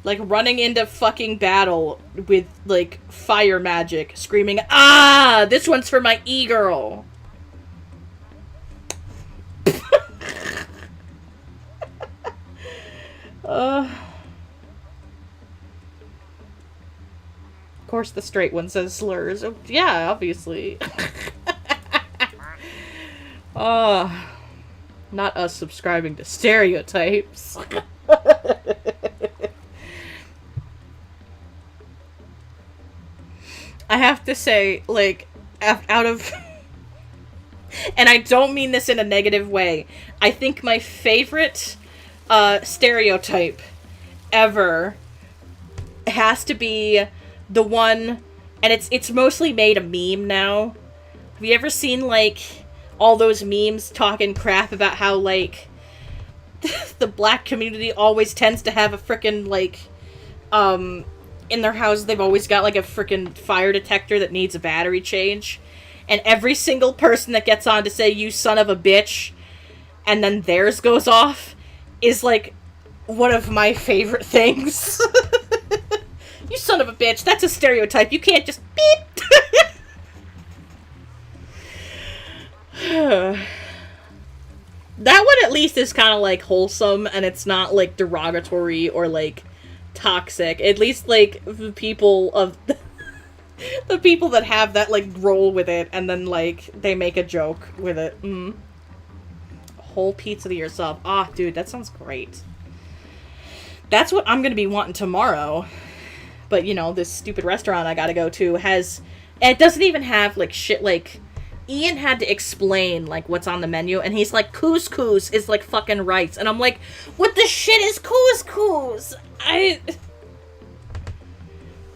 Like, running into fucking battle with, like, fire magic, screaming, ah! This one's for my e-girl! Of course the straight one says slurs. Oh, yeah, obviously. Not us subscribing to stereotypes. I have to say, like, out of... and I don't mean this in a negative way. I think my favorite stereotype ever has to be the one... And it's mostly made a meme now. Have you ever seen, like, all those memes talking crap about how, like, the black community always tends to have a frickin', like, in their house, they've always got, like, a frickin' fire detector that needs a battery change. And every single person that gets on to say, you son of a bitch, and then theirs goes off, is, like, one of my favorite things. You son of a bitch, that's a stereotype. You can't just beep. That one at least is kind of, like, wholesome, and it's not, like, derogatory or, like, toxic. At least, like, the people of... the people that have that, like, roll with it, and then, like, they make a joke with it. A whole pizza to yourself. Ah, dude, that sounds great. That's what I'm gonna be wanting tomorrow. But, you know, this stupid restaurant I gotta go to has... It doesn't even have, like, shit, like... Ian had to explain, like, what's on the menu, and he's like, couscous is, like, fucking rice. And I'm like, what the shit is couscous?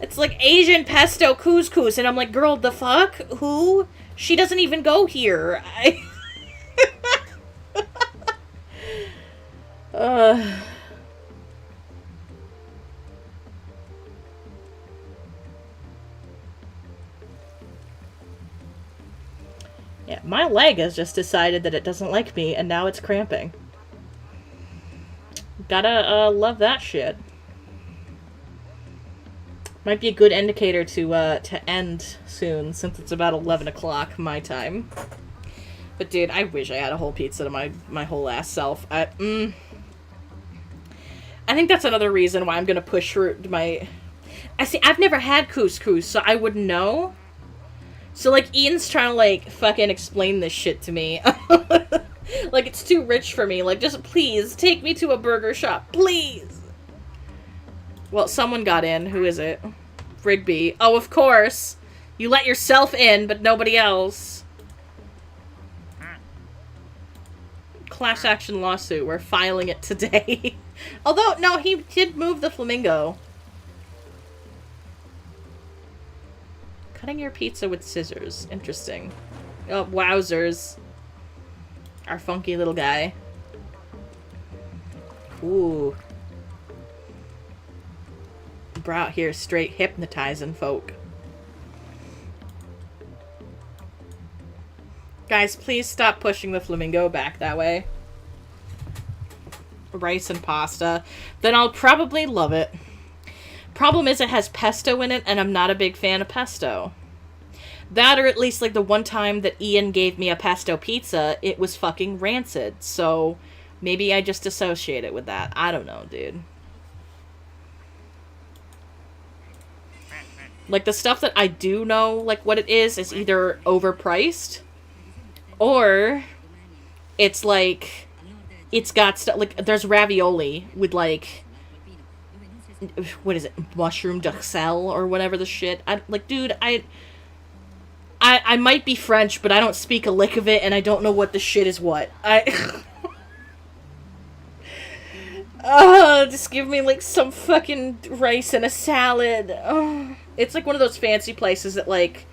It's like Asian pesto couscous, and I'm like, girl, the fuck? Who? She doesn't even go here. Yeah, my leg has just decided that it doesn't like me, and now it's cramping. Gotta, love that shit. Might be a good indicator to end soon, since it's about 11 o'clock my time. But dude, I wish I had a whole pizza to my whole ass self. I think that's another reason why I'm gonna push for my... I've never had couscous, so I wouldn't know. So, like, Ian's trying to, like, fucking explain this shit to me. Like, it's too rich for me. Like, just please, take me to a burger shop. Please! Well, someone got in. Who is it? Rigby. Oh, of course! You let yourself in, but nobody else. Class action lawsuit. We're filing it today. Although, no, he did move the flamingo. Cutting your pizza with scissors. Interesting. Oh, wowzers. Our funky little guy. Ooh. Bro out here straight hypnotizing folk. Guys, please stop pushing the flamingo back that way. Rice and pasta. Then I'll probably love it. Problem is it has pesto in it, and I'm not a big fan of pesto. That, or at least, like, the one time that Ian gave me a pesto pizza, it was fucking rancid. So, maybe I just associate it with that. I don't know, dude. Like, the stuff that I do know, like, what it is either overpriced, or it's, like, it's got stuff, like, there's ravioli with, like... What is it? Mushroom duxelle or whatever the shit. Dude, I might be French, but I don't speak a lick of it, and I don't know what the shit is what. Just give me, like, some fucking rice and a salad. Oh. It's like one of those fancy places that, like,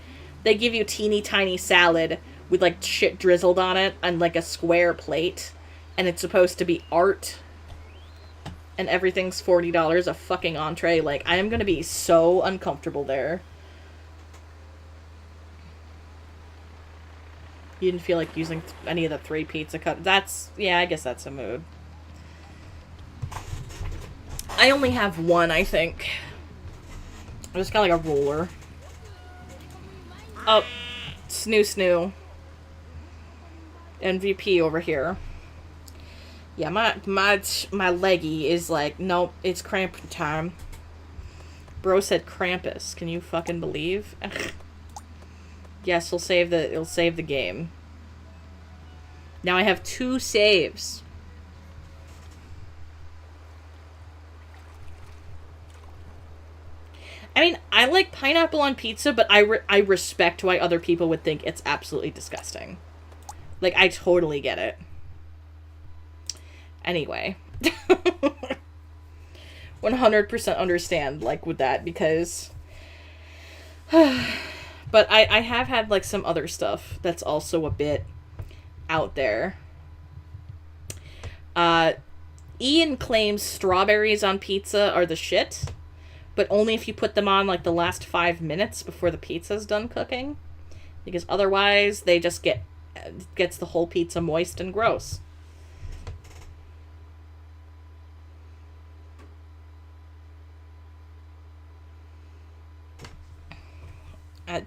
they give you teeny tiny salad with, like, shit drizzled on it on, like, a square plate, and it's supposed to be art. And everything's $40 a fucking entree. Like, I am gonna be so uncomfortable there. You didn't feel like using any of the 3 pizza cups. That's... Yeah, I guess that's a mood. I only have one, I think. I just got, like, a roller. Oh. Snoo. MVP over here. Yeah, my leggy is like, nope, it's cramp time. Bro said Krampus. Can you fucking believe? Yes, it'll save the game. Now I have 2 saves. I mean, I like pineapple on pizza, but I respect why other people would think it's absolutely disgusting. Like, I totally get it. Anyway. 100% understand, like, with that, because... but I have had, like, some other stuff that's also a bit out there. Ian claims strawberries on pizza are the shit, but only if you put them on, like, the last 5 minutes before the pizza's done cooking. Because otherwise, they just gets the whole pizza moist and gross.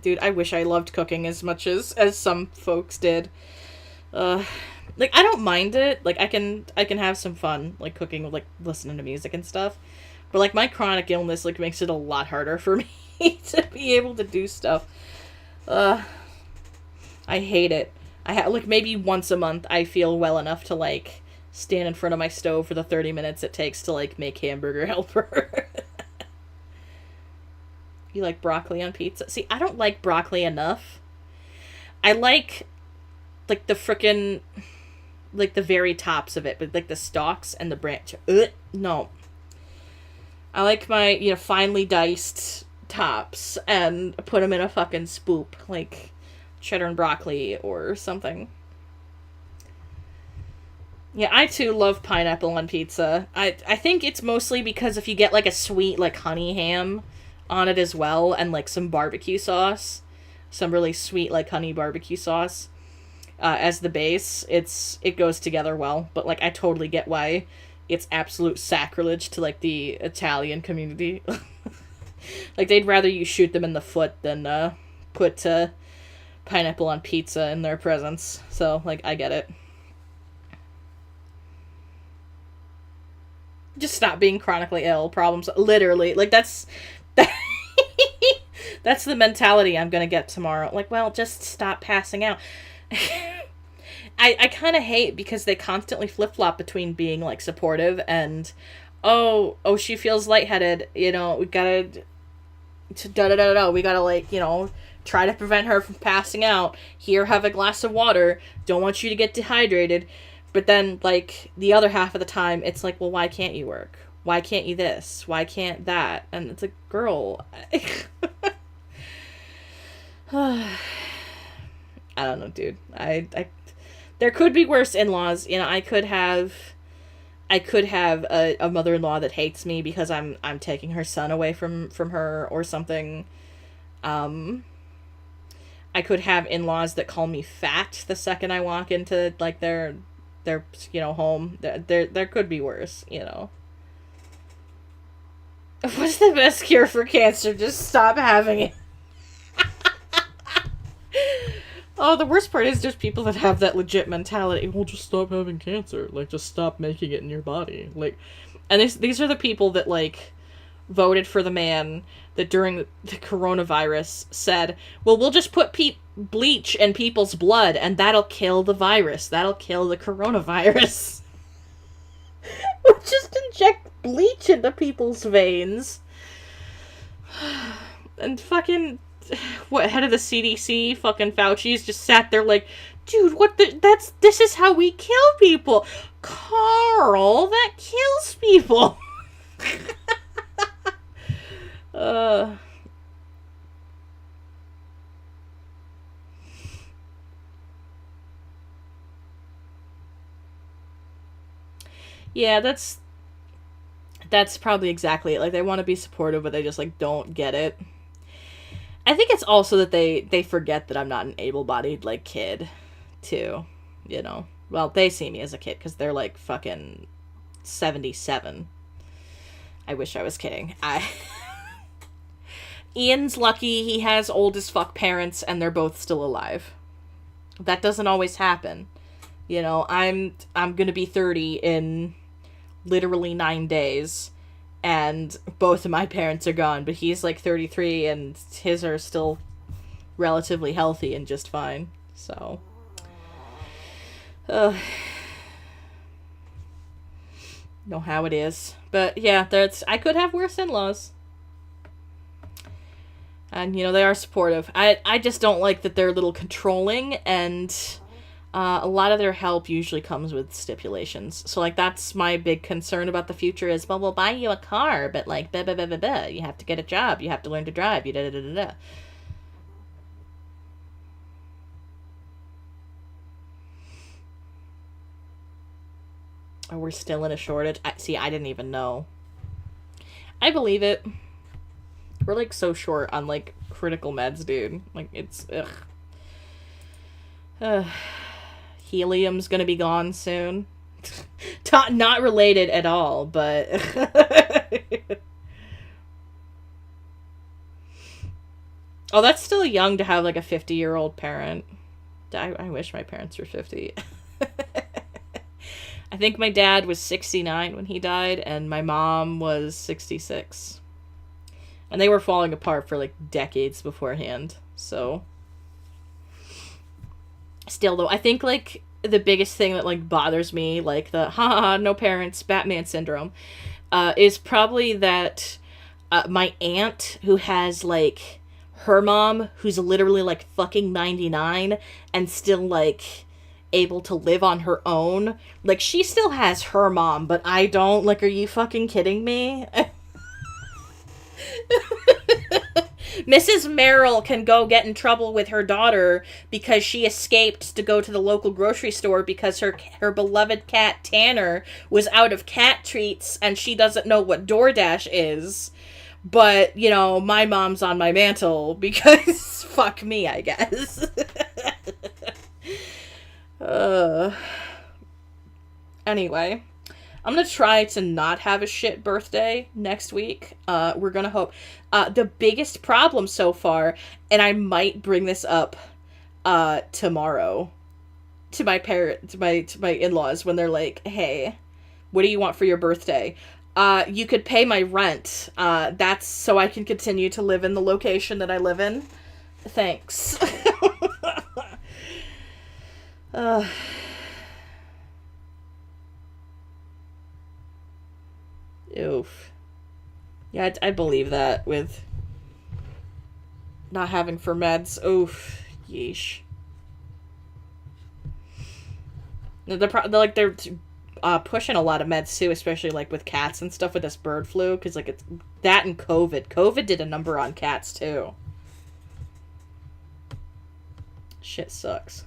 Dude, I wish I loved cooking as much as some folks did. Like, I don't mind it. Like, I can have some fun, like, cooking with, like, listening to music and stuff. But, like, my chronic illness, like, makes it a lot harder for me to be able to do stuff. I hate it. Like, maybe once a month I feel well enough to, like, stand in front of my stove for the 30 minutes it takes to, like, make Hamburger Helper. You like broccoli on pizza? See, I don't like broccoli enough. I like the frickin', like, the very tops of it, but, like, the stalks and the branch. No. I like my, you know, finely diced tops and put them in a fucking spoop, like cheddar and broccoli or something. Yeah, I too love pineapple on pizza. I think it's mostly because if you get, like, a sweet, like, honey ham on it as well, and, like, some barbecue sauce, some really sweet, like, honey barbecue sauce, as the base, it goes together well. But, like, I totally get why it's absolute sacrilege to, like, the Italian community. Like, they'd rather you shoot them in the foot than put pineapple on pizza in their presence. So, like, I get it. Just stop being chronically ill. Problems, literally. Like, that's the mentality I'm gonna get tomorrow. Like, well, just stop passing out. I kind of hate because they constantly flip-flop between being, like, supportive and, oh, she feels lightheaded, you know, we gotta, we gotta, like, you know, try to prevent her from passing out. Here, have a glass of water. Don't want you to get dehydrated. But then, like, the other half of the time, it's like, well, why can't you work? Why can't you this? Why can't that? And it's like, girl. I don't know, dude. There could be worse in-laws. You know, I could have a mother-in-law that hates me because I'm taking her son away from her or something. I could have in-laws that call me fat the second I walk into, like, their you know, home. There could be worse, you know. What's the best cure for cancer? Just stop having it. Oh, the worst part is there's people that have that legit mentality. Well, just stop having cancer. Like, just stop making it in your body. Like, and these are the people that, like, voted for the man that during the coronavirus said, well, we'll just put bleach in people's blood and that'll kill the virus. That'll kill the coronavirus. We'll just inject bleach into people's veins. And fucking, what, head of the CDC, fucking Fauci's just sat there like, dude, this is how we kill people. Carl, that kills people. Yeah, that's probably exactly it. Like, they want to be supportive, but they just, like, don't get it. I think it's also that they forget that I'm not an able-bodied, like, kid, too. You know? Well, they see me as a kid, because they're, like, fucking 77. I wish I was kidding. Ian's lucky he has old as fuck parents, and they're both still alive. That doesn't always happen. You know, I'm gonna be 30 in literally 9 days, and both of my parents are gone, but he's like 33 and his are still relatively healthy and just fine. So, know how it is. But yeah, I could have worse in-laws. And, you know, they are supportive. I just don't like that they're a little controlling, and a lot of their help usually comes with stipulations. So, like, that's my big concern about the future is, well, we'll buy you a car, but, like, blah, blah, blah, blah, blah. You have to get a job. You have to learn to drive. You da da da da da. Oh, we're still in a shortage. See, I didn't even know. I believe it. We're, like, so short on, like, critical meds, dude. Like, it's, helium's gonna be gone soon. Not related at all, but... Oh, that's still young to have, like, a 50-year-old parent. I wish my parents were 50. I think my dad was 69 when he died, and my mom was 66. And they were falling apart for, like, decades beforehand, so... Still, though, I think, like, the biggest thing that, like, bothers me, like, the, haha, no parents, Batman syndrome, is probably that my aunt, who has, like, her mom, who's literally, like, fucking 99, and still, like, able to live on her own, like, she still has her mom, but I don't. Like, are you fucking kidding me? Mrs. Merrill can go get in trouble with her daughter because she escaped to go to the local grocery store because her beloved cat Tanner was out of cat treats and she doesn't know what DoorDash is. But, you know, my mom's on my mantle because fuck me, I guess. Anyway, I'm gonna try to not have a shit birthday next week. We're gonna hope. The biggest problem so far, and I might bring this up tomorrow to my my in-laws when they're like, "Hey, what do you want for your birthday?" You could pay my rent. That's so I can continue to live in the location that I live in. Thanks. Oof. Yeah, I believe that with not having for meds. Oof. Yeesh. They're pushing a lot of meds too, especially like with cats and stuff with this bird flu, because like it's that and COVID. COVID did a number on cats too. Shit sucks.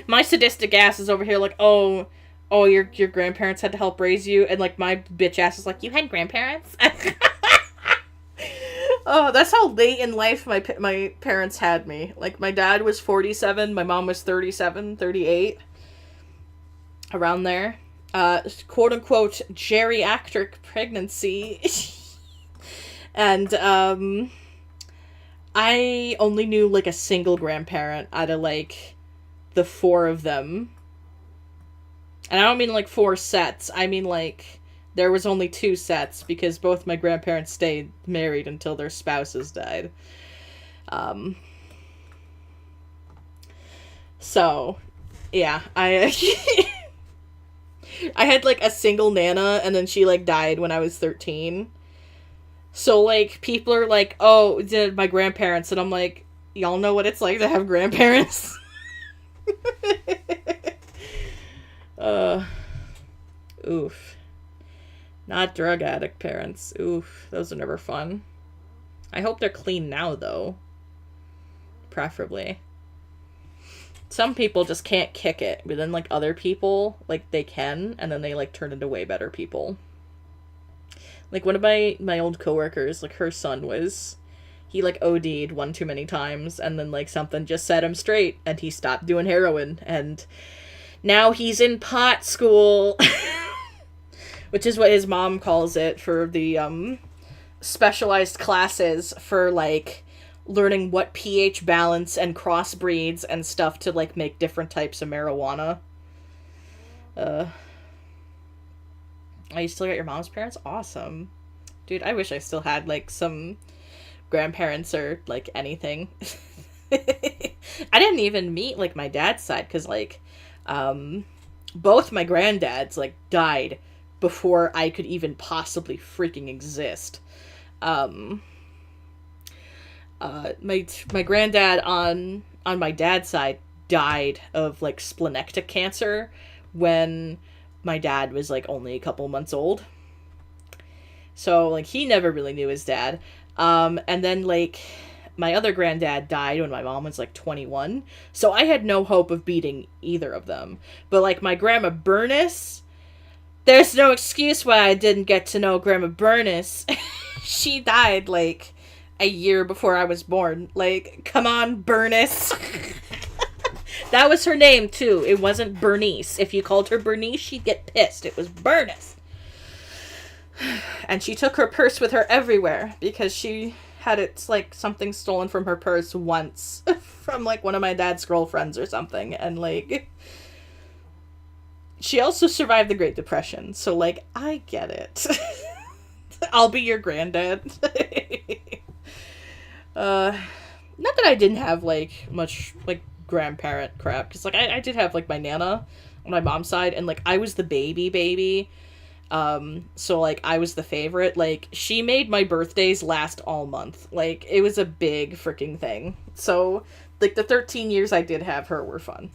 My sadistic ass is over here like, oh, your grandparents had to help raise you, and like my bitch ass is like, you had grandparents? Oh, that's how late in life my parents had me. Like, my dad was 47, my mom was 37, 38. Around there. Quote-unquote geriatric pregnancy. And, I only knew, like, a single grandparent out of, like, the 4 of them. And I don't mean, like, 4 sets. I mean, like... There was only 2 sets because both my grandparents stayed married until their spouses died. So, yeah, I had, like, a single Nana, and then she, like, died when I was 13. So, like, people are like, oh, my grandparents, and I'm like, y'all know what it's like to have grandparents? Oof. Not drug addict parents. Oof, those are never fun. I hope they're clean now, though. Preferably. Some people just can't kick it, but then, like, other people, like, they can, and then they, like, turn into way better people. Like, one of my old coworkers, like, her son he, like, OD'd one too many times, and then, like, something just set him straight, and he stopped doing heroin, and now he's in pot school. Which is what his mom calls it for the, specialized classes for, like, learning what pH balance and crossbreeds and stuff to, like, make different types of marijuana. Oh, you still got your mom's parents? Awesome. Dude, I wish I still had, like, some grandparents or, like, anything. I didn't even meet, like, my dad's side, because, like, both my granddads, like, died before I could even possibly freaking exist. My granddad on my dad's side died of, like, splenectic cancer when my dad was, like, only a couple months old. So, like, he never really knew his dad. And then, like, my other granddad died when my mom was, like, 21. So I had no hope of beating either of them. But, like, my Grandma Bernice, there's no excuse why I didn't get to know Grandma Bernice. She died, like, a year before I was born. Like, come on, Bernice. That was her name, too. It wasn't Bernice. If you called her Bernice, she'd get pissed. It was Bernice. And she took her purse with her everywhere because she had like, something stolen from her purse once from, like, one of my dad's girlfriends or something. And, like, she also survived the Great Depression. So, like, I get it. I'll be your granddad. Not that I didn't have, like, much, like, grandparent crap. Because, like, I did have, like, my Nana on my mom's side. And, like, I was the baby. So, like, I was the favorite. Like, she made my birthdays last all month. Like, it was a big freaking thing. So, like, the 13 years I did have her were fun.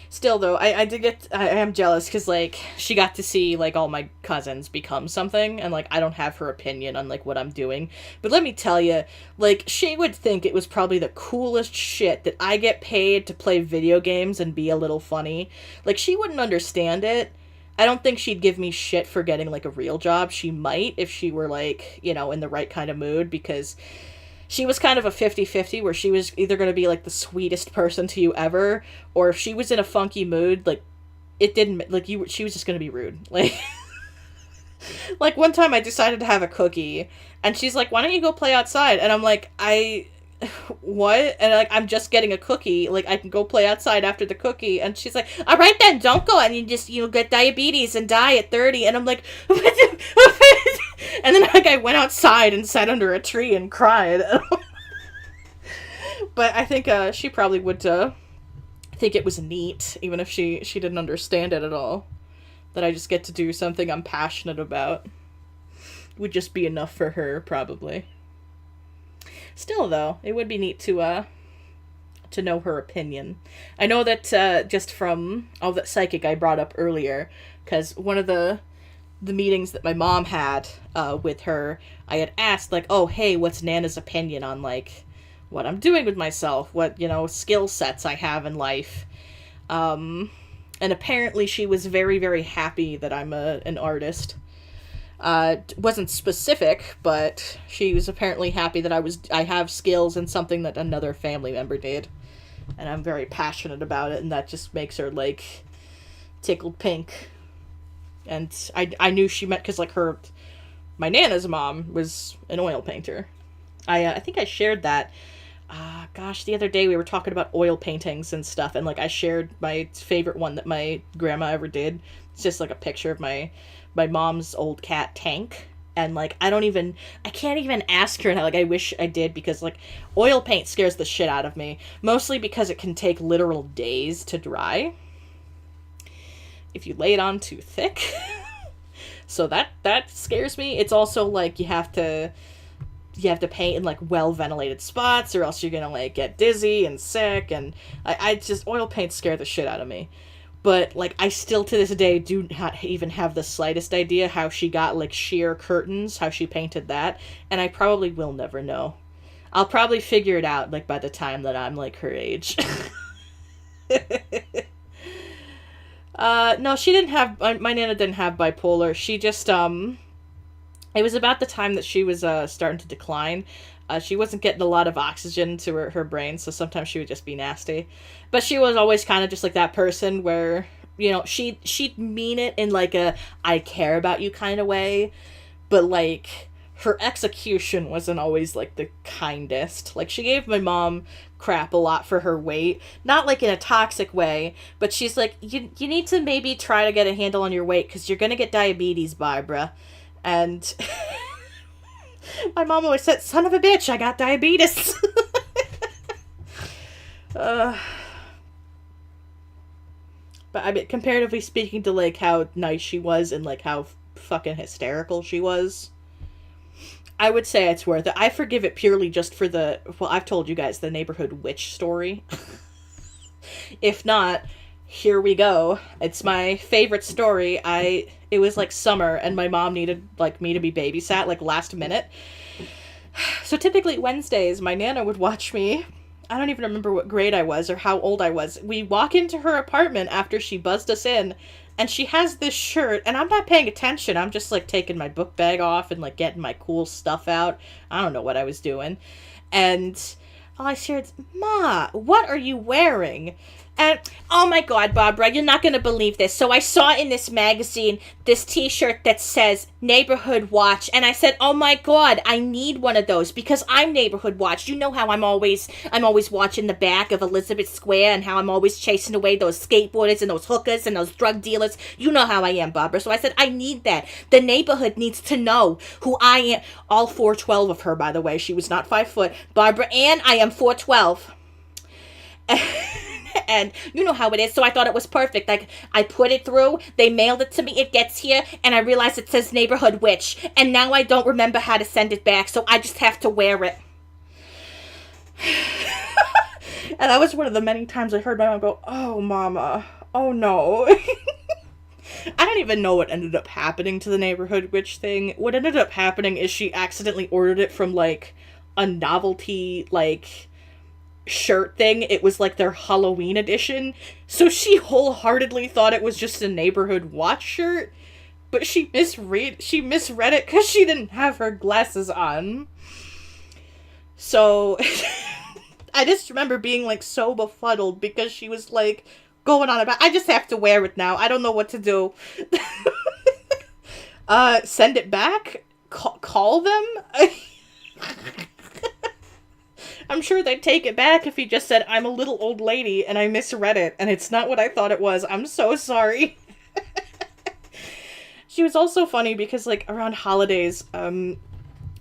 Still, though, I am jealous because, like, she got to see, like, all my cousins become something, and, like, I don't have her opinion on, like, what I'm doing. But let me tell you, like, she would think it was probably the coolest shit that I get paid to play video games and be a little funny. Like, she wouldn't understand it. I don't think she'd give me shit for getting, like, a real job. She might if she were, like, you know, in the right kind of mood, because she was kind of a 50-50 where she was either going to be, like, the sweetest person to you ever, or if she was in a funky mood, like, it didn't, like, she was just going to be rude. Like, like, one time I decided to have a cookie, and she's like, why don't you go play outside? And I'm like, what? And, like, I'm just getting a cookie. Like, I can go play outside after the cookie. And she's like, all right then, don't go. And you'll get diabetes and die at 30. And I'm like, and then, like, I went outside and sat under a tree and cried. But I think, she probably would, think it was neat, even if she didn't understand it at all. That I just get to do something I'm passionate about. Would just be enough for her, probably. Still, though, it would be neat to know her opinion. I know that, just from all that psychic I brought up earlier, because one of the meetings that my mom had, with her, I had asked, like, oh, hey, what's Nana's opinion on, like, what I'm doing with myself, what, you know, skill sets I have in life, and apparently she was very, very happy that I'm an artist. Wasn't specific, but she was apparently happy that I have skills in something that another family member did. And I'm very passionate about it, and that just makes her, like, tickled pink. And I knew she meant, because, like, my Nana's mom was an oil painter. I think I shared that, the other day we were talking about oil paintings and stuff, and, like, I shared my favorite one that my grandma ever did. It's just, like, a picture of my mom's old cat, Tank. And, like, I can't even ask her, and, like, I wish I did, because, like, oil paint scares the shit out of me. Mostly because it can take literal days to dry if you lay it on too thick. So that scares me. It's also, like, you have to paint in, like, well-ventilated spots, or else you're gonna, like, get dizzy and sick, and I just, oil paint scare the shit out of me. But, like, I still, to this day, do not even have the slightest idea how she got, like, sheer curtains, how she painted that, and I probably will never know. I'll probably figure it out, like, by the time that I'm, like, her age. No, she didn't have, my Nana didn't have bipolar. She just, it was about the time that she was, starting to decline. She wasn't getting a lot of oxygen to her brain, so sometimes she would just be nasty. But she was always kind of just, like, that person where, you know, she'd mean it in, like, a I care about you kind of way, but, like, her execution wasn't always, like, the kindest. Like, she gave my mom crap a lot for her weight. Not, like, in a toxic way, but she's like, you need to maybe try to get a handle on your weight, because you're gonna get diabetes, Barbara. And my mom always said, son of a bitch, I got diabetes. But I mean, comparatively speaking to, like, how nice she was and, like, how fucking hysterical she was, I would say it's worth it. I forgive it purely just for the, well, I've told you guys the neighborhood witch story. If not, here we go. It's my favorite story. It was, like, summer, and my mom needed, like, me to be babysat, like, last minute. So typically Wednesdays, my Nana would watch me. I don't even remember what grade I was or how old I was. We walk into her apartment after she buzzed us in, and she has this shirt, and I'm not paying attention. I'm just, like, taking my book bag off and, like, getting my cool stuff out. I don't know what I was doing. And all I heard is, Ma, what are you wearing? And, oh my God, Barbara, you're not going to believe this. So I saw in this magazine this t-shirt that says Neighborhood Watch. And I said, oh my God, I need one of those because I'm Neighborhood Watch. You know how I'm always watching the back of Elizabeth Square and how I'm always chasing away those skateboarders and those hookers and those drug dealers. You know how I am, Barbara. So I said, I need that. The neighborhood needs to know who I am. All 4'12" of her, by the way. She was not 5 foot. Barbara Ann, I am 4'12". And you know how it is, so I thought it was perfect. Like, I put it through, they mailed it to me, it gets here, and I realize it says Neighborhood Witch. And now I don't remember how to send it back, so I just have to wear it. And that was one of the many times I heard my mom go, oh, Mama, oh no. I don't even know what ended up happening to the Neighborhood Witch thing. What ended up happening is she accidentally ordered it from, like, a novelty, like, shirt thing. It was like their Halloween edition, so she wholeheartedly thought it was just a Neighborhood Watch shirt, but she misread it because she didn't have her glasses on. So I just remember being, like, so befuddled because she was, like, going on about, I just have to wear it now, I don't know what to do. Send it back? Call them? I'm sure they'd take it back if he just said, I'm a little old lady and I misread it and it's not what I thought it was. I'm so sorry. She was also funny because, like, around holidays,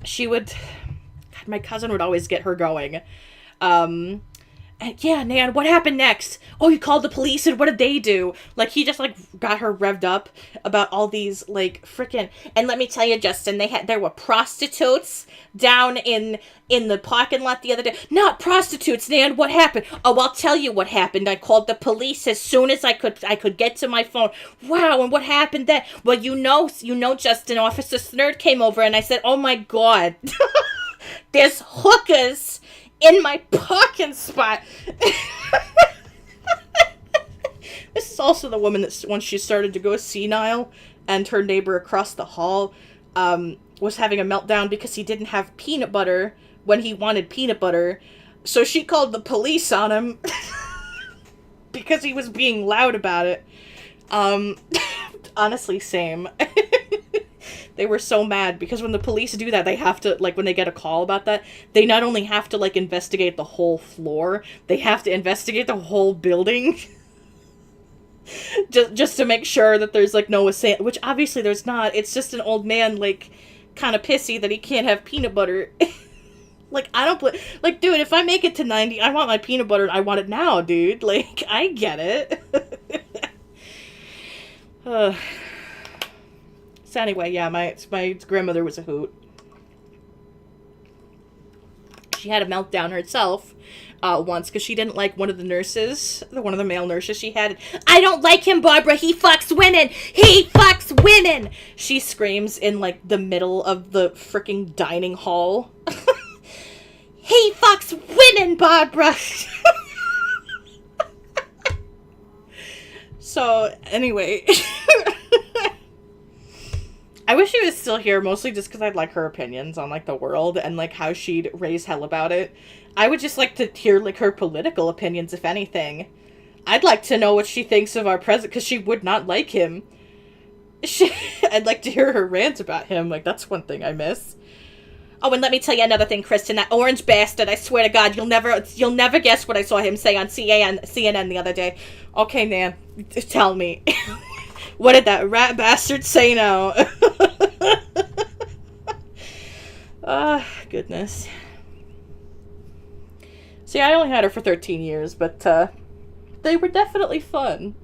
she would, God, my cousin would always get her going. And yeah, Nan, what happened next? Oh, you called the police, and what did they do? Like, he just, like, got her revved up about all these, like, freaking... And let me tell you, Justin, there were prostitutes down in the parking lot the other day. Not prostitutes, Nan, what happened? Oh, I'll tell you what happened. I called the police as soon as I could get to my phone. Wow, and what happened then? Well, you know, Justin, Officer Snerd came over, and I said, oh my God, there's hookers in my parking spot. This is also the woman that, once she started to go senile, and her neighbor across the hall was having a meltdown because he didn't have peanut butter when he wanted peanut butter. So she called the police on him because he was being loud about it. Honestly, same. They were so mad because when the police do that, they have to, like, when they get a call about that, they not only have to, like, investigate the whole floor, they have to investigate the whole building. just to make sure that there's, like, no assailant, which obviously there's not. It's just an old man, like, kind of pissy that he can't have peanut butter. Like, I don't like, dude, if I make it to 90, I want my peanut butter and I want it now, dude. Like, I get it. So anyway, yeah, my grandmother was a hoot. She had a meltdown herself once because she didn't like one of the male nurses she had. I don't like him, Barbara. He fucks women. He fucks women. She screams in, like, the middle of the freaking dining hall. He fucks women, Barbara. So anyway. I wish she was still here, mostly just because I'd like her opinions on, like, the world and, like, how she'd raise hell about it. I would just like to hear, like, her political opinions, if anything. I'd like to know what she thinks of our president, because she would not like him. I'd like to hear her rant about him. Like, that's one thing I miss. Oh, and let me tell you another thing, Kristen. That orange bastard, I swear to God, you'll never guess what I saw him say on CNN the other day. Okay, Nan, tell me. What did that rat bastard say now? Ah, goodness. See, I only had her for 13 years, but, they were definitely fun.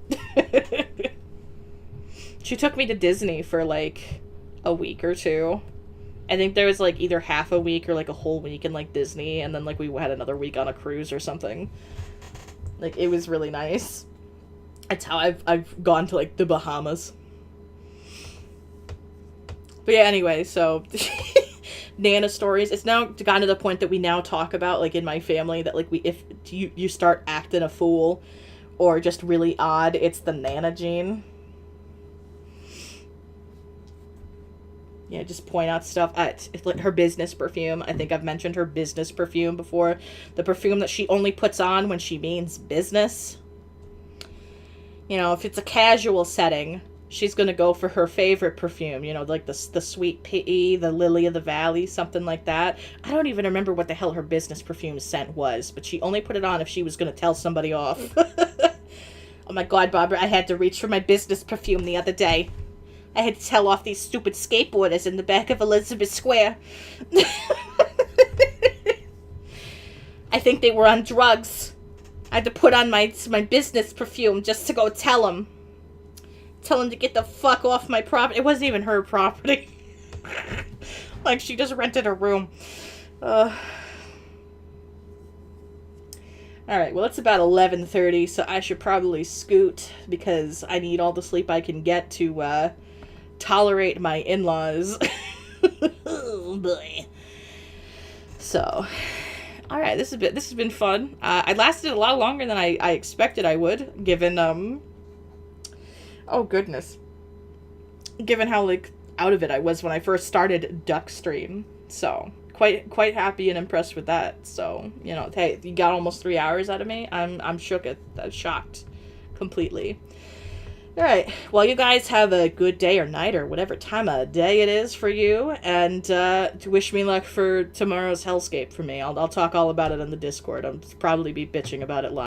She took me to Disney for, like, a week or two. I think there was, like, either half a week or, like, a whole week in, like, Disney, and then, like, we had another week on a cruise or something. Like, it was really nice. That's how I've gone to, like, the Bahamas. But yeah, anyway, so... Nana stories. It's now gotten to the point that we now talk about, like, in my family, that, like, if you start acting a fool or just really odd, it's the Nana gene. Yeah, just point out stuff. It's like her business perfume. I think I've mentioned her business perfume before. The perfume that she only puts on when she means business. You know, if it's a casual setting, she's gonna go for her favorite perfume. You know, like the Sweet Pea, the Lily of the Valley, something like that. I don't even remember what the hell her business perfume scent was, but she only put it on if she was gonna tell somebody off. Oh my God, Barbara, I had to reach for my business perfume the other day. I had to tell off these stupid skateboarders in the back of Elizabeth Square. I think they were on drugs. I had to put on my business perfume just to go tell them. Tell them to get the fuck off my property. It wasn't even her property. Like, she just rented a room. Alright, well, it's about 11:30, so I should probably scoot, because I need all the sleep I can get to, tolerate my in-laws. Oh, boy. So, alright, this has been fun. I lasted a lot longer than I expected I would, given, oh, goodness. Given how, like, out of it I was when I first started Duckstream. So, quite happy and impressed with that. So, you know, hey, you got almost 3 hours out of me. I'm shocked completely. Alright, well, you guys have a good day or night or whatever time of day it is for you, and wish me luck for tomorrow's hellscape for me. I'll talk all about it on the Discord. I'll probably be bitching about it live.